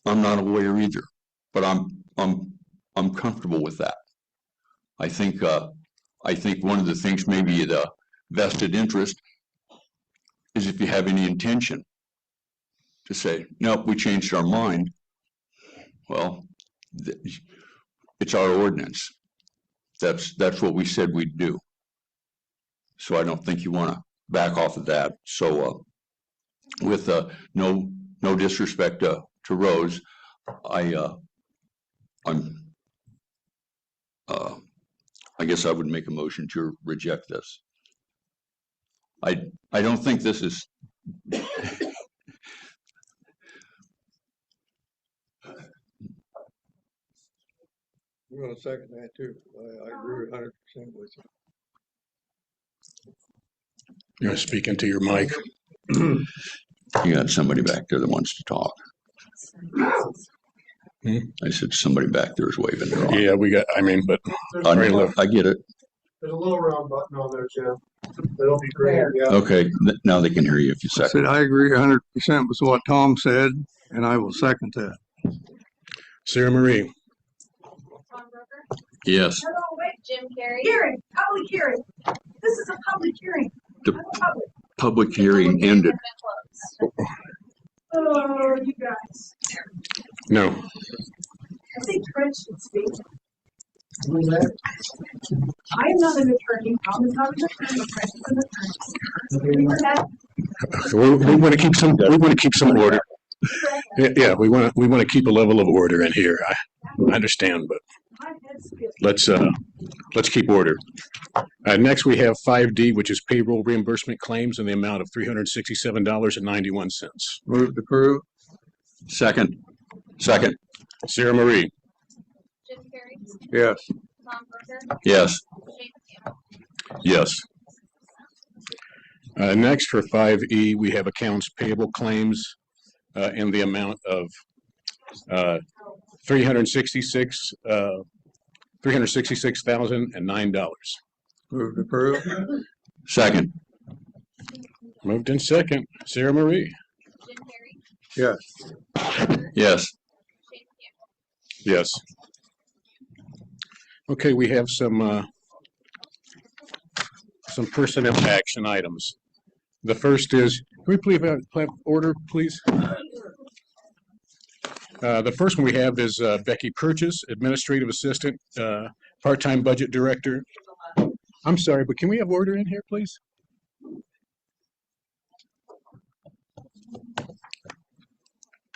I'm not a lawyer either, but I'm comfortable with that. I think one of the things, maybe the vested interest, is if you have any intention to say, nope, we changed our mind. Well, it's our ordinance. That's what we said we'd do. So I don't think you want to back off of that. So with no disrespect to Rose, I guess I would make a motion to reject this. I don't think this is. I'm gonna second that too. I agree 100% with you. You're speaking to your mic. You got somebody back there that wants to talk. I said somebody back there is waving their arm. Yeah, we got, but I get it. There's a little round button on there, Jim. That'll be great. Yeah. Okay, now they can hear you if you I second. said, I agree 100% with what Tom said, and I will second that. Sarah Marie. Yes. No, wait, Jim Carrey. Hearing, public hearing. This is a public hearing. The Public. public hearing ended. Oh, you guys. No. I think Trent should speak. I am not an attorney. Tom is not an attorney. Trent is an attorney. Remember that? We want to keep some. We want to keep some order. Yeah, we want to keep a level of order in here. I understand, but let's keep order. Next, we have 5D, which is payroll reimbursement claims in the amount of $367.91. Move to approve. Second. Sarah Marie. Jim Carrey. Yes. Tom Berger. Yes. Shane Campbell. Yes. Next, for 5E, we have accounts payable claims in the amount of $366,009. Move to approve. Second. Moved in second. Sarah Marie. Jim Carrey. Yes. Yes. Shane Campbell. Yes. Okay, we have some personnel action items. The first is, can we please have order, please? The first one we have is Becky Purchase, Administrative Assistant, Part-Time Budget Director. I'm sorry, but can we have order in here, please?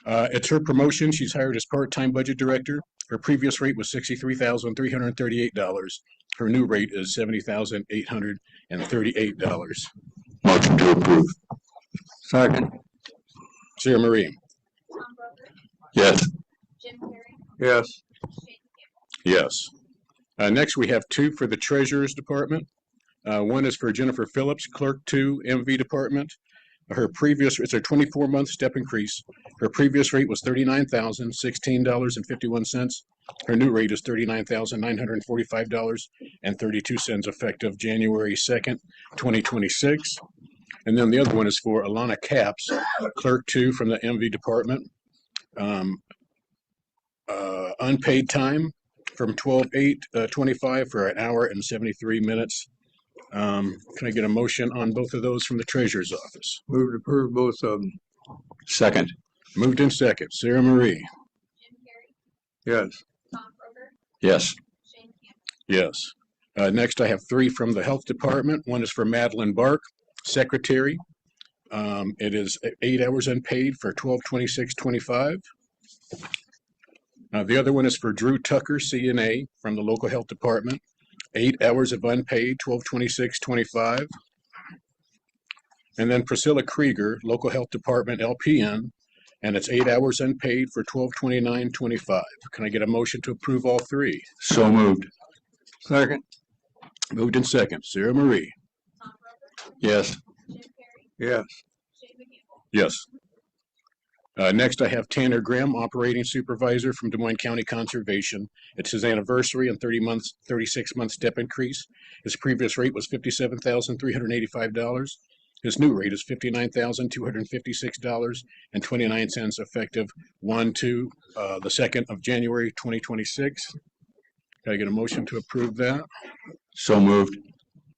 It's her promotion. She's hired as Part-Time Budget Director. Her previous rate was $63,338. Her new rate is $70,838. Motion to approve. Second. Sarah Marie. Tom Berger. Yes. Jim Carrey. Yes. Shane Campbell. Yes. Next, we have two for the Treasurer's Department. One is for Jennifer Phillips, Clerk 2, MV Department. It's a 24-month step increase. Her previous rate was $39,016.51. Her new rate is $39,945.32 effective January 2nd, 2026. And then the other one is for Alana Capps, Clerk 2 from the MV Department. Unpaid time from 12/8/25 for an hour and 73 minutes. Can I get a motion on both of those from the Treasurer's Office? Move to approve both of them. Second. Moved in second. Sarah Marie. Jim Carrey. Yes. Tom Berger. Yes. Shane Campbell. Yes. Next, I have three from the Health Department. One is for Madeline Bark, Secretary. It is 8 hours unpaid for 12/26/25. The other one is for Drew Tucker, CNA, from the local health department. 8 hours of unpaid, 12/26/25. And then Priscilla Krieger, local health department, LPN, and it's 8 hours unpaid for 12/29/25. Can I get a motion to approve all three? So moved. Second. Moved in second. Sarah Marie. Yes. Yes. Yes. Next, I have Tanner Graham, Operating Supervisor from Des Moines County Conservation. It's his anniversary and 36-month step increase. His previous rate was $57,385. His new rate is $59,256.29 effective 1/2 the January 2026. Can I get a motion to approve that? So moved.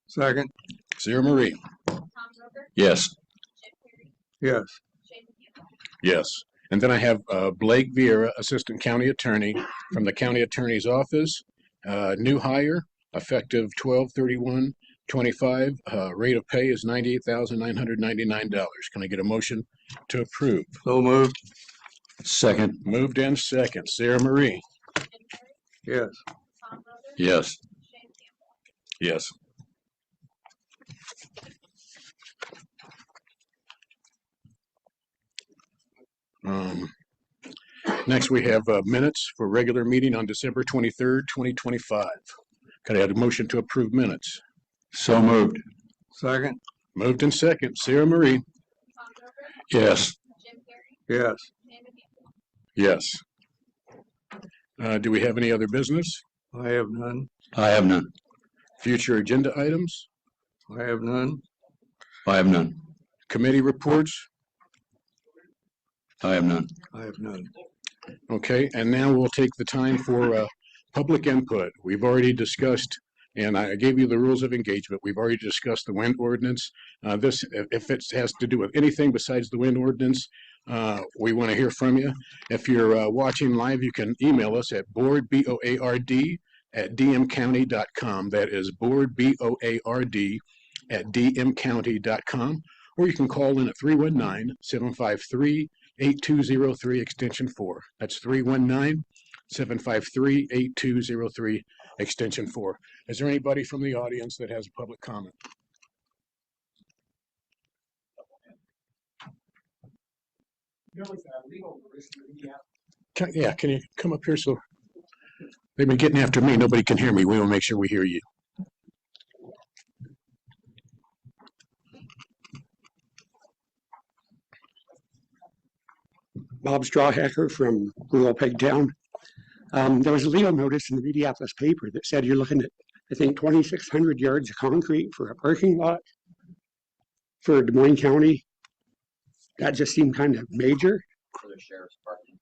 Second. Sarah Marie. Yes. Yes. Yes. And then I have Blake Vieira, Assistant County Attorney from the County Attorney's Office. New hire, effective 12/31/25. Rate of pay is $98,999. Can I get a motion to approve? So moved. Second. Moved in second. Sarah Marie. Yes. Yes. Yes. Next, we have minutes for regular meeting on December 23rd, 2025. Can I have a motion to approve minutes? So moved. Second. Moved in second. Sarah Marie. Yes. Yes. Yes. Do we have any other business? I have none. I have none. Future agenda items? I have none. I have none. Committee reports? I have none. I have none. Okay, and now we'll take the time for public input. We've already discussed, and I gave you the rules of engagement. We've already discussed the wind ordinance. If it has to do with anything besides the wind ordinance, we want to hear from you. If you're watching live, you can email us at board, BOARD, at dmcounty.com. That is board, BOARD, at dmcounty.com. Or you can call in at 319-753-8203 extension 4. That's 319-753-8203 extension 4. Is there anybody from the audience that has a public comment? Can you come up here so they've been getting after me. Nobody can hear me. We will make sure we hear you. Bob Strawhacker from rural Pegtown. There was a legal notice in the Minneapolis paper that said you're looking at, I think, 2,600 yards of concrete for a parking lot for Des Moines County. That just seemed kind of major. For the sheriff's parking.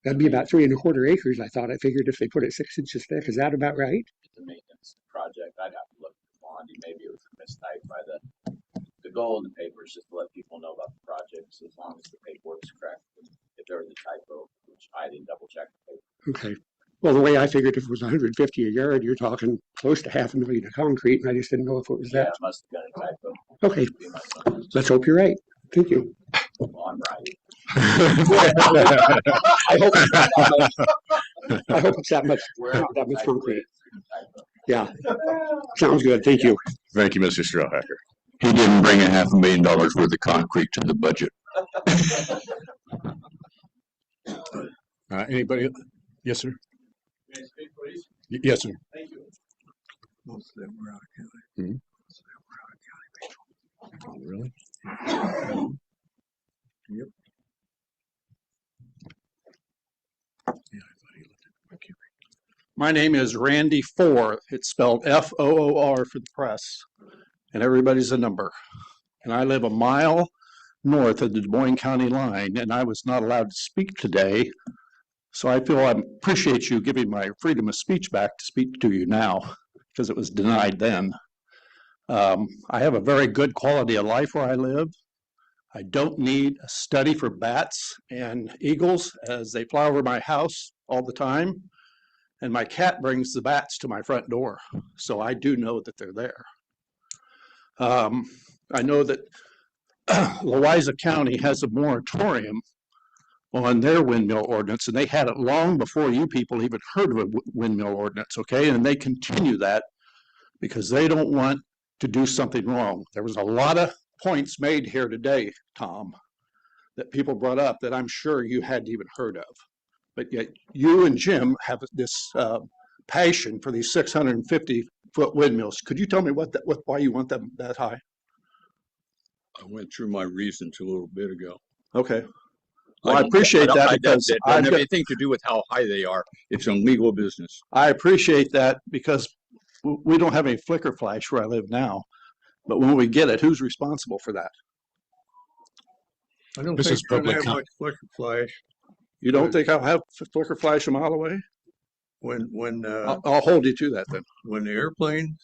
That'd be about 3¼ acres, I thought. I figured if they put it 6 inches thick, is that about right? It's a maintenance project. I'd have to look at the bond. Maybe it was a mistype by the goal in the paper is just to let people know about the project. So as long as the paperwork's correct, if there was a typo, which I didn't double check the paper. Okay. Well, the way I figured if it was 150 a yard, you're talking close to $500,000 of concrete, and I just didn't know if it was Yeah, that. it must have been a typo. Okay. Let's hope you're right. Thank you. Well, I'm right. I hope it's not that much. I hope it's that much concrete. Yeah. Sounds good. Thank you. Thank you, Mr. Strawhacker. He didn't bring $500,000 worth of concrete to the budget. Anybody? Yes, sir. May I speak, please? Yes, sir. Thank you. Most of them were out of county. Really? Yep. My name is Randy Four. It's spelled Foor for the press, and everybody's a number. And I live a mile north of the Des Moines County line, and I was not allowed to speak today. So I feel I appreciate you giving my freedom of speech back to speak to you now, because it was denied then. I have a very good quality of life where I live. I don't need a study for bats and eagles as they fly over my house all the time. And my cat brings the bats to my front door. So I do know that they're there. I know that Louisa County has a moratorium on their windmill ordinance, and they had it long before you people even heard of a windmill ordinance, okay? And they continue that because they don't want to do something wrong. There was a lot of points made here today, Tom, that people brought up that I'm sure you hadn't even heard of. But yet you and Jim have this passion for these 650-foot windmills. Could you tell me why you want them that high? I went through my reasons a little bit ago. Okay. Well, I appreciate that because it doesn't have anything to do with how high they are. It's a legal business. I appreciate that because we don't have any flicker flash where I live now. But when we get it, who's responsible for that? I don't This think is you're gonna public have much flicker flash You don't think I'll have flicker flash a mile away? when I'll hold you to that then. when the airplanes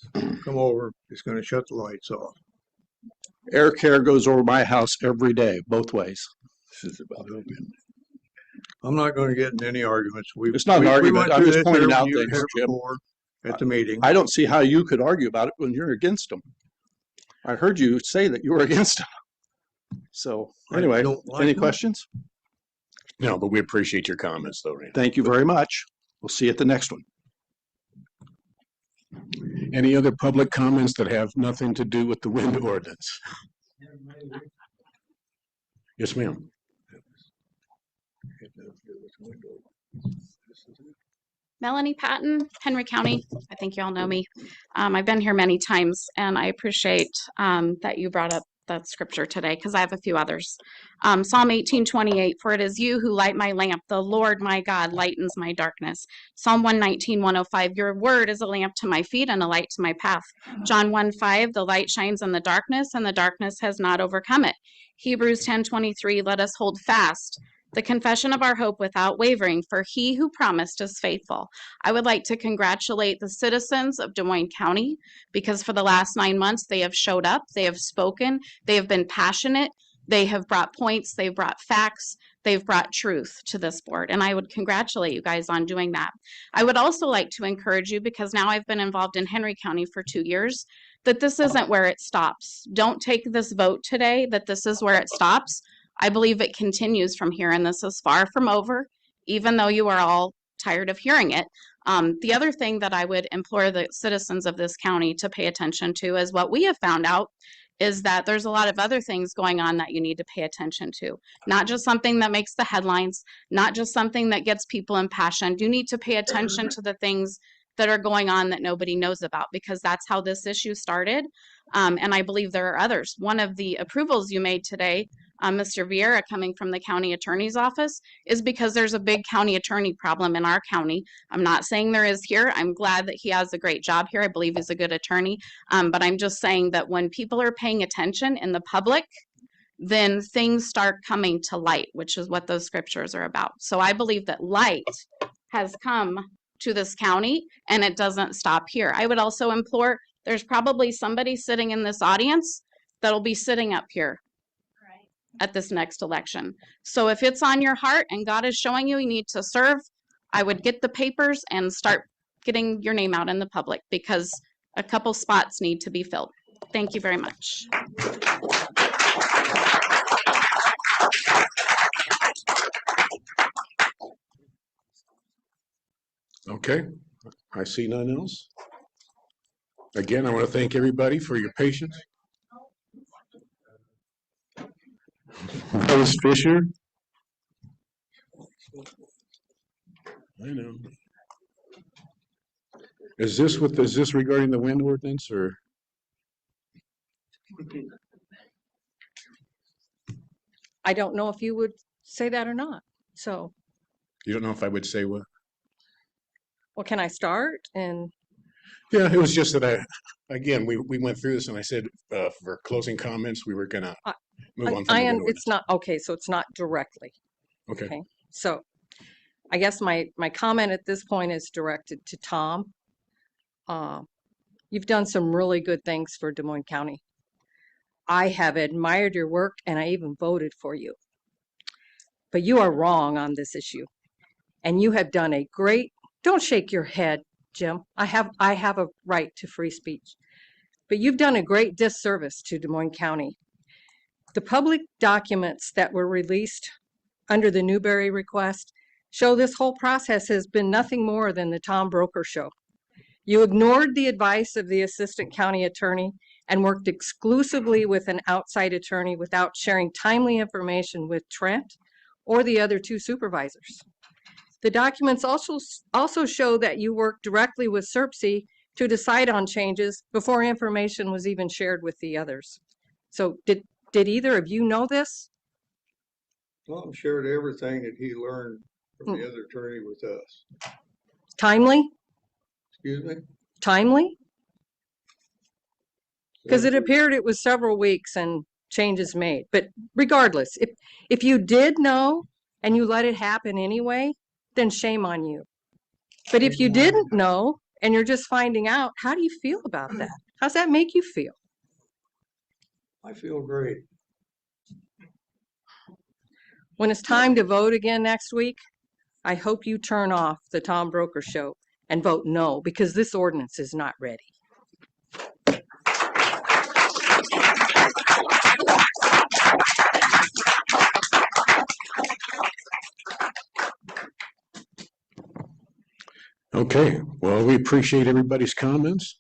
come over, it's gonna shut the lights off. Air Care goes over my house every day, both ways. This is about I'm not gonna get in any arguments. It's not an argument. went I'm through just this pointing here out when you were things, here Jim. before At the meeting. I don't see how you could argue about it when you're against them. I heard you say that you were against them. So I anyway, don't like any them. questions? No, but we appreciate your comments though, Randy. Thank you very much. We'll see you at the next one. Any other public comments that have nothing to do with the wind ordinance? Yes, ma'am. Melanie Patton, Henry County. I think you all know me. I've been here many times, and I appreciate that you brought up that scripture today because I have a few others. Psalm 18:28, for it is you who light my lamp. The Lord my God lightens my darkness. Psalm 119:105, your word is a lamp to my feet and a light to my path. John 1:5, the light shines in the darkness and the darkness has not overcome it. Hebrews 10:23, let us hold fast the confession of our hope without wavering, for he who promised is faithful. I would like to congratulate the citizens of Des Moines County because for the last 9 months, they have showed up, they have spoken, they have been passionate, they have brought points, they've brought facts, they've brought truth to this board. And I would congratulate you guys on doing that. I would also like to encourage you, because now I've been involved in Henry County for 2 years, that this isn't where it stops. Don't take this vote today that this is where it stops. I believe it continues from here, and this is far from over, even though you are all tired of hearing it. The other thing that I would implore the citizens of this county to pay attention to is what we have found out is that there's a lot of other things going on that you need to pay attention to. Not just something that makes the headlines, not just something that gets people impassioned. You need to pay attention to the things that are going on that nobody knows about, because that's how this issue started. And I believe there are others. One of the approvals you made today, Mr. Vieira, coming from the county attorney's office, is because there's a big county attorney problem in our county. I'm not saying there is here. I'm glad that he has a great job here. I believe he's a good attorney. But I'm just saying that when people are paying attention in the public, then things start coming to light, which is what those scriptures are about. So I believe that light has come to this county and it doesn't stop here. I would also implore, there's probably somebody sitting in this audience that'll be sitting up here at this next election. So if it's on your heart and God is showing you need to serve, I would get the papers and start getting your name out in the public, because a couple spots need to be filled. Thank you very much. Okay, I see none else. Again, I want to thank everybody for your patience. Rose Fisher. I know. Is this regarding the wind ordinance or? I don't know if you would say that or not. So, You don't know if I would say what? well, can I start? And Yeah, it was just that again, we went through this and I said, for closing comments, we were gonna move on from the wind it's not, okay, so it's not directly. ordinance. Okay. So I guess my comment at this point is directed to Tom. You've done some really good things for Des Moines County. I have admired your work and I even voted for you. But you are wrong on this issue. And you have done a great, don't shake your head, Jim. I have a right to free speech. But you've done a great disservice to Des Moines County. The public documents that were released under the Newberry request show this whole process has been nothing more than the Tom Broker show. You ignored the advice of the assistant county attorney and worked exclusively with an outside attorney without sharing timely information with Trent or the other two supervisors. The documents also show that you worked directly with SERPC to decide on changes before information was even shared with the others. So did either of you know this? Tom shared everything that he learned from the other attorney with us. Timely? Excuse me? Timely? Because it appeared it was several weeks and changes made. But regardless, if you did know and you let it happen anyway, then shame on you. But if you didn't know and you're just finding out, how do you feel about that? How's that make you feel? I feel great. When it's time to vote again next week, I hope you turn off the Tom Broker Show and vote no, because this ordinance is not ready. Okay, well, we appreciate everybody's comments.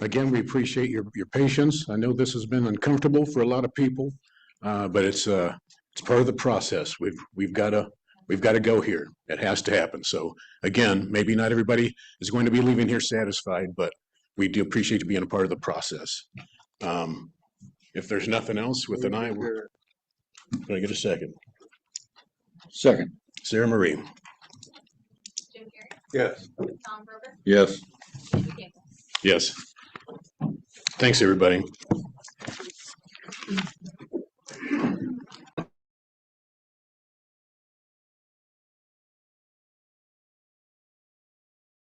Again, we appreciate your patience. I know this has been uncomfortable for a lot of people, but it's part of the process. We've got to go here. It has to happen. So again, maybe not everybody is going to be leaving here satisfied, but we do appreciate you being a part of the process. If there's nothing else with an eye, can I get a second? Second. Sarah Marie. Yes. Yes. Yes. Thanks, everybody.